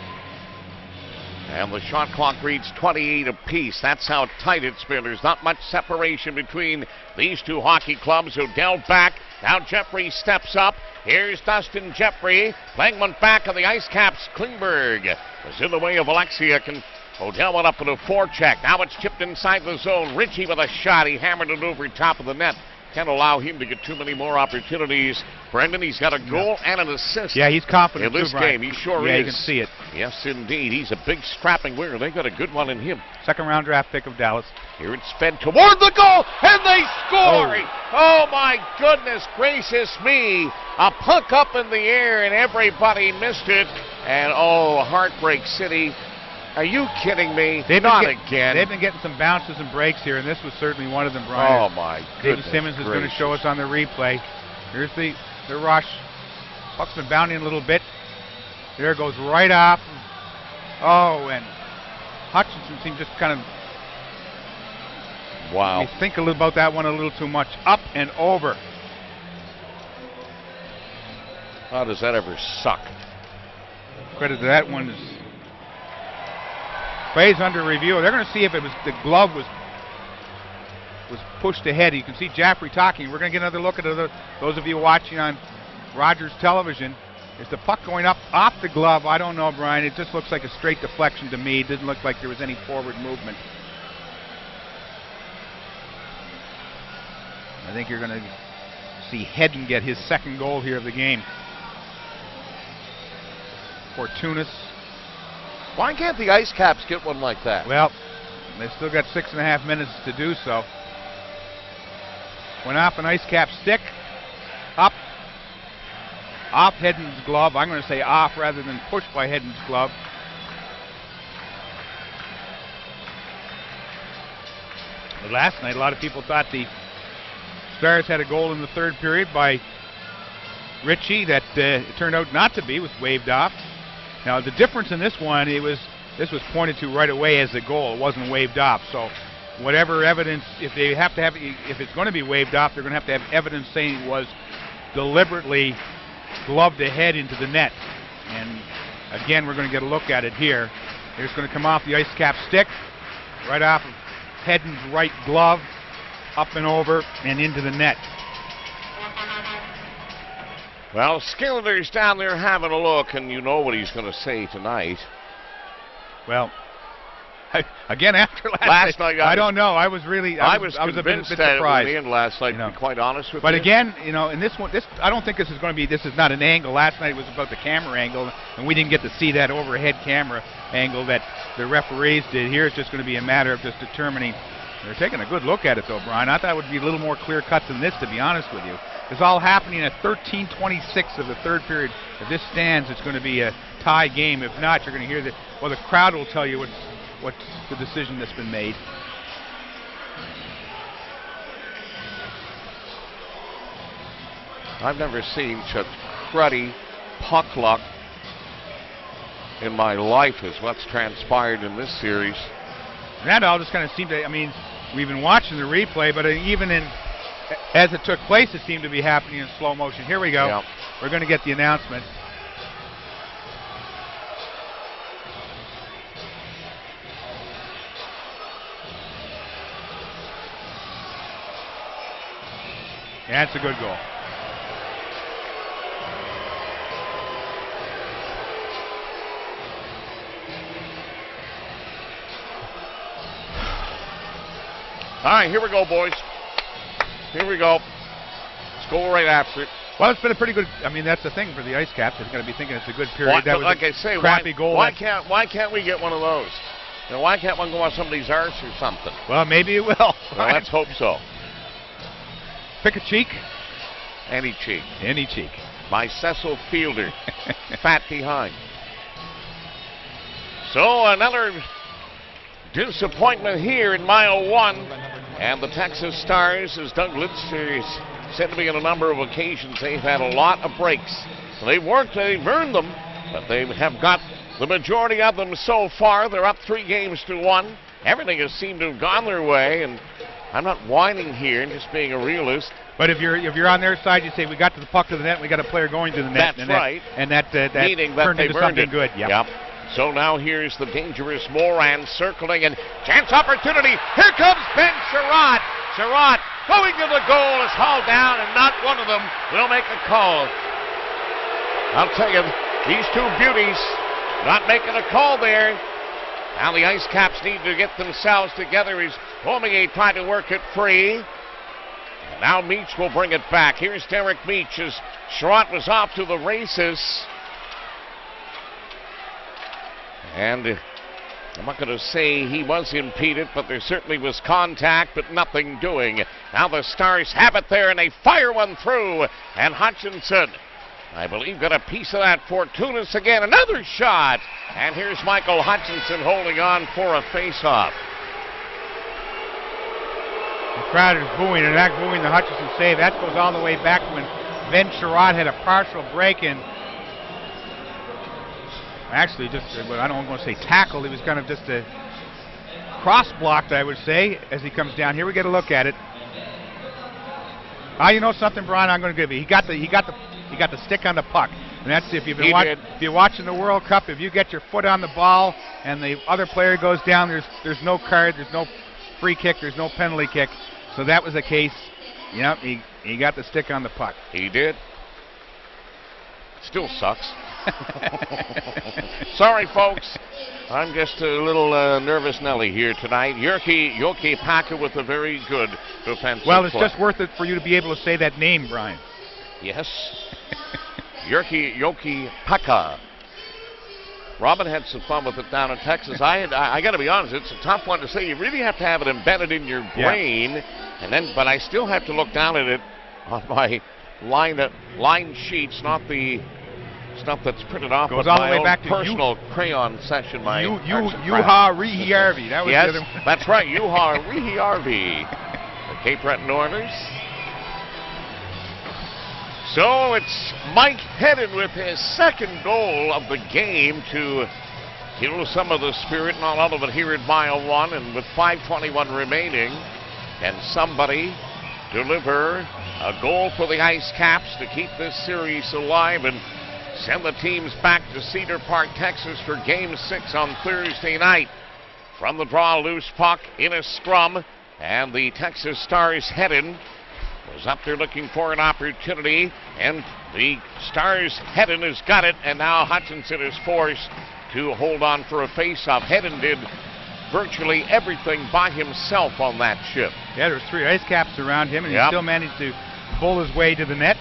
And the shot clock reads 28 apiece. That's how tight it's been. There's not much separation between these two hockey clubs. Odell back. Now Jeffrey steps up. Here's Dustin Jeffrey. Playing one back on the IceCaps. Klingberg was in the way of Alexiak, and Odell went up in a forecheck. Now it's chipped inside the zone. Ritchie with a shot. He hammered it over top of the net. Can't allow him to get too many more opportunities. Brendan, he's got a goal and an assist. Yeah, he's confident in this too, Brian. game. He sure is. Yeah, you can see it. Yes, indeed. He's a big, strapping winger. They got a good one in him. Second-round draft pick of Dallas. Here it's fed toward the goal, and they score! Oh, my goodness gracious me. A puck up in the air, and everybody missed it. And, Heartbreak City. Are you kidding me? Not again. They've been getting some bounces and breaks here, and this was certainly one of them, Brian. Oh, my goodness. David Simmons is going to show us on the replay. Here's the rush. Puck's been bounding a little bit. There it goes right off. Oh, and Hutchinson seemed just kind of... Wow. You think about that one a little too much. Up and over. How does that ever suck? Credit to that one. Plays under review. They're going to see if it was the glove was pushed ahead. You can see Jaffrey talking. We're going to get another look at it. Those of you watching on Rogers Television. Is the puck going up off the glove? I don't know, Brian. It just looks like a straight deflection to me. It didn't look like there was any forward movement. I think you're going to see Hedden get his second goal here of the game. Fortunas. Why can't the IceCaps get one like that? Well, they've still got 6.5 minutes to do so. Went off an IceCap stick. Up. Off Hedden's glove. I'm going to say off rather than pushed by Hedden's glove. But last night, a lot of people thought the Stars had a goal in the third period by Ritchie that it turned out not to be. It was waved off. Now the difference in this one, this was pointed to right away as a goal. It wasn't waved off. So whatever evidence, if it's going to be waved off, they're going to have evidence saying it was deliberately gloved ahead into the net. And again, we're going to get a look at it here. It's going to come off the IceCap stick, right off of Hedden's right glove, up and over and into the net. Well, Skilleter's down there having a look, and you know what he's going to say tonight. Well, Again, after Last night, I don't know. I was convinced a bit that surprised. it would end last night, to be quite honest with you. But again, in this one, I don't think this is not an angle. Last night was about the camera angle, and we didn't get to see that overhead camera angle that the referees did. Here it's just going to be a matter of just determining. They're taking a good look at it, though, Brian. I thought it would be a little more clear-cut than this, to be honest with you. It's all happening at 13:26 of the third period. If this stands, it's going to be a tie game. If not, you're going to hear the crowd will tell you what's the decision that's been made. I've never seen such cruddy puck luck in my life as what's transpired in this series. And that all just kind of seemed to, we've been watching the replay, but even as it took place, it seemed to be happening in slow motion. Here we go. Yep. We're going to get the announcement. Yeah, it's a good goal. All right, here we go, boys. Here we go. Let's go right after it. Well, it's been a pretty good. That's the thing for the IceCaps. They're going to be thinking it's a good period. That was like I say, crappy goal. Why can't we get one of those? Why can't one go on somebody's arse or something? Well, maybe it will. Well, let's hope so. Pick a cheek. Any cheek. Any cheek. My Cecil Fielder. Fat behind. So another disappointment here in mile 1. And the Texas Stars, as Doug Lidster is said to be on a number of occasions, they've had a lot of breaks. So they've earned them, but they have got the majority of them so far. They're up 3-1. Everything has seemed to have gone their way, and I'm not whining here, just being a realist. But if you're on their side, you say we got to the puck to the net, we got a player going to the net. That's right. That meaning that turned they've into earned something it. good. Yep. So now here's the dangerous Moran circling, and chance opportunity. Here comes Ben Sherratt. Sherratt going to the goal is hauled down, and not one of them will make a call. I'll tell you, these two beauties not making a call there. Now the IceCaps need to get themselves together as Homier tried to work it free. And now Meach will bring it back. Here's Derek Meach as Sherratt was off to the races. And I'm not going to say he was impeded, but there certainly was contact, but nothing doing. Now the Stars have it there, and they fire one through. And Hutchinson, I believe, got a piece of that. Fortunas again, another shot. And here's Michael Hutchinson holding on for a face-off. The crowd is booing, and not booing the Hutchinson save. That goes all the way back when Ben Sherratt had a partial break-in. Actually, I don't want to say tackled. He was kind of just a cross-blocked, I would say, as he comes down. Here we get a look at it. You know something, Brian? I'm going to give you. He got the stick on the puck, and that's if you're watching the World Cup. If you get your foot on the ball and the other player goes down, there's no card, there's no free kick, there's no penalty kick. So that was the case. Yep, he got the stick on the puck. He did. Still sucks. Sorry, folks. I'm just a little nervous Nelly here tonight. Yoki Paka with a very good defensive Well, it's play. just worth it for you to be able to say that name, Brian. Yes. Yoki Paka. Robin had some fun with it down in Texas. I got to be honest, it's a tough one to say. You really have to have it embedded in your brain, but I still have to look down at it on my line sheets, not the stuff that's printed off Goes of all my the way own back to personal crayon session. Yuha Rihiarvi. That was yes, the other one. that's right. Yuha Rihiarvi. The Cape Breton Oilers. So it's Mike Hedden with his second goal of the game to kill some of the spirit, not all of it here at mile 1, and with 5:21 remaining, can somebody deliver a goal for the IceCaps to keep this series alive and send the teams back to Cedar Park, Texas for Game 6 on Thursday night? From the draw, loose puck in a scrum, and the Texas Stars Hedden was up there looking for an opportunity, and the Stars Hedden has got it, and now Hutchinson is forced to hold on for a face-off. Hedden did virtually everything by himself on that shift. Yeah, there was 3 ice caps around him, and Yep. he still managed to pull his way to the net.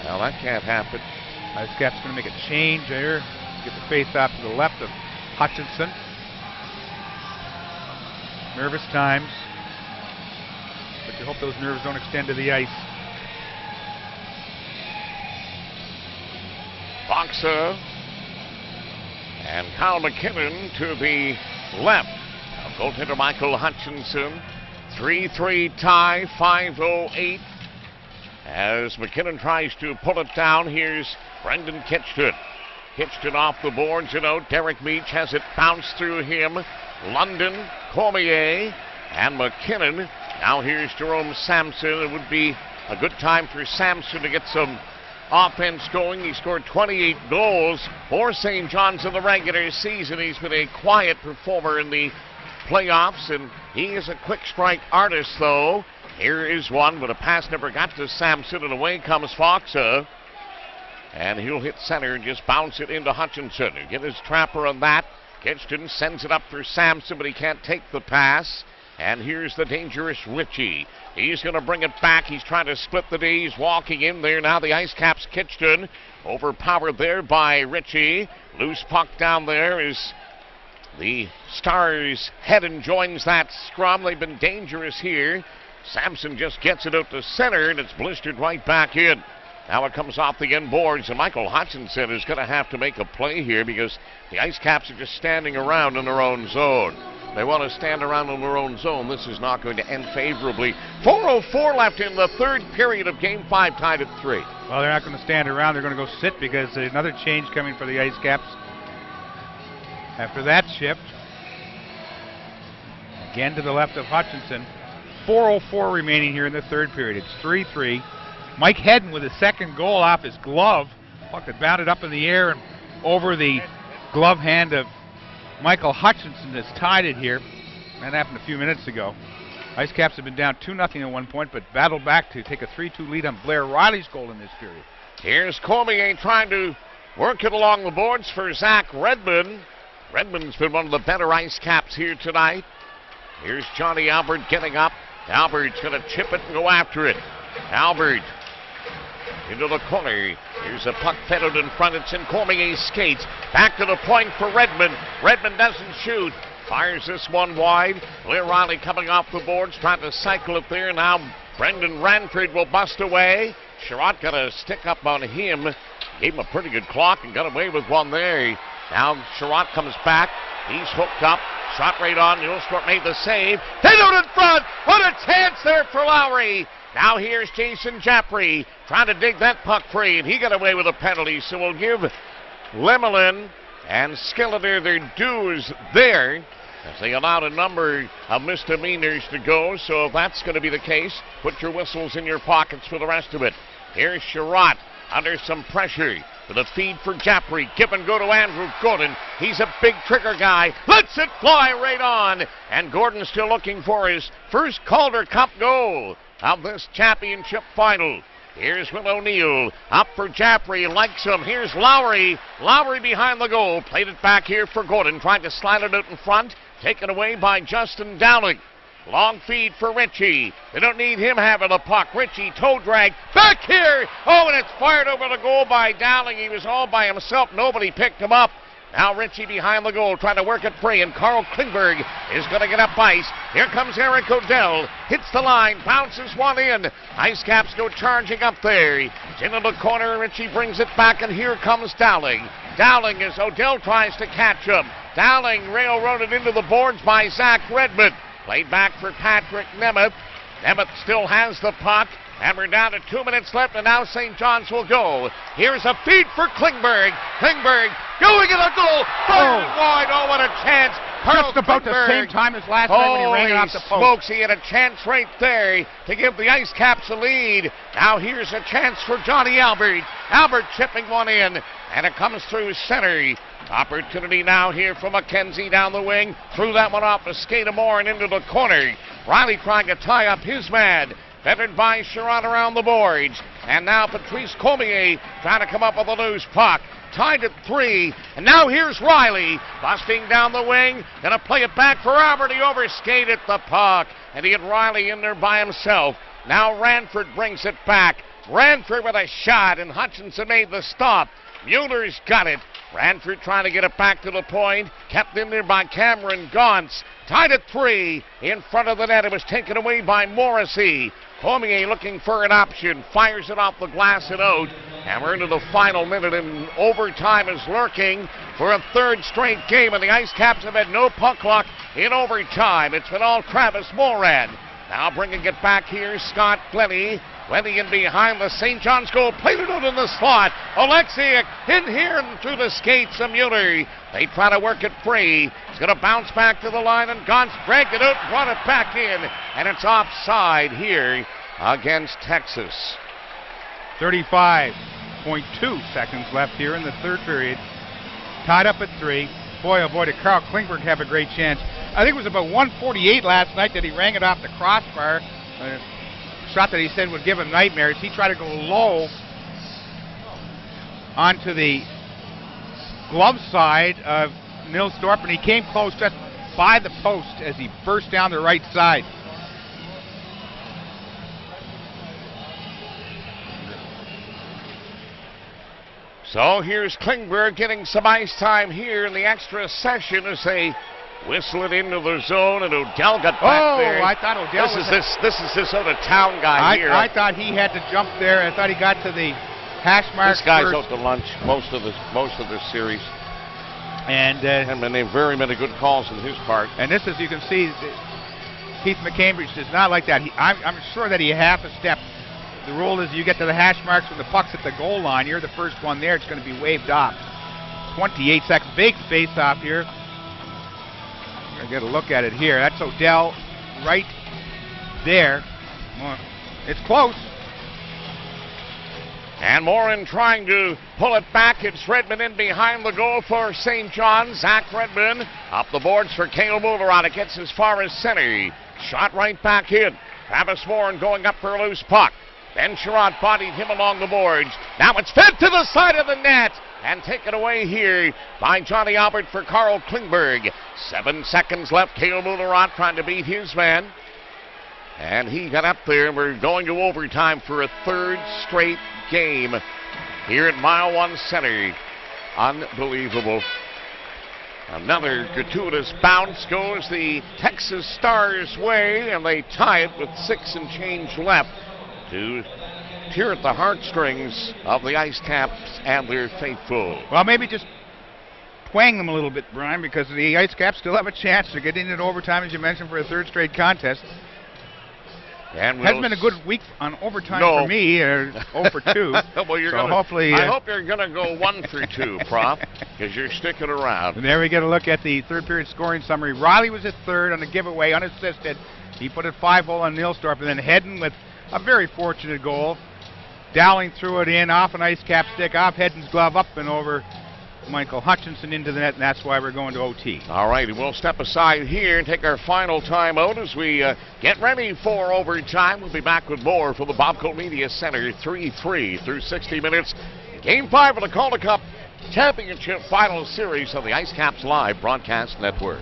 Well, that can't happen. Ice Cap's going to make a change here. Get the face off to the left of Hutchinson. Nervous times, but you hope those nerves don't extend to the ice. Boxa and Kyle McKinnon to the left of goaltender Michael Hutchinson. 3-3 tie, 5:08. As McKinnon tries to pull it down, here's Brendan Kitchton. Kitchton off the boards, Derek Meach has it bounced through him. London, Cormier, and McKinnon. Now here's Jerome Sampson. It would be a good time for Sampson to get some offense going. He scored 28 goals for St. John's in the regular season. He's been a quiet performer in the playoffs, and he is a quick strike artist, though. Here is one, but a pass never got to Sampson, and away comes Foxa. And he'll hit center and just bounce it into Hutchinson. He'll get his trapper on that. Kitchton sends it up for Sampson, but he can't take the pass. And here's the dangerous Ritchie. He's going to bring it back. He's trying to split the D. He's walking in there. Now the IceCaps Kitchton. Overpowered there by Ritchie. Loose puck down there is the Stars head and joins that scrum. They've been dangerous here. Sampson just gets it out to center, and it's blistered right back in. Now it comes off the end boards, and Michael Hutchinson is going to have to make a play here because the IceCaps are just standing around in their own zone. They want to stand around in their own zone. This is not going to end favorably. 4:04 left in the third period of Game 5, tied at 3. Well, they're not going to stand around. They're going to go sit because there's another change coming for the IceCaps. After that shift, again to the left of Hutchinson. 4:04 remaining here in the third period. It's 3-3. Mike Hedden with his second goal off his glove. Puck had bounded up in the air and over the glove hand of Michael Hutchinson has tied it here. That happened a few minutes ago. IceCaps have been down 2-0 at one point, but battled back to take a 3-2 lead on Blair Riley's goal in this period. Here's Cormier trying to work it along the boards for Zach Redmond. Redmond's been one of the better IceCaps here tonight. Here's Johnny Albert getting up. Albert's going to chip it and go after it. Albert into the corner. Here's a puck fettered in front. It's in Cormier's skates. Back to the point for Redmond. Redmond doesn't shoot. Fires this one wide. Blair Riley coming off the boards, trying to cycle it there. Now Brendan Ranford will bust away. Sherratt got a stick up on him. Gave him a pretty good clock and got away with one there. Now Sherratt comes back. He's hooked up. Shot right on. Newscourt made the save. They do it in front. What a chance there for Lowry. Now here's Jason Jaffrey trying to dig that puck free, and he got away with a penalty. So we'll give Lemelin and Skeletor their dues there, as they allowed a number of misdemeanors to go. So if that's going to be the case, put your whistles in your pockets for the rest of it. Here's Sherratt under some pressure. With a feed for Jaffrey. Give and go to Andrew Gordon. He's a big trigger guy. Lets it fly right on. And Gordon's still looking for his first Calder Cup goal of this championship final. Here's Will O'Neill. Up for Jaffrey. Likes him. Here's Lowry. Lowry behind the goal. Played it back here for Gordon. Trying to slide it out in front. Taken away by Justin Dowling. Long feed for Ritchie. They don't need him having the puck. Ritchie toe drag back here. Oh, and it's fired over the goal by Dowling. He was all by himself. Nobody picked him up. Now Ritchie behind the goal trying to work it free, and Carl Klingberg is going to get up ice. Here comes Eric Odell. Hits the line. Bounces one in. IceCaps go charging up there. It's into the corner, and Ritchie brings it back, and here comes Dowling. Dowling as Odell tries to catch him. Dowling railroaded into the boards by Zach Redmond. Played back for Patrick Nemeth. Nemeth still has the puck. And we're down to 2 minutes left, and now St. John's will go. Here's a feed for Klingberg. Klingberg going in a goal. Fired wide. Oh, what a chance. Just about the same time as last night when he ran it off the post. Smokes, he had a chance right there to give the IceCaps a lead. Now here's a chance for Johnny Albert. Albert chipping one in, and it comes through center. Opportunity now here for McKenzie down the wing. Threw that one off the skate of Moore and into the corner. Riley trying to tie up his man. Fettered by Sherrod around the boards. And now Patrice Cormier trying to come up with a loose puck. Tied at 3. And now here's Riley busting down the wing. Gonna play it back for Albert. He overskated the puck. And he had Riley in there by himself. Now Ranford brings it back. Ranford with a shot, and Hutchinson made the stop. Mueller's got it. Ranford trying to get it back to the point. Kept in there by Cameron Gauntz. Tied at 3. In front of the net. It was taken away by Morrissey. Cormier looking for an option. Fires it off the glass and out. And we're into the final minute, and overtime is lurking for a third straight game. And the IceCaps have had no puck luck in overtime. It's been all Travis Moran. Now bringing it back here, Scott Glennie. Glennie in behind the St. John's goal. Played it out in the slot. Oleksiak in here and through the skates of Mueller. They try to work it free. It's going to bounce back to the line, and Gauntz dragged it out and brought it back in. And it's offside here against Texas. 35.2 seconds left here in the third period. Tied up at 3. Boy, oh boy, did Carl Klingberg have a great chance. I think it was about 1:48 last night that he rang it off the crossbar. Shot that he said would give him nightmares. He tried to go low onto the glove side of Nilstorp, and he came close just by the post as he burst down the right side. So here's Klingberg getting some ice time here in the extra session as they whistle it into the zone, and Odell got back there. I thought Odell This is this out of town guy here. I thought he had to jump there. I thought he got to the hash mark. This guy's first. out to lunch most of the series. And very many good calls on his part. And this, as you can see, Keith McCambridge does not like that. I'm sure that he half a step. The rule is you get to the hash marks when the puck's at the goal line. You're the first one there. It's going to be waved off. 28 seconds. Big face-off here. I'm going to get a look at it here. That's Odell right there. It's close. And Morin trying to pull it back. It's Redmond in behind the goal for St. John's. Zach Redmond up the boards for Cale Mullerod. It gets as far as center. Shot right back in. Travis Morin going up for a loose puck. Ben Sherrod bodied him along the boards. Now it's fed to the side of the net and taken away here by Johnny Albert for Carl Klingberg. 7 seconds left. Cale Mullerod trying to beat his man. And he got up there, and we're going to overtime for a third straight game here at Mile 1 Center. Unbelievable. Another gratuitous bounce goes the Texas Stars' way, and they tie it with 6 and change left to tear at the heartstrings of the IceCaps and their faithful. Well, maybe just twang them a little bit, Brian, because the IceCaps still have a chance to get into overtime, as you mentioned, for a third straight contest. And hasn't been a good week on overtime for me, 0 for 2. Well, you're so hopefully, I hope you're going to go 1 for 2, Prof, because you're sticking around. And there we get a look at the third period scoring summary. Riley was at third on the giveaway, unassisted. He put it 5-0 on Nilstorp, and then Hedden with a very fortunate goal. Dowling threw it in off an IceCap stick, off Hedden's glove, up and over Michael Hutchinson into the net, and that's why we're going to OT. All right, we'll step aside here and take our final timeout as we get ready for overtime. We'll be back with more from the Bobco Media Center, 3-3 through 60 minutes. Game 5 of the Calder Cup Championship Final Series of the IceCaps Live Broadcast Network.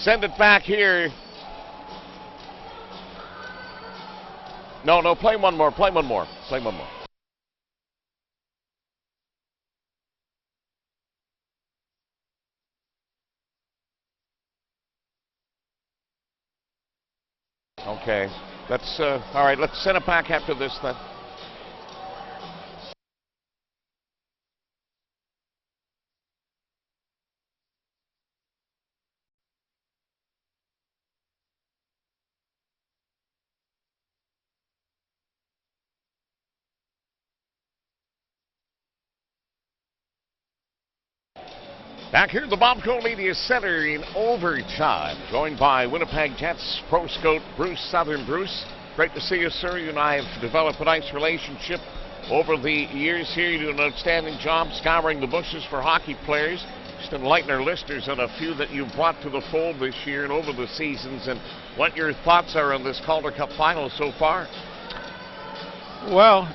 Send it back here. No, play one more. Okay. All right, let's send it back after this then. Back here at the Bobco Media Center in overtime, joined by Winnipeg Jets pro scout Bruce Southern. Bruce, great to see you, sir. You and I have developed a nice relationship over the years here. You do an outstanding job scouring the bushes for hockey players. Just enlighten our listeners on a few that you've brought to the fold this year and over the seasons, and what your thoughts are on this Calder Cup final so far. Well,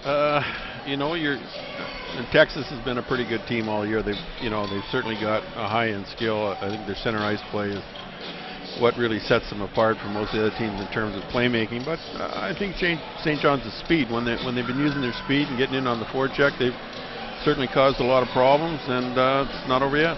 Texas has been a pretty good team all year. They've certainly got a high-end skill. I think their center ice play is what really sets them apart from most of the other teams in terms of playmaking. But I think St. John's speed, when they've been using their speed and getting in on the forecheck, they've certainly caused a lot of problems, and it's not over yet.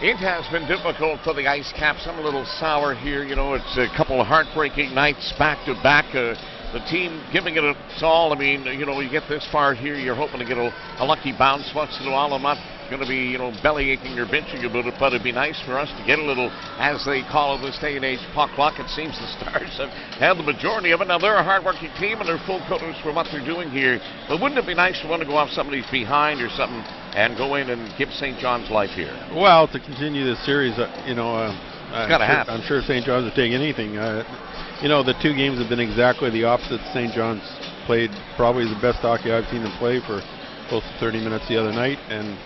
It has been difficult for the IceCaps. I'm a little sour here. It's a couple of heartbreaking nights back-to-back. The team giving it its all. I mean, you get this far here, you're hoping to get a lucky bounce once in a while. I'm not going to be, belly aching or bitching about it, but it'd be nice for us to get a little, as they call it this day and age, puck luck. It seems the Stars have had the majority of it. Now, they're a hard-working team, and they're full kudos for what they're doing here. But wouldn't it be nice to want to go off somebody's behind or something and go in and give St. John's life here? Well, to continue this series, it's got to happen. I'm sure St. John's would take anything. The two games have been exactly the opposite. St. John's played probably the best hockey I've seen them play for close to 30 minutes the other night, and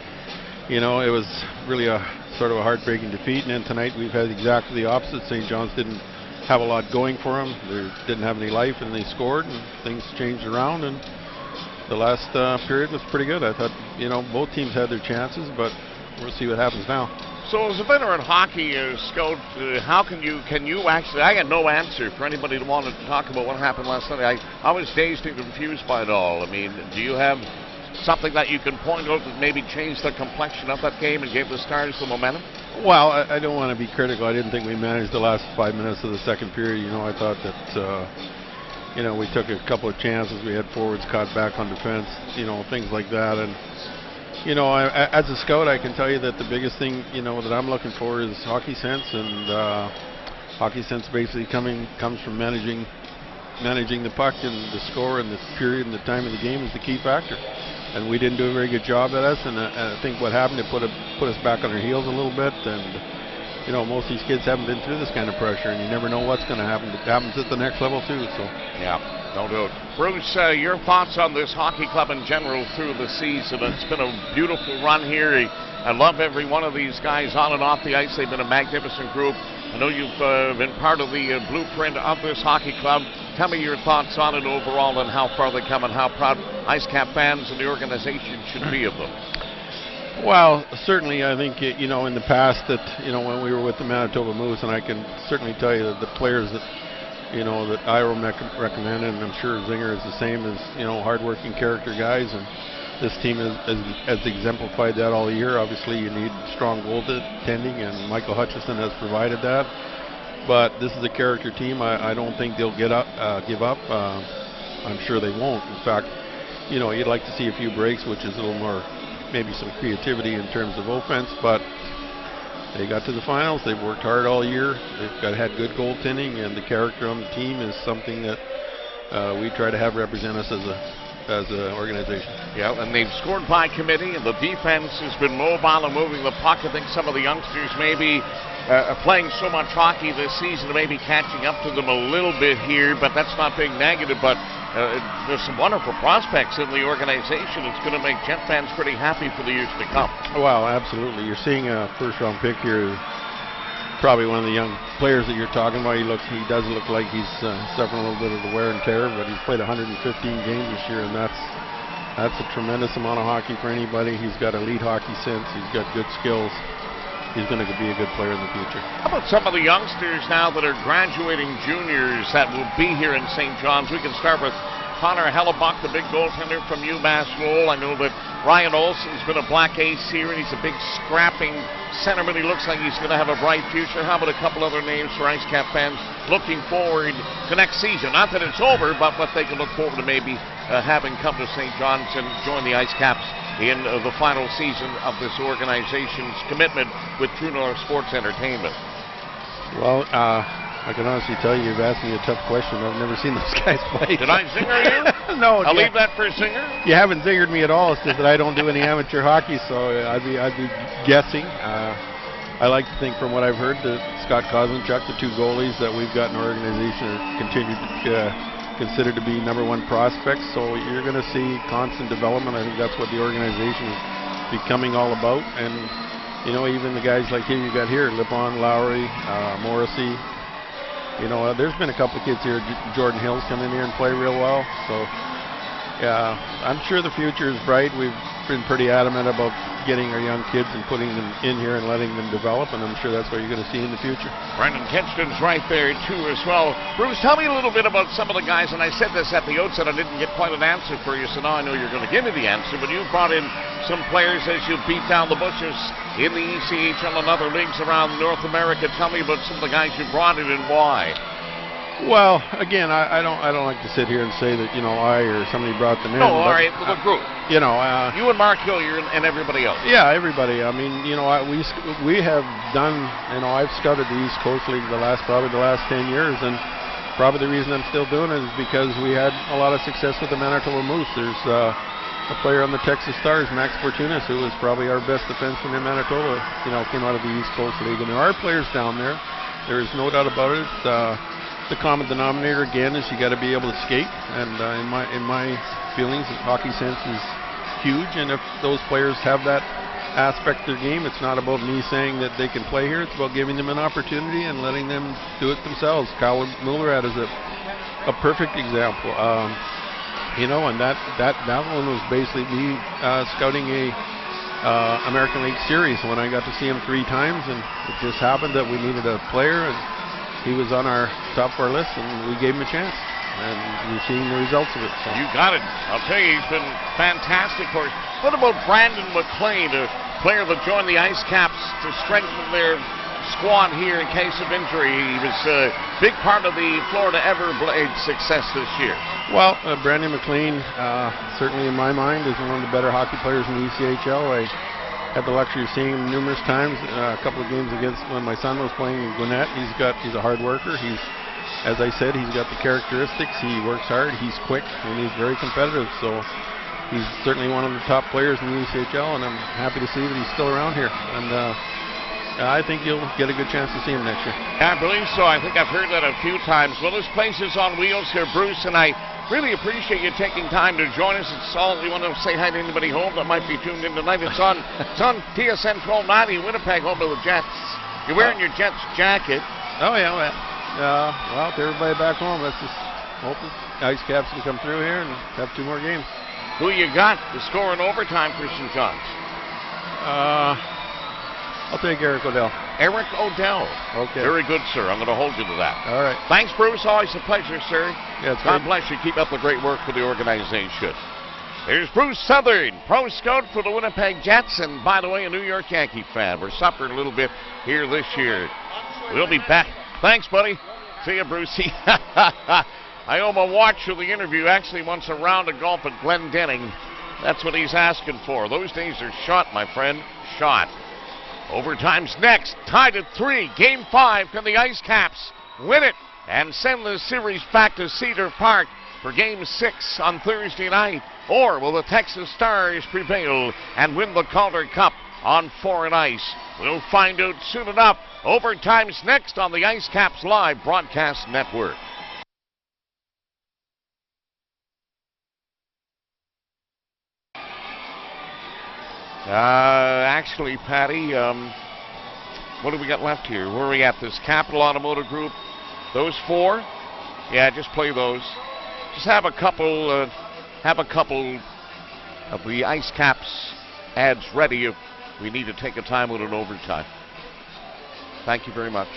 it was really a sort of a heartbreaking defeat. And then tonight we've had exactly the opposite. St. John's didn't have a lot going for them. They didn't have any life, and they scored, and things changed around. And the last period was pretty good. I thought both teams had their chances, but we'll see what happens now. So as a veteran hockey scout, how can you actually, I got no answer for anybody that wanted to talk about what happened last night. I was dazed and confused by it all. I mean, do you have something that you can point out that maybe changed the complexion of that game and gave the Stars the momentum? Well, I don't want to be critical. I didn't think we managed the last 5 minutes of the second period. I thought that, we took a couple of chances. We had forwards caught back on defense, things like that. And as a scout, I can tell you that the biggest thing, that I'm looking for is hockey sense, and hockey sense basically comes from managing the puck and the score and the period and the time of the game is the key factor. And we didn't do a very good job at us, and I think what happened, it put us back on our heels a little bit, and most of these kids haven't been through this kind of pressure, and you never know what's going to happen. It happens at the next level too. So yeah. Don't do it. Bruce, your thoughts on this hockey club in general through the season? It's been a beautiful run here. I love every one of these guys on and off the ice. They've been a magnificent group. I know you've been part of the blueprint of this hockey club. Tell me your thoughts on it overall and how far they come and how proud IceCap fans and the organization should be of them. Well, certainly I think, in the past that, when we were with the Manitoba Moose, and I can certainly tell you that the players that that Ira recommended, and I'm sure Zinger is the same, as hardworking character guys, and this team has exemplified that all year. Obviously, you need strong goaltending, and Michael Hutchison has provided that. But this is a character team. I don't think they'll give up. I'm sure they won't. In fact, you'd like to see a few breaks, which is a little more, maybe some creativity in terms of offense, but they got to the finals. They've worked hard all year. They've had good goaltending, and the character on the team is something that we try to have represent us as an organization. Yeah, and they've scored by committee, and the defense has been mobile and moving the puck. I think some of the youngsters maybe playing so much hockey this season, maybe catching up to them a little bit here, but that's not being negative. But there's some wonderful prospects in the organization. It's going to make Jet fans pretty happy for the years to come. Well, absolutely. You're seeing a first-round pick here, probably one of the young players that you're talking about. He does look like he's suffering a little bit of the wear and tear, but he's played 115 games this year, and that's a tremendous amount of hockey for anybody. He's got elite hockey sense. He's got good skills. he's going to be a good player in the future. How about some of the youngsters now that are graduating juniors that will be here in St. John's? We can start with Connor Hellebuck, the big goaltender from UMass Lowell. I know that Ryan Olsen's been a Black Ace here, and he's a big scrapping centerman. He looks like he's going to have a bright future. How about a couple other names for IceCap fans looking forward to next season? Not that it's over, but what they can look forward to maybe having come to St. John's and join the IceCaps in the final season of this organization's commitment with True North Sports Entertainment. Well, I can honestly tell you, you've asked me a tough question. I've never seen those guys play. Did I zinger you? No. I'll leave that for a zinger. You haven't zingered me at all. It's just that I don't do any amateur hockey, so I'd be guessing. I like to think, from what I've heard, that Scott Kozlinchuk, the two goalies that we've got in our organization, are continued considered to be number one prospects. So you're going to see constant development. I think that's what the organization is becoming all about. And you know, even the guys like you got here, Lippon, Lowry, Morrissey. You know, there's been a couple of kids here. Jordan Hill's come in here and play real well. So, yeah, I'm sure the future is bright. We've been pretty adamant about getting our young kids and putting them in here and letting them develop, and I'm sure that's what you're going to see in the future. Brendan Kitchton's right there, too, as well. Bruce, tell me a little bit about some of the guys, and I said this at the outset. I didn't get quite an answer for you, so now I know you're going to give me the answer, but you've brought in some players as you beat down the bushes in the ECHL and other leagues around North America. Tell me about some of the guys you brought in and why. Well, again, I don't like to sit here and say that, you know, I or somebody brought them in. No, all right, the group. You know, you and Mark Hillier and everybody else. Yeah, everybody. I mean, you know, we have done. You know, I've scouted the East Coast League probably the last 10 years, and probably the reason I'm still doing it is because we had a lot of success with the Manitoba Moose. There's a player on the Texas Stars, Max Fortunas, who was probably our best defenseman in Manitoba. You know, came out of the East Coast League, and there are players down there. There is no doubt about it. The common denominator again is you got to be able to skate, and in my feelings, hockey sense is huge. And if those players have that aspect of their game, it's not about me saying that they can play here. It's about giving them an opportunity and letting them do it themselves. Kyle Mullerath is a perfect example. You know, and that one was basically me scouting a American League series when I got to see him 3 times, and it just happened that we needed a player, and he was on our top of our list, and we gave him a chance, and we're seeing the results of it. So. You got it. I'll tell you, he's been fantastic for us. What about Brandon McLean, a player that joined the IceCaps to strengthen their squad here in case of injury? He was a big part of the Florida Everblades success this year. Well, Brandon McLean, certainly in my mind, is one of the better hockey players in the ECHL. I had the luxury of seeing him numerous times. A couple of games against when my son was playing in Gwinnett. He's a hard worker. As I said, he's got the characteristics. He works hard. He's quick, and he's very competitive. So he's certainly one of the top players in the ECHL, and I'm happy to see that he's still around here. And I think you'll get a good chance to see him next year. Yeah, I believe so. I think I've heard that a few times. Well, this place is on wheels here, Bruce, and I really appreciate you taking time to join us. It's all, you want to say hi to anybody home that might be tuned in tonight. It's on TSN 1290, Winnipeg, home to the Jets. You're wearing your Jets jacket. Oh, yeah. Well, to everybody back home, let's just hope the IceCaps can come through here and have 2 more games. Who you got to score in overtime for St. John's? I'll take Eric Odell. Eric Odell. Okay. Very good, sir. I'm going to hold you to that. All right. Thanks, Bruce. Always a pleasure, sir. Yeah, God bless you. Keep up the great work for the organization. There's Bruce Southern, pro scout for the Winnipeg Jets, and by the way, a New York Yankee fan. We're suffering a little bit here this year. We'll be back. Thanks, buddy. See you, Brucey. I owe him a watch for the interview. Actually wants a round of golf at Glendenning. That's what he's asking for. Those days are shot, my friend. Shot. Overtime's next. Tied at 3. Game 5. Can the IceCaps win it and send the series back to Cedar Park for Game 6 on Thursday night? Or will the Texas Stars prevail and win the Calder Cup on 4 and ice? We'll find out soon enough. Overtime's next on the IceCaps Live Broadcast Network. Actually, Patty, what do we got left here? Where are we at? This Capital Automotive Group, those 4? Yeah, just play those. Just have a couple of the IceCaps ads ready if we need to take a timeout in overtime. Thank you very much.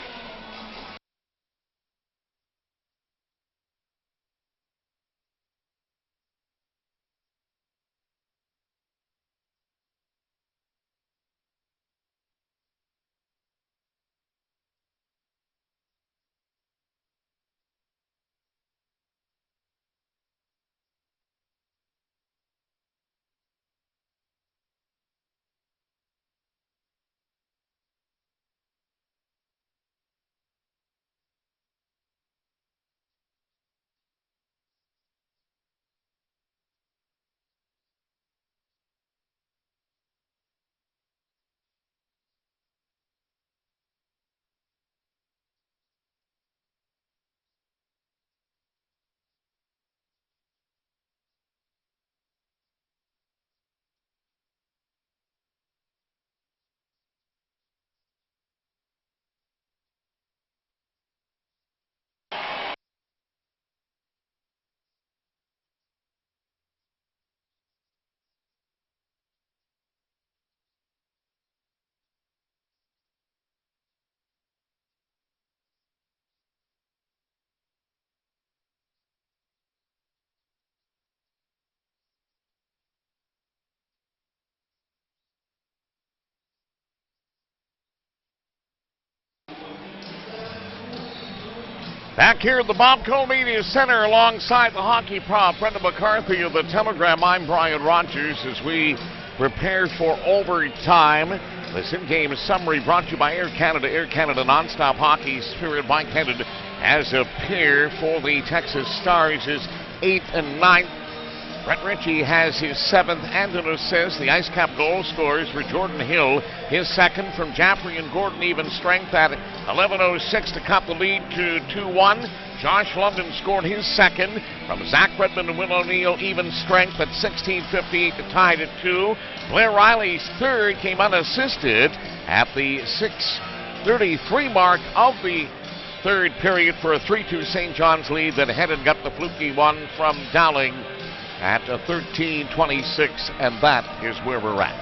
Back here at the Bob Cole Media Center alongside the hockey prop, Brendan McCarthy of the Telegram. I'm Brian Rogers as we prepare for overtime. This in-game summary brought to you by Air Canada. Air Canada nonstop hockey spirit. Mike headed as a pair for the Texas Stars is 8th and 9th. Brett Ritchie has his 7th and an assist. The IceCap goal scorers for Jordan Hill, his 2nd from Jaffrey and Gordon, even strength at 11:06 to cut the lead to 2-1. Josh London scored his 2nd from Zach Redmond and Will O'Neill, even strength at 16:58 to tie it at 2. Blair Riley's 3rd came unassisted at the 6:33 mark of the 3rd period for a 3-2 St. John's lead that headed got the fluky one from Dowling at 13:26, and that is where we're at.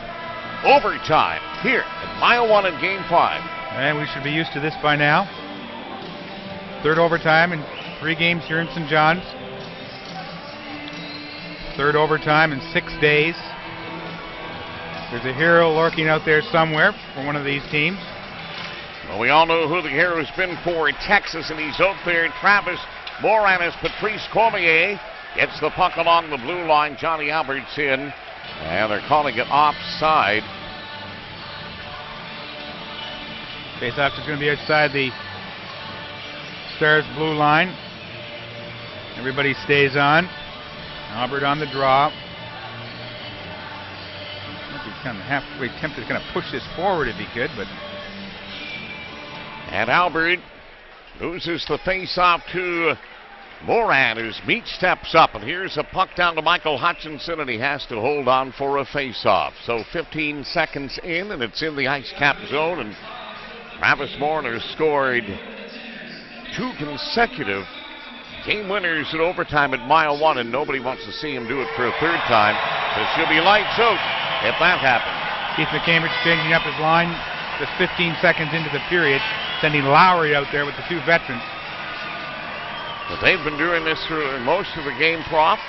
Overtime here at Mile 1 in Game 5. And we should be used to this by now. 3rd overtime in 3 games here in St. John's. 3rd overtime in 6 days. There's a hero lurking out there somewhere for one of these teams. Well, we all know who the hero's been for in Texas, and he's out there. Travis Moran as Patrice Cormier gets the puck along the blue line. Johnny Albert's in, and they're calling it offside. Faceoff is going to be outside the Stars blue line. Everybody stays on. Albert on the draw. He's kind of halfway tempted to kind of push this forward if he could, but. And Albert loses the face-off to Moran as Meach steps up, and here's a puck down to Michael Hutchinson, and he has to hold on for a face-off. So 15 seconds in, and it's in the IceCap zone, and Travis Moran has scored 2 consecutive game winners in overtime at Mile 1, and nobody wants to see him do it for a 3rd time. So she'll be lights out if that happens. Keith McCambridge changing up his line just 15 seconds into the period, sending Lowry out there with the 2 veterans. But they've been doing this through most of the game, Prop.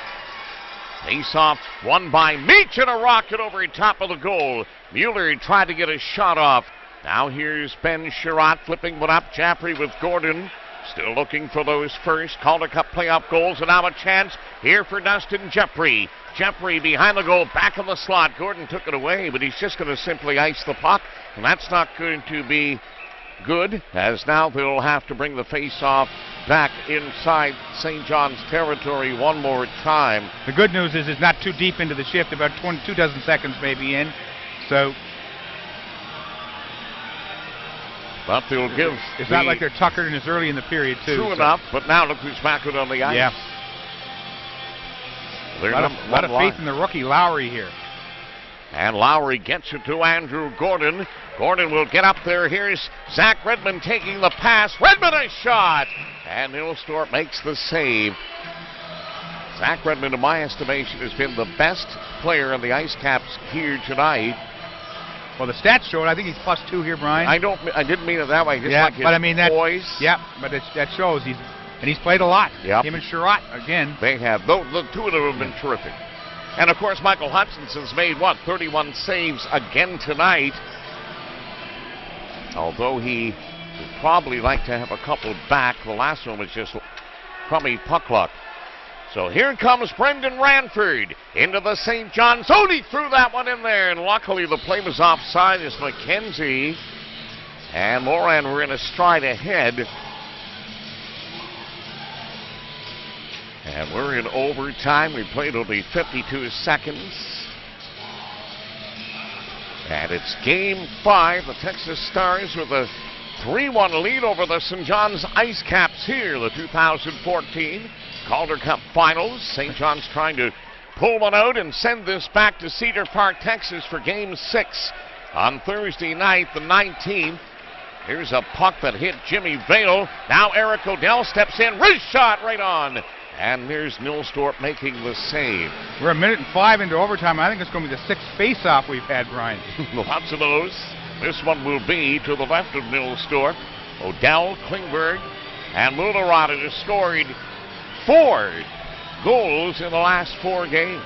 Face-off won by Meach, and a rocket over the top of the goal. Mueller tried to get a shot off. Now here's Ben Sherratt flipping one up. Jaffrey with Gordon. Still looking for those first Calder Cup playoff goals, and now a chance here for Dustin Jeffrey. Jeffrey behind the goal, back in the slot. Gordon took it away, but he's just going to simply ice the puck, and that's not going to be good, as now they'll have to bring the face-off back inside St. John's territory one more time. The good news is it's not too deep into the shift, about 22 dozen seconds maybe in, so but they'll give. It's not like they're tuckered in as early in the period too. True enough, but now look who's back out on the ice. Yeah. A lot of faith in the rookie Lowry here. And Lowry gets it to Andrew Gordon. Gordon will get up there. Here's Zach Redmond taking the pass. Redmond a shot! And Nilstorp makes the save. Zach Redmond, in my estimation, has been the best player on the IceCaps here tonight. Well, the stats show it. I think he's +2 here, Brian. I didn't mean it that way. Just yeah, like his but I mean poise. Yeah, but that shows he's played a lot. Yep. Him and Sherratt again. They have. The two of them have been terrific. And, of course, Michael Hutchinson's made, 31 saves again tonight. Although he would probably like to have a couple back. The last one was just crummy puck luck. So here comes Brendan Ranford into the St. John's. Oh, he threw that one in there, and luckily the play was offside as McKenzie and Moran were in a stride ahead. And we're in overtime. We played only 52 seconds. And it's Game 5. The Texas Stars with a 3-1 lead over the St. John's IceCaps here, the 2014 Calder Cup Finals. St. John's trying to pull one out and send this back to Cedar Park, Texas for Game 6 on Thursday night, the 19th. Here's a puck that hit Jimmy Vale. Now Eric O'Dell steps in. Wrist shot right on. And there's Nilstorp making the save. We're 1:05 into overtime. I think it's going to be the 6th face-off we've had, Brian. Lots of those. This one will be to the left of Nilstorp. O'Dell, Klingberg, and Mularata has scored 4 goals in the last 4 games.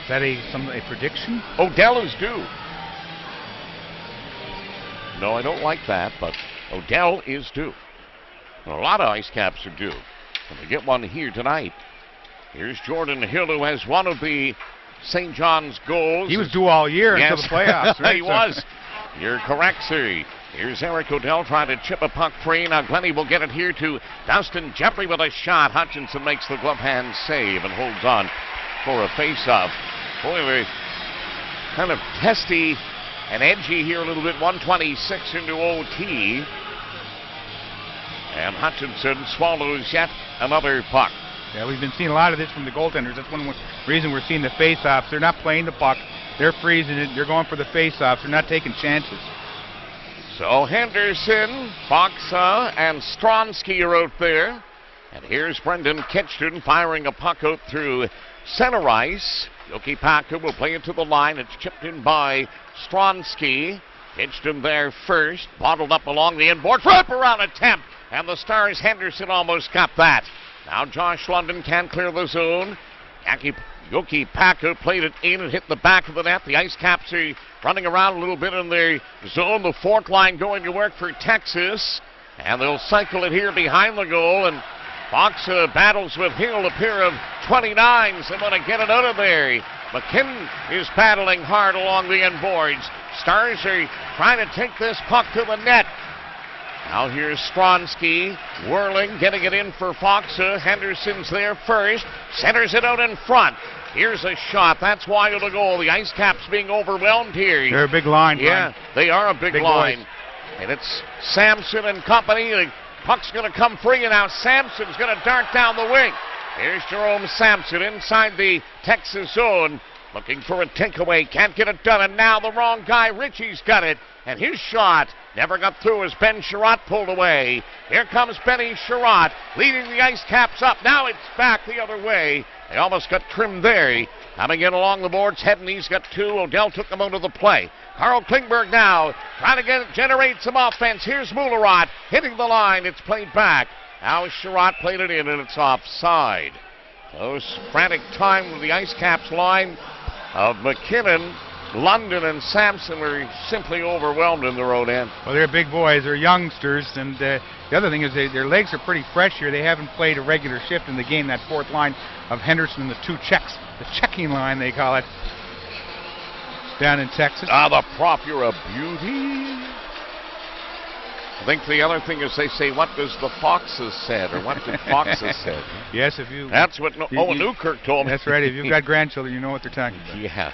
Is that a prediction? O'Dell is due. No, I don't like that, but O'Dell is due. And a lot of IceCaps are due. And they get one here tonight. Here's Jordan Hill, who has one of the St. John's goals. He was due all year until the playoffs, right? He was. You're correct, sir. Here's Eric O'Dell trying to chip a puck free. Now Glennie will get it here to Dustin Jeffrey with a shot. Hutchinson makes the glove hand save and holds on for a face-off. Boy, we're kind of testy and edgy here a little bit. 1:26 into OT. And Hutchinson swallows yet another puck. Yeah, we've been seeing a lot of this from the goaltenders. That's one reason we're seeing the face-offs. They're not playing the puck. They're freezing it. They're going for the face-offs. They're not taking chances. So Henderson, Foxa, and Stronsky are out there. And here's Brendan Kitchton firing a puck out through center ice. Yoki Paku will play it to the line. It's chipped in by Stronsky. Kitchton there first. Bottled up along the inboard. Wrap-around attempt. And the Stars' Henderson almost got that. Now Josh London can't clear the zone. Yoki Paku played it in and hit the back of the net. The IceCaps are running around a little bit in their zone. The fourth line going to work for Texas. And they'll cycle it here behind the goal. And Fox battles with Hill, a pair of 29s. They want to get it out of there. McKinnon is paddling hard along the end boards. Stars are trying to take this puck to the net. Now here's Stronsky whirling, getting it in for Foxa. Henderson's there first. Centers it out in front. Here's a shot. That's wide of the goal. The IceCaps being overwhelmed here. They're a big line, Yeah, Brian. they are a big line. Boys. And it's Sampson and company. The puck's going to come free, and now Sampson's going to dart down the wing. Here's Jerome Sampson inside the Texas zone. Looking for a takeaway. Can't get it done. And now the wrong guy. Ritchie's got it. And his shot never got through as Ben Sherratt pulled away. Here comes Benny Sherratt leading the IceCaps up. Now it's back the other way. They almost got trimmed there. Coming in along the boards. Hedden, he's got 2. O'Dell took him out of the play. Carl Klingberg now trying to generate some offense. Here's Mularata hitting the line. It's played back. Now Sherratt played it in, and it's offside. Those frantic time with the IceCaps line of McKinnon, London, and Sampson were simply overwhelmed in their own end. Well, they're big boys. They're youngsters. And the other thing is their legs are pretty fresh here. They haven't played a regular shift in the game. That fourth line of Henderson and the 2 checks, the checking line they call it, down in Texas. The prop, you're a beauty. I think the other thing is they say, what does the Foxes said, or what did Foxes said? Yes, if you... That's what Owen Newkirk told me. That's right. If you've got grandchildren, you know what they're talking about. Yeah.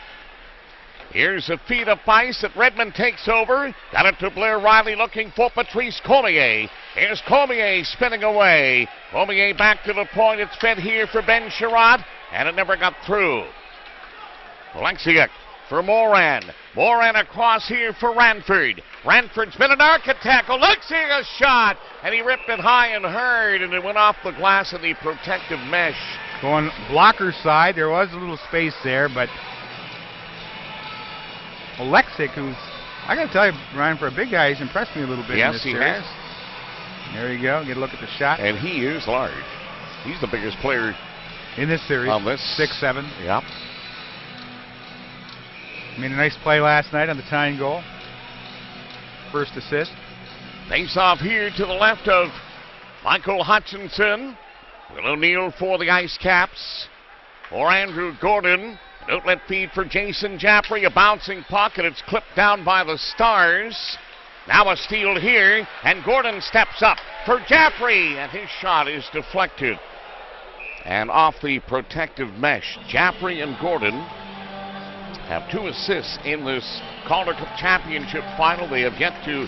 Here's a feed up ice that Redmond takes over. Got it to Blair Riley looking for Patrice Cormier. Here's Cormier spinning away. Cormier back to the point. It's fed here for Ben Sherratt, and it never got through. Alexiak for Moran. Moran across here for Ranford. Ranford's been an architect. Alexiak a shot, and he ripped it high and hard, and it went off the glass of the protective mesh. Going blocker side, there was a little space there, but Alexiak, who's I got to tell you, Ryan, for a big guy, he's impressed me a little bit in Yes, this he series. has. There you go. Get a look at the shot. And he is large. He's the biggest player in this series. on this. 6'7". Yep. Made a nice play last night on the tying goal. First assist. Face off here to the left of Michael Hutchinson. Will O'Neill for the IceCaps. For Andrew Gordon. An outlet feed for Jason Jaffrey. A bouncing puck, and it's clipped down by the Stars. Now a steal here, and Gordon steps up for Jaffrey, and his shot is deflected. And off the protective mesh, Jaffrey and Gordon have 2 assists in this Calder Cup Championship final. They have yet to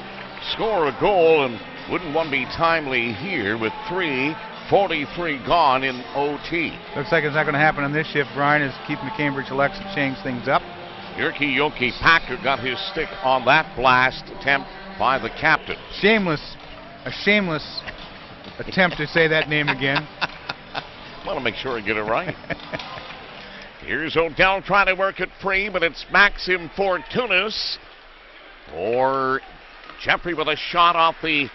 score a goal, and wouldn't one be timely here with 3:43 gone in OT. Looks like it's not going to happen on this shift. Brian is keeping the Cambridge Elects to change things up. Jyrki Joki-Packer got his stick on that blast attempt by the captain. A shameless attempt to say that name again. I want to make sure I get it right. Here's Odell trying to work it free, but it's Maxim Fortunas. Or Jeffrey with a shot off the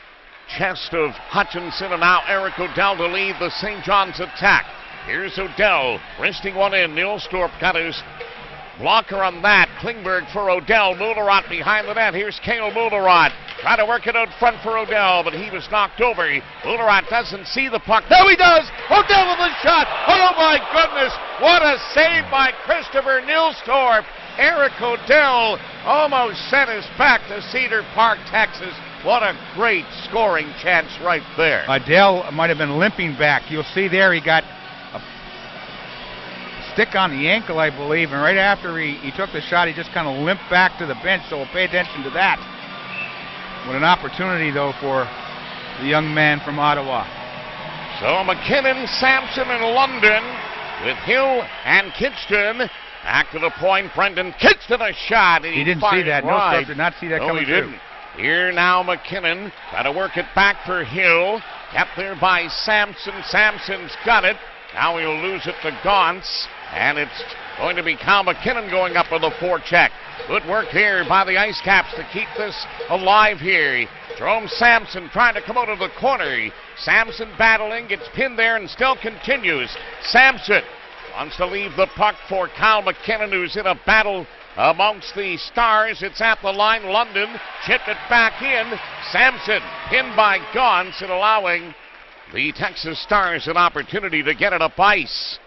chest of Hutchinson, and now Eric Odell to lead the St. John's attack. Here's Odell, wristing one in. Nilstorp got his blocker on that. Klingberg for Odell. Mullerot behind the net. Here's Cale Mullerot. Trying to work it out front for Odell, but he was knocked over. Mullerot doesn't see the puck. Now he does! Odell with a shot! Oh my goodness! What a save by Christopher Nilstorp! Eric Odell almost sent us back to Cedar Park, Texas. What a great scoring chance right there. Odell might have been limping back. You'll see there he got a stick on the ankle, I believe, and right after he took the shot, he just kind of limped back to the bench, so we'll pay attention to that. What an opportunity, though, for the young man from Ottawa. So McKinnon, Sampson, and London with Hill and Kitchton. Back to the point, Brendan Kitchton a shot. And he didn't see that. Right. No, did not see that coming he didn't. Here now McKinnon, got to work it back for Hill. Kept there by Sampson. Sampson's got it. Now he'll lose it to Gauntz. And it's going to be Cal McKinnon going up with a forecheck. Good work here by the IceCaps to keep this alive here. Jerome Sampson trying to come out of the corner. Sampson battling, gets pinned there and still continues. Sampson wants to leave the puck for Cal McKinnon, who's in a battle amongst the Stars. It's at the line. London chipped it back in. Sampson pinned by Gauntz and allowing the Texas Stars an opportunity to get it up ice.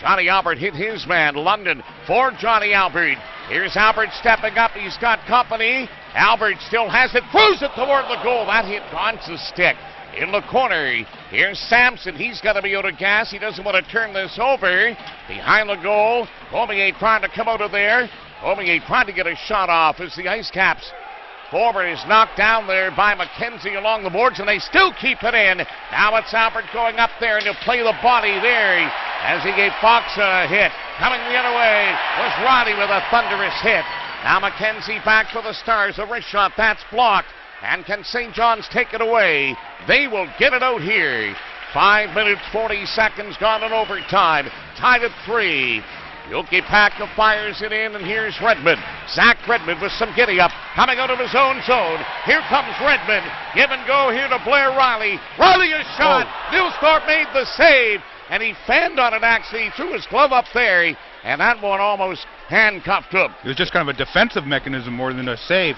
Johnny Albert hit his man. London for Johnny Albert. Here's Albert stepping up. He's got company. Albert still has it. Throws it toward the goal. That hit Gauntz's stick. In the corner, here's Sampson. He's got to be out of gas. He doesn't want to turn this over. Behind the goal, Cormier trying to come out of there. Cormier trying to get a shot off as the IceCaps forward is knocked down there by McKenzie along the boards, and they still keep it in. Now it's Albert going up there, and he'll play the body there as he gave Fox a hit. Coming the other way was Roddy with a thunderous hit. Now McKenzie back for the Stars. A wrist shot, that's blocked. And can St. John's take it away? They will get it out here. 5 minutes, 40 seconds gone in overtime. Tied at 3. Joki-Packer fires it in, and here's Redmond. Zach Redmond with some giddy-up. Coming out of his own zone. Here comes Redmond. Give and go here to Blair Riley. Riley a shot. Nilstorp made the save, and he fanned on it actually. He threw his glove up there, and that one almost handcuffed him. It was just kind of a defensive mechanism more than a save.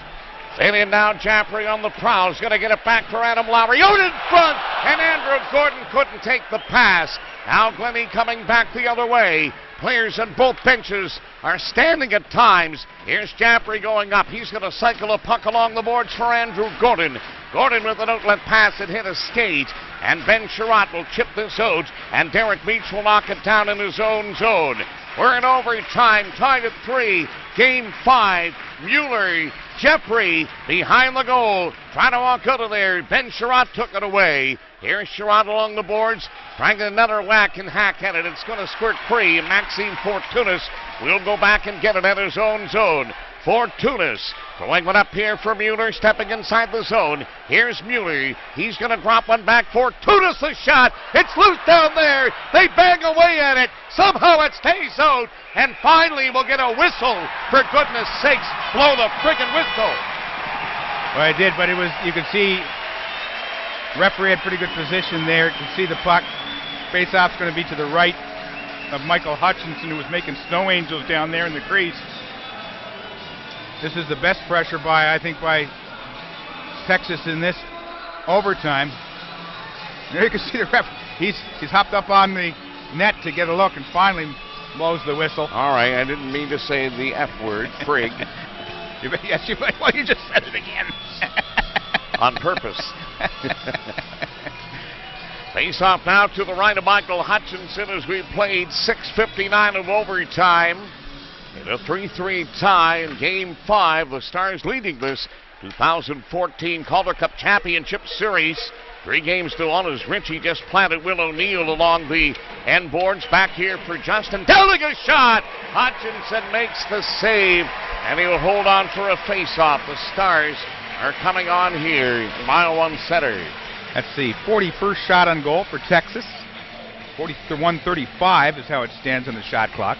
Sailing down, Jaffrey on the prowl. He's going to get it back for Adam Lowry. Out in front, and Andrew Gordon couldn't take the pass. Now Glennie coming back the other way. Players on both benches are standing at times. Here's Jaffrey going up. He's going to cycle a puck along the boards for Andrew Gordon. Gordon with an outlet pass that hit a skate. And Ben Sherratt will chip this out. And Derek Beach will knock it down in his own zone. We're in overtime, tied at 3. Game 5. Mueller, Jeffrey behind the goal. Trying to walk out of there. Ben Sherratt took it away. Here's Sherratt along the boards. Trying to get another whack and hack at it. It's going to squirt free. And Maxime Fortunas will go back and get it at his own zone. Fortunas throwing one up here for Mueller, stepping inside the zone. Here's Mueller. He's going to drop one back. Fortunas the shot. It's loose down there. They bang away at it. Somehow it stays out. And finally we'll get a whistle. For goodness sakes, blow the friggin' whistle. Well, I did, but it was, you can see, referee had pretty good position there. You can see the puck. Face-off's going to be to the right of Michael Hutchinson, who was making snow angels down there in the crease. This is the best pressure by, I think, by Texas in this overtime. There you can see the ref. He's hopped up on the net to get a look and finally blows the whistle. All right, I didn't mean to say the F word, frig. Yes, you might. Well, you just said it again. On purpose. Face off now to the right of Michael Hutchinson as we played 6:59 of overtime. In a 3-3 tie in Game 5, the Stars leading this 2014 Calder Cup Championship Series. 3 games to one as Richie just planted Will O'Neill along the end boards. Back here for Justin. Dowling a shot. Hutchinson makes the save, and he will hold on for a face-off. The Stars are coming on here. Mile 1 center. That's the 41st shot on goal for Texas. 41-35 is how it stands on the shot clock.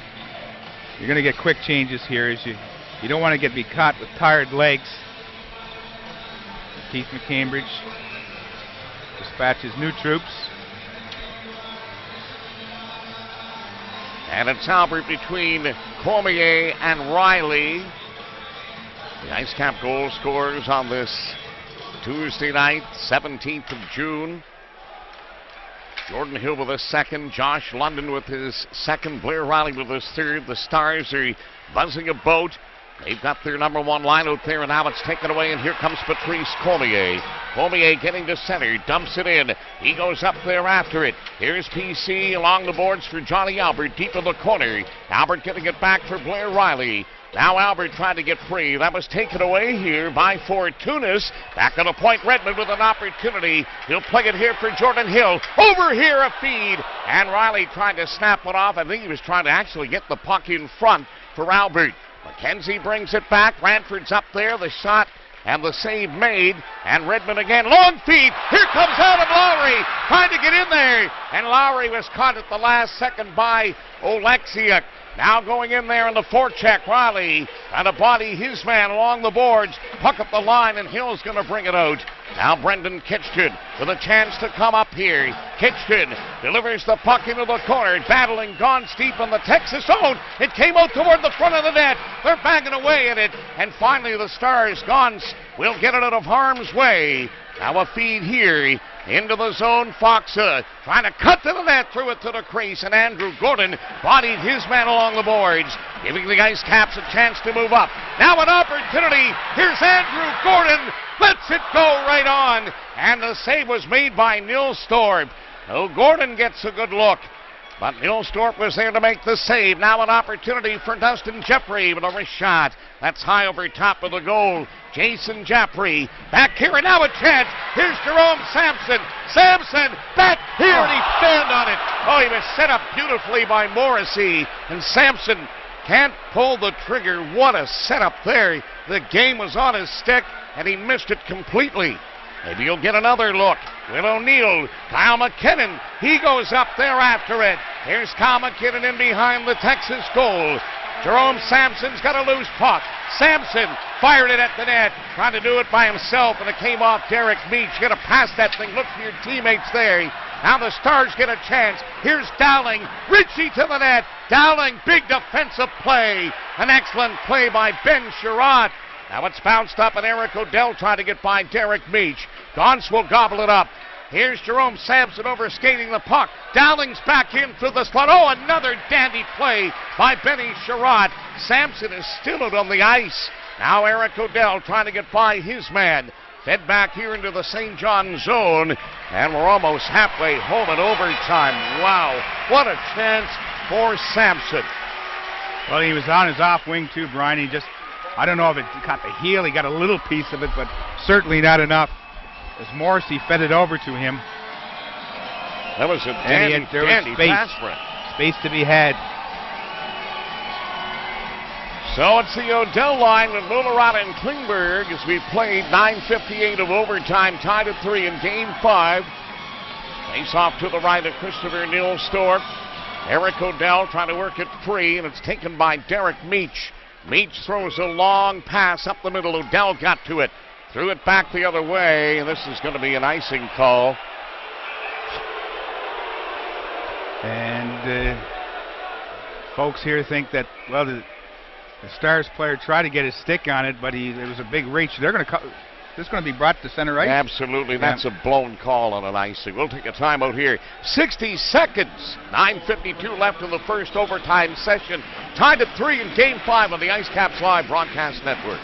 You're going to get quick changes here as you don't want to be caught with tired legs. Keith McCambridge dispatches new troops. And it's Albert between Cormier and Riley. The IceCap goal scorers on this Tuesday night, 17th of June. Jordan Hill with his second, Josh London with his second, Blair Riley with his third. The Stars are buzzing a boat. They've got their number 1 line out there, and now it's taken away, and here comes Patrice Cormier. Cormier getting to center, dumps it in. He goes up there after it. Here's PC along the boards for Johnny Albert, deep in the corner. Albert getting it back for Blair Riley. Now Albert trying to get free. That was taken away here by Fortunas. Back on the point, Redmond with an opportunity. He'll play it here for Jordan Hill. Over here, a feed. And Riley trying to snap it off. I think he was trying to actually get the puck in front for Albert. McKenzie brings it back. Ranford's up there. The shot and the save made. And Redmond again. Long feed. Here comes Adam Lowry trying to get in there. And Lowry was caught at the last second by Oleksiak. Now going in there in the forecheck. Riley trying to body his man along the boards. Puck up the line, and Hill's going to bring it out. Now Brendan Kitchen with a chance to come up here. Kitchen delivers the puck into the corner. Battling Gaunt deep in the Texas zone. It came out toward the front of the net. They're banging away at it. And finally the Stars, Gaunt, will get it out of harm's way. Now a feed here into the zone. Foxa trying to cut to the net, threw it to the crease, and Andrew Gordon bodied his man along the boards, giving the IceCaps a chance to move up. Now an opportunity. Here's Andrew Gordon. Lets it go right on. And the save was made by Nilstorp. Oh, Gordon gets a good look, but Nilstorp was there to make the save. Now an opportunity for Dustin Jeffrey with a wrist shot. That's high over top of the goal. Jason Jeffrey back here, and now a chance. Here's Jerome Sampson. Sampson back here, and he fanned on it. Oh, he was set up beautifully by Morrissey, and Sampson can't pull the trigger. What a setup there. The game was on his stick, and he missed it completely. Maybe you'll get another look. Will O'Neill, Kyle McKinnon, he goes up there after it. Here's Kyle McKinnon in behind the Texas goal. Jerome Sampson's got a loose puck. Sampson fired it at the net, trying to do it by himself, and it came off Derek Meach. You got to pass that thing. Look for your teammates there. Now the Stars get a chance. Here's Dowling. Ritchie to the net. Dowling, big defensive play. An excellent play by Ben Sherratt. Now it's bounced up, and Eric O'Dell trying to get by Derek Meach. Gaunt will gobble it up. Here's Jerome Sampson overskating the puck. Dowling's back in through the slot. Oh, another dandy play by Benny Sherratt. Sampson is still out on the ice. Now Eric O'Dell trying to get by his man. Fed back here into the St. John zone. And we're almost halfway home in overtime. Wow, what a chance for Sampson. Well, he was on his off wing too, Brian. He just, I don't know if it caught the heel. He got a little piece of it, but certainly not enough. As Morrissey fed it over to him. That was a dandy pass for him. Space to be had. So it's the O'Dell line with Mullerath and Klingberg as we played 9:58 of overtime, tied at 3 in Game 5. Face off to the right of Christopher Nilstorp. Eric O'Dell trying to work it free, and it's taken by Derek Meach. Meach throws a long pass up the middle. O'Dell got to it. Threw it back the other way, and this is going to be an icing call. And folks here think that, well, the Stars player tried to get his stick on it, but it was a big reach. They're going to this is going to be brought to center ice. Absolutely, that's a blown call on an icing. We'll take a timeout here. 60 seconds, 9:52 left in the first overtime session. Tied at 3 in Game 5 on the IceCaps Live Broadcast Network.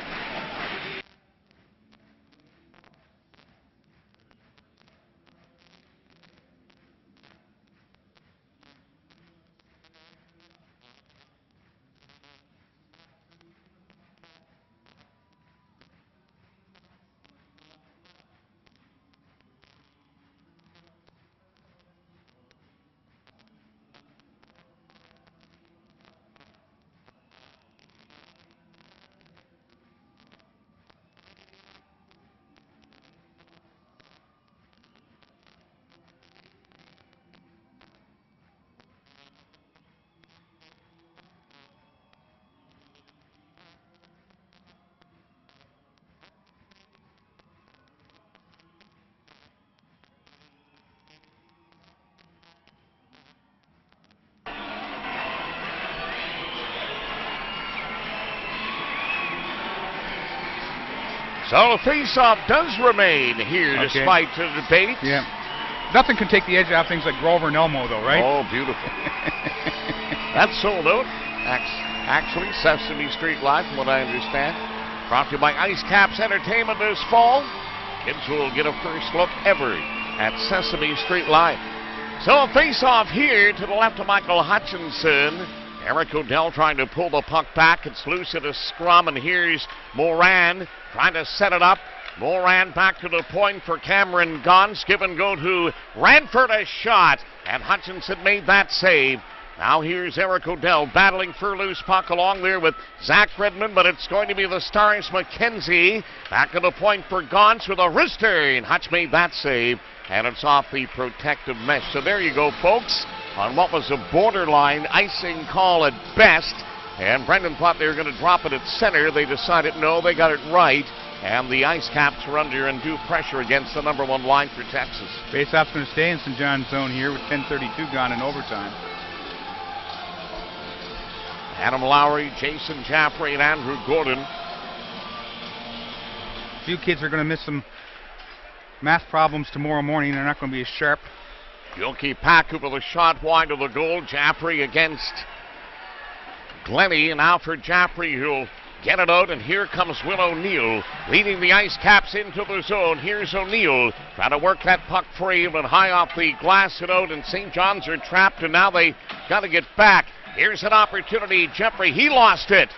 So the face-off does remain here despite the debate. Yeah. Nothing can take the edge off things like Grover and Elmo, though, right? Oh, beautiful. That's sold out. Actually, Sesame Street Live, from what I understand. Brought to you by IceCaps Entertainment this fall. Kids will get a first look ever at Sesame Street Live. So a face-off here to the left of Michael Hutchinson. Eric O'Dell trying to pull the puck back. It's loose at a scrum, and here's Moran trying to set it up. Moran back to the point for Cameron Gons. Give and go to Ranford, a shot, and Hutchinson made that save. Now here's Eric O'Dell battling for a loose puck along there with Zach Redmond, but it's going to be the Stars' McKenzie. Back to the point for Gons with a wrister, and Hutch made that save, and it's off the protective mesh. So there you go, folks, on what was a borderline icing call at best. And Brendan thought they were going to drop it at center. They decided no, they got it right. And the IceCaps were under undue pressure against the number 1 line for Texas. Faceoff's going to stay in St. John's zone here with 10:32 gone in overtime. Adam Lowry, Jason Jaffrey, and Andrew Gordon. A few kids are going to miss some math problems tomorrow morning. They're not going to be as sharp. Yoki Paku with a shot wide of the goal. Jaffrey against Glennie, and now for Jaffrey, who'll get it out, and here comes Will O'Neill leading the IceCaps into the zone. Here's O'Neill trying to work that puck free, but high off the glass and out, and St. John's are trapped, and now they got to get back. Here's an opportunity. Jeffrey, he lost it.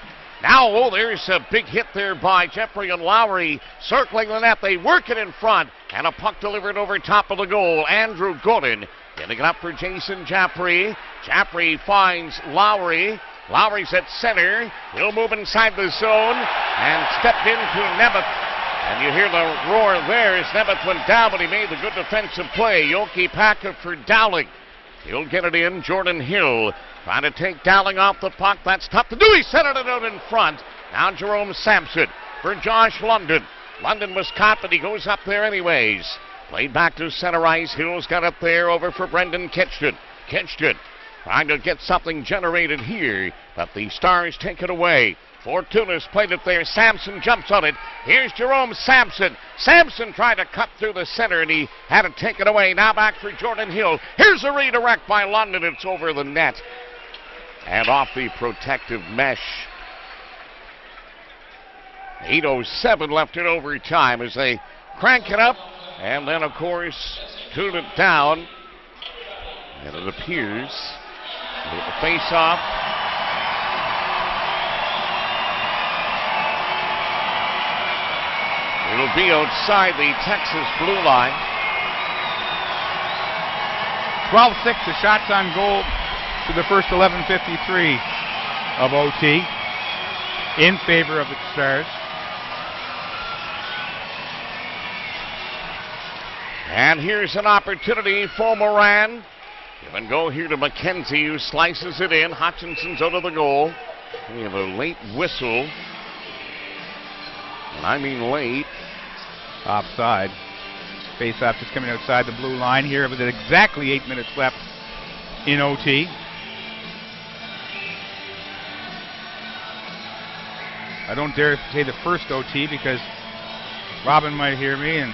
Now, there's a big hit there by Jeffrey and Lowry circling the net. They work it in front, and a puck delivered over top of the goal. Andrew Gordon getting it up for Jason Jaffrey. Jaffrey finds Lowry. Lowry's at center. He'll move inside the zone and stepped into Nebeth. And you hear the roar there as Nebeth went down, but he made the good defensive play. Yoki Packer for Dowling. He'll get it in. Jordan Hill trying to take Dowling off the puck. That's tough to do. He centered it out in front. Now Jerome Sampson for Josh London. London was caught, but he goes up there anyways. Played back to center ice. Hill's got it there over for Brendan Kitchen. Kitchen trying to get something generated here, but the Stars take it away. Fortuna's played it there. Sampson jumps on it. Here's Jerome Sampson. Sampson tried to cut through the center, and he had to take it away. Now back for Jordan Hill. Here's a redirect by London. It's over the net and off the protective mesh. 8:07 left in overtime as they crank it up, and then, of course, tune it down. And it appears with the face-off. It'll be outside the Texas blue line. 12-6, the shots on goal to the first 11:53 of OT in favor of the Stars. And here's an opportunity for Moran. Give and go here to McKenzie, who slices it in. Hutchinson's out of the goal. We have a late whistle. And I mean late. Offside. Face-off just coming outside the blue line here with exactly 8 minutes left in OT. I don't dare say the first OT because Robin might hear me and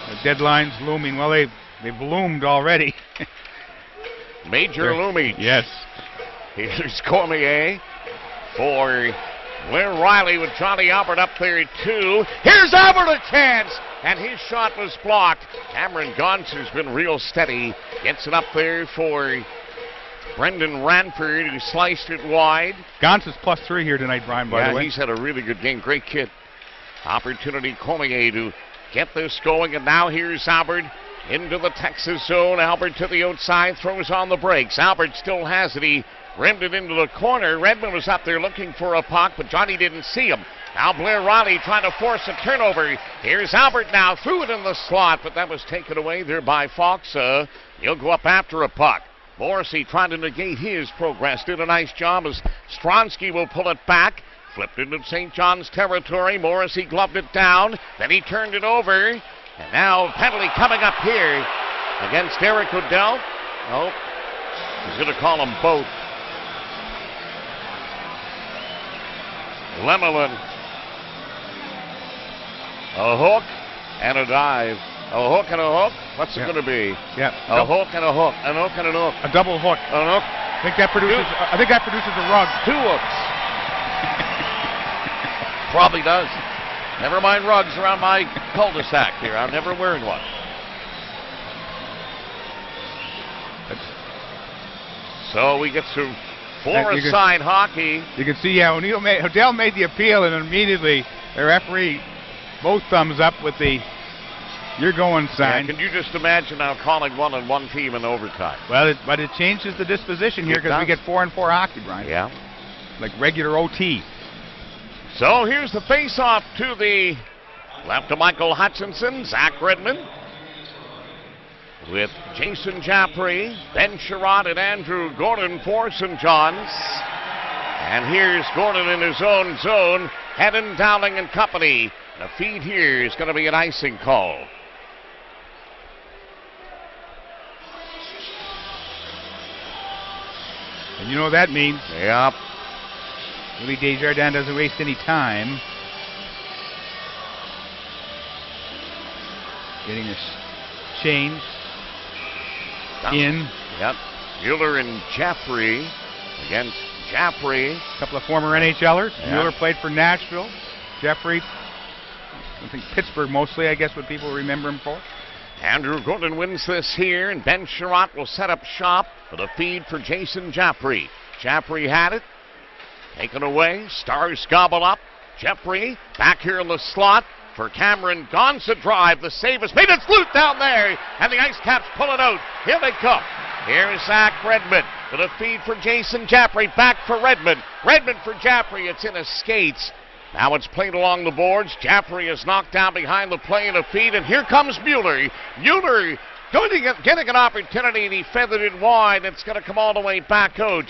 the deadline's looming. Well, they've loomed already. Major looming. Yes. Here's Cormier for Blair Riley with Johnny Albert up there at 2. Here's Albert, a chance, and his shot was blocked. Cameron Gauntz, who's been real steady, gets it up there for Brendan Ranford, who sliced it wide. Gauntz is +3 here tonight, Brian, by the way. Yeah, he's had a really good game. Great kid. Opportunity Cormier to get this going, and now here's Albert into the Texas zone. Albert to the outside, throws on the brakes. Albert still has it. He rimmed it into the corner. Redmond was up there looking for a puck, but Johnny didn't see him. Now Blair Riley trying to force a turnover. Here's Albert now, threw it in the slot, but that was taken away there by Fox. He'll go up after a puck. Morrissey trying to negate his progress. Did a nice job as Stronsky will pull it back. Flipped into St. John's territory. Morrissey gloved it down. Then he turned it over. And now penalty coming up here against Eric O'Dell. Nope. He's going to call them both. Lemelin. A hook and a dive. A hook and a hook. What's it going to be? Yeah. A hook and a hook. An hook and an hook. A double hook. An hook. I think that produces a rug. 2 hooks. Probably does. Never mind rugs around my cul-de-sac here. I'm never wearing one. So we get some four-a-side hockey. You can see how O'Dell made the appeal, and immediately the referee both thumbs up with the "you're going" sign. Yeah, can you just imagine now calling one on one team in overtime? Well, but it changes the disposition here because we get 4-on-4 hockey, Brian. Yeah. Like regular OT. So here's the face-off to the left of Michael Hutchinson, Zach Redmond, with Jason Japri, Ben Sherrod, and Andrew Gordon for St. John's. And here's Gordon in his own zone, Hedden, Dowling, and company. The feed here is going to be an icing call. And you know what that means? Yep. Willie Desjardins doesn't waste any time. Getting this change in. Yep. Mueller and Jaffrey against Jaffrey. A couple of former NHLers. Yeah. Mueller played for Nashville. Jeffrey, I think Pittsburgh mostly, I guess, what people remember him for. Andrew Gordon wins this here, and Ben Sherratt will set up shop for the feed for Jason Jaffrey. Jaffrey had it. Taken away. Stars gobble up. Jeffrey back here in the slot for Cameron. Gauntz a drive. The save is made. It's loose down there. And the IceCaps pull it out. Here they come. Here's Zach Redmond for the feed for Jason Jaffrey. Back for Redmond. Redmond for Jaffrey. It's in his skates. Now it's played along the boards. Jaffrey is knocked down behind the play and a feed. And here comes Mueller. Mueller getting an opportunity, and he feathered it wide. It's going to come all the way back out.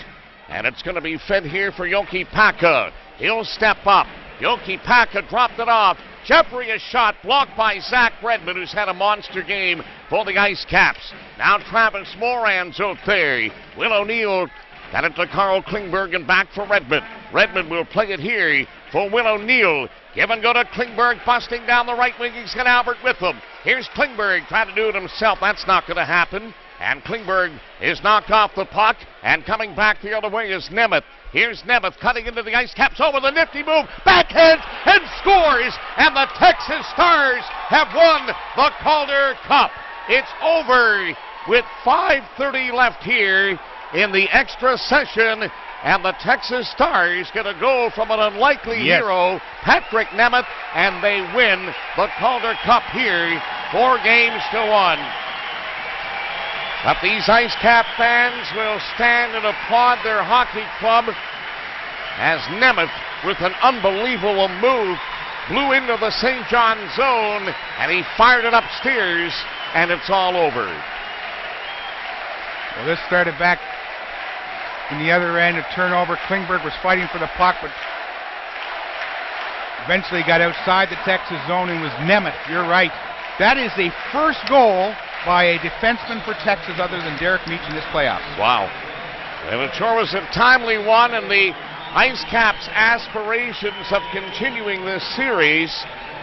And it's going to be fed here for Yoki Paka. He'll step up. Yoki Paka dropped it off. Jeffrey is shot, blocked by Zach Redmond, who's had a monster game for the IceCaps. Now Travis Moran's out there. Will O'Neill got it to Carl Klingberg and back for Redmond. Redmond will play it here for Will O'Neill. Give and go to Klingberg, busting down the right wing. He's got Albert with him. Here's Klingberg trying to do it himself. That's not going to happen. And Klingberg is knocked off the puck, and coming back the other way is Nemeth. Here's Nemeth cutting into the IceCaps over the nifty move, backhands and scores, and the Texas Stars have won the Calder Cup. It's over with 5:30 left here in the extra session, and the Texas Stars get a goal from an unlikely hero, Patrick Nemeth, and they win the Calder Cup here, 4-1. But these IceCap fans will stand and applaud their hockey club as Nemeth, with an unbelievable move, blew into the St. John zone, and he fired it upstairs, and it's all over. Well, this started back in the other end, a turnover. Klingberg was fighting for the puck, but eventually got outside the Texas zone and was Nemeth. You're right. That is the first goal by a defenseman for Texas other than Derek Meach in this playoffs. Wow. And it sure was a timely one, and the IceCaps' aspirations of continuing this series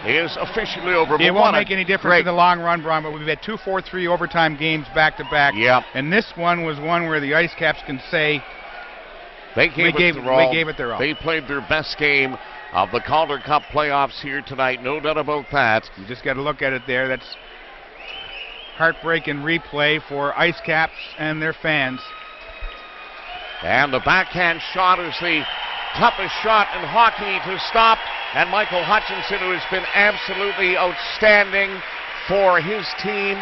is officially over. It won't make any difference in the long run, Brian, but we've had 2 4-3 overtime games back-to-back. Yep. And this one was one where the IceCaps can say we gave it their all. They played their best game of the Calder Cup playoffs here tonight, no doubt about that. You just got to look at it there. That's heartbreaking replay for IceCaps and their fans. And the backhand shot is the toughest shot in hockey to stop. And Michael Hutchinson, who has been absolutely outstanding for his team,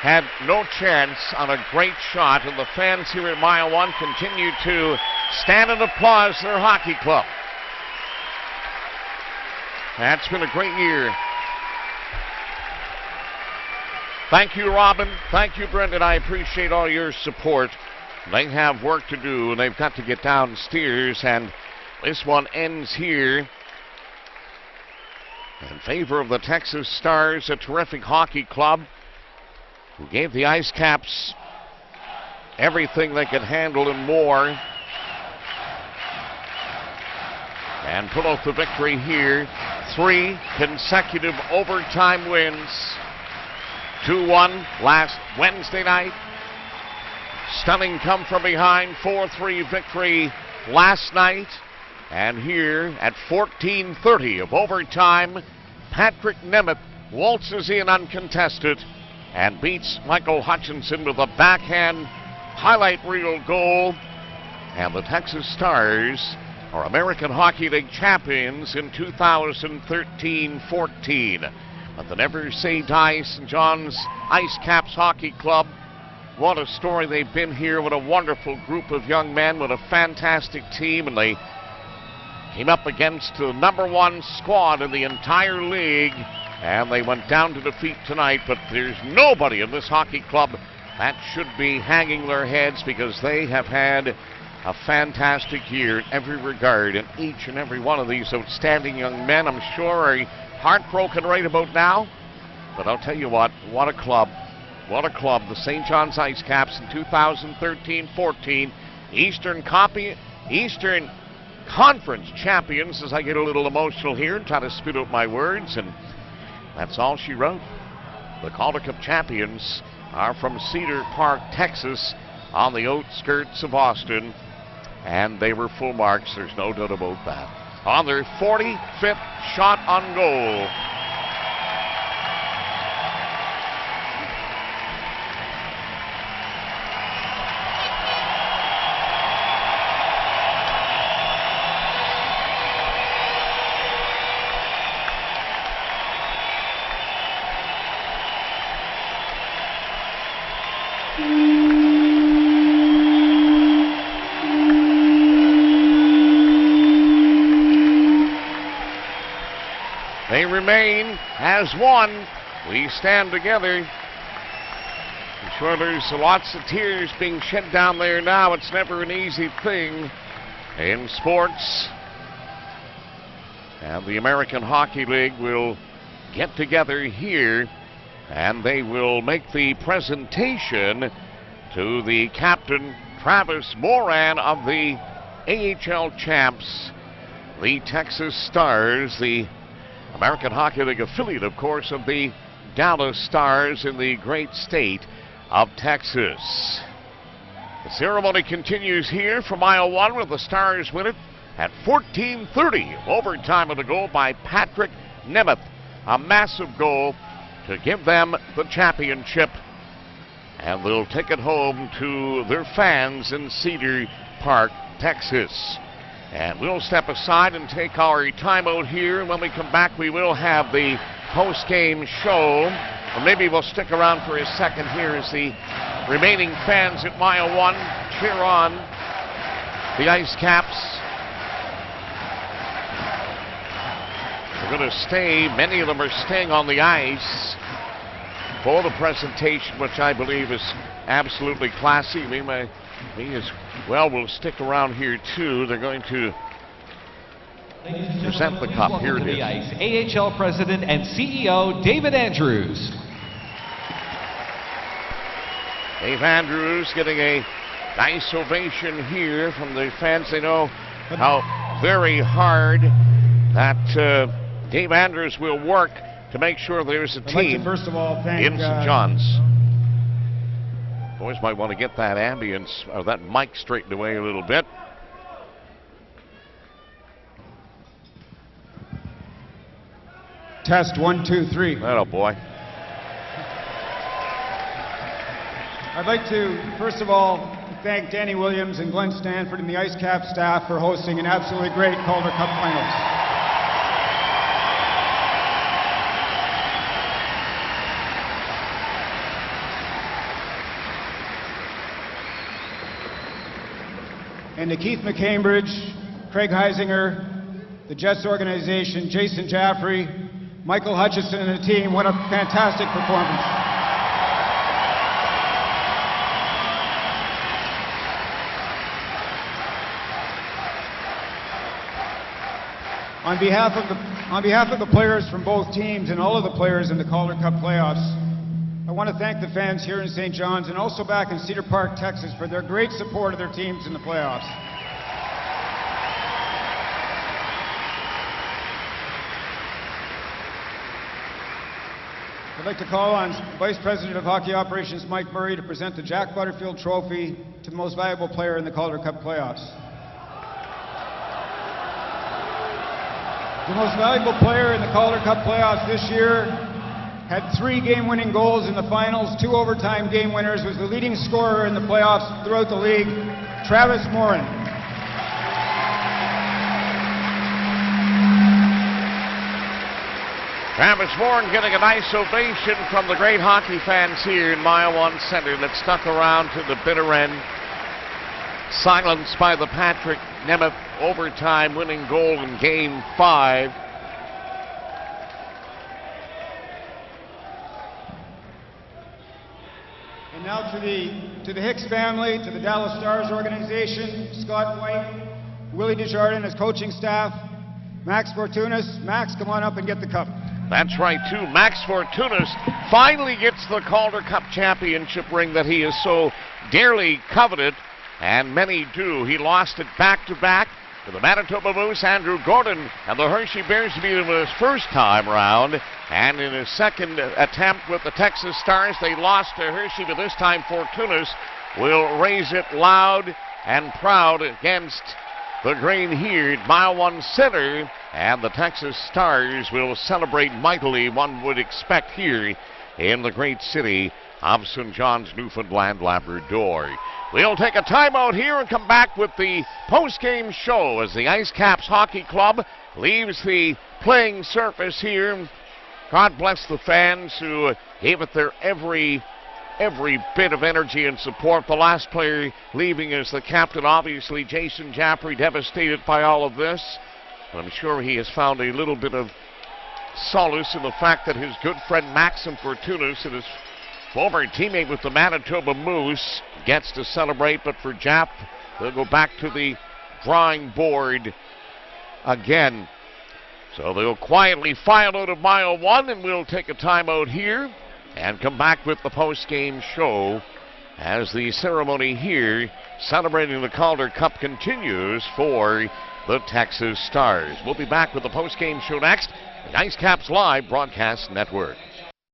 had no chance on a great shot. And the fans here at Mile 1 continue to stand and applaud their hockey club. That's been a great year. Thank you, Robin. Thank you, Brendan. I appreciate all your support. They have work to do, and they've got to get downstairs, and this one ends here in favor of the Texas Stars, a terrific hockey club who gave the IceCaps everything they could handle and more, and pull out the victory here. 3 consecutive overtime wins. 2-1 last Wednesday night. Stunning come from behind 4-3 victory last night. And here at 14:30 of overtime, Patrick Nemeth waltzes in uncontested and beats Michael Hutchinson with a backhand highlight reel goal. And the Texas Stars are American Hockey League champions in 2013-14. But the Never Say Die St. John's IceCaps Hockey Club, what a story they've been here. What a wonderful group of young men. What a fantastic team. And they came up against the #1 squad in the entire league. And they went down to defeat tonight. But there's nobody in this hockey club that should be hanging their heads, because they have had a fantastic year in every regard. And each and every one of these outstanding young men, I'm sure, are heartbroken right about now. But I'll tell you what a club. What a club. The St. John's IceCaps in 2013-14 Eastern Conference champions, as I get a little emotional here and try to spit out my words, and that's all she wrote. The Calder Cup champions are from Cedar Park, Texas, on the outskirts of Austin, and they were full marks, there's no doubt about that. On their 45th shot on goal. They remain as one. We stand together. I'm sure there's lots of tears being shed down there now. It's never an easy thing in sports. And the American Hockey League will get together here, and they will make the presentation to the captain, Travis Moran, of the AHL champs, the Texas Stars, the American Hockey League affiliate, of course, of the Dallas Stars in the great state of Texas. The ceremony continues here from Mile 1, with the Stars win it at 14:30. Overtime of the goal by Patrick Nemeth. A massive goal to give them the championship. And they'll take it home to their fans in Cedar Park, Texas. And we'll step aside and take our timeout here. And when we come back, we will have the post-game show. Or maybe we'll stick around for a second here as the remaining fans at Mile 1 cheer on the IceCaps. They're going to stay. Many of them are staying on the ice for the presentation, which I believe is absolutely classy. We as well will stick around here too. They're going to present the cup. Here it To the is. ice, AHL President and CEO David Andrews. Dave Andrews getting a nice ovation here from the fans. They know how very hard that Dave Andrews will work to make sure there's a team first of all, thank in St. John's. Boys might want to get that ambience or that mic straightened away a little bit. Test 1, 2, 3. Oh boy. I'd like to, first of all, thank Danny Williams and Glenn Stanford and the IceCaps staff for hosting an absolutely great Calder Cup Finals. And to Keith McCambridge, Craig Heisinger, the Jets organization, Jason Jaffrey, Michael Hutchison and the team, what a fantastic performance. On behalf of the players from both teams and all of the players in the Calder Cup playoffs, I want to thank the fans here in St. John's and also back in Cedar Park, Texas, for their great support of their teams in the playoffs. I'd like to call on Vice President of Hockey Operations Mike Murray to present the Jack Butterfield Trophy to the most valuable player in the Calder Cup playoffs. The most valuable player in the Calder Cup playoffs this year had 3 game-winning goals in the finals, 2 overtime game winners, was the leading scorer in the playoffs throughout the league, Travis Morin. Travis Morin getting a nice ovation from the great hockey fans here in Mile One Center that stuck around to the bitter end. Silenced by the Patrick Nemeth overtime winning goal in Game 5. And now to the Hicks family, to the Dallas Stars organization, Scott White, Willie Desjardins, his coaching staff, Max Fortunas. Max, come on up and get the cup. That's right, too. Max Fortunas finally gets the Calder Cup championship ring that he has so dearly coveted, and many do. He lost it back-to-back to the Manitoba Moose, Andrew Gordon, and the Hershey Bears beat him his first time round. And in his second attempt with the Texas Stars, they lost to Hershey, but this time Fortunas will raise it loud and proud against the grain here at Mile One Center, and the Texas Stars will celebrate mightily, one would expect, here in the great city of St. John's, Newfoundland, Labrador. We'll take a timeout here and come back with the post-game show as the IceCaps Hockey Club leaves the playing surface here. God bless the fans who gave it their every bit of energy and support. The last player leaving is the captain, obviously, Jason Jaffrey, devastated by all of this. But I'm sure he has found a little bit of solace in the fact that his good friend Maxim Fortunas and his former teammate with the Manitoba Moose gets to celebrate. But for Jaff, they'll go back to the drawing board again. So they'll quietly file out of Mile One, and we'll take a timeout here and come back with the post-game show as the ceremony here celebrating the Calder Cup continues for the Texas Stars. We'll be back with the post-game show next. The IceCaps Live Broadcast Network.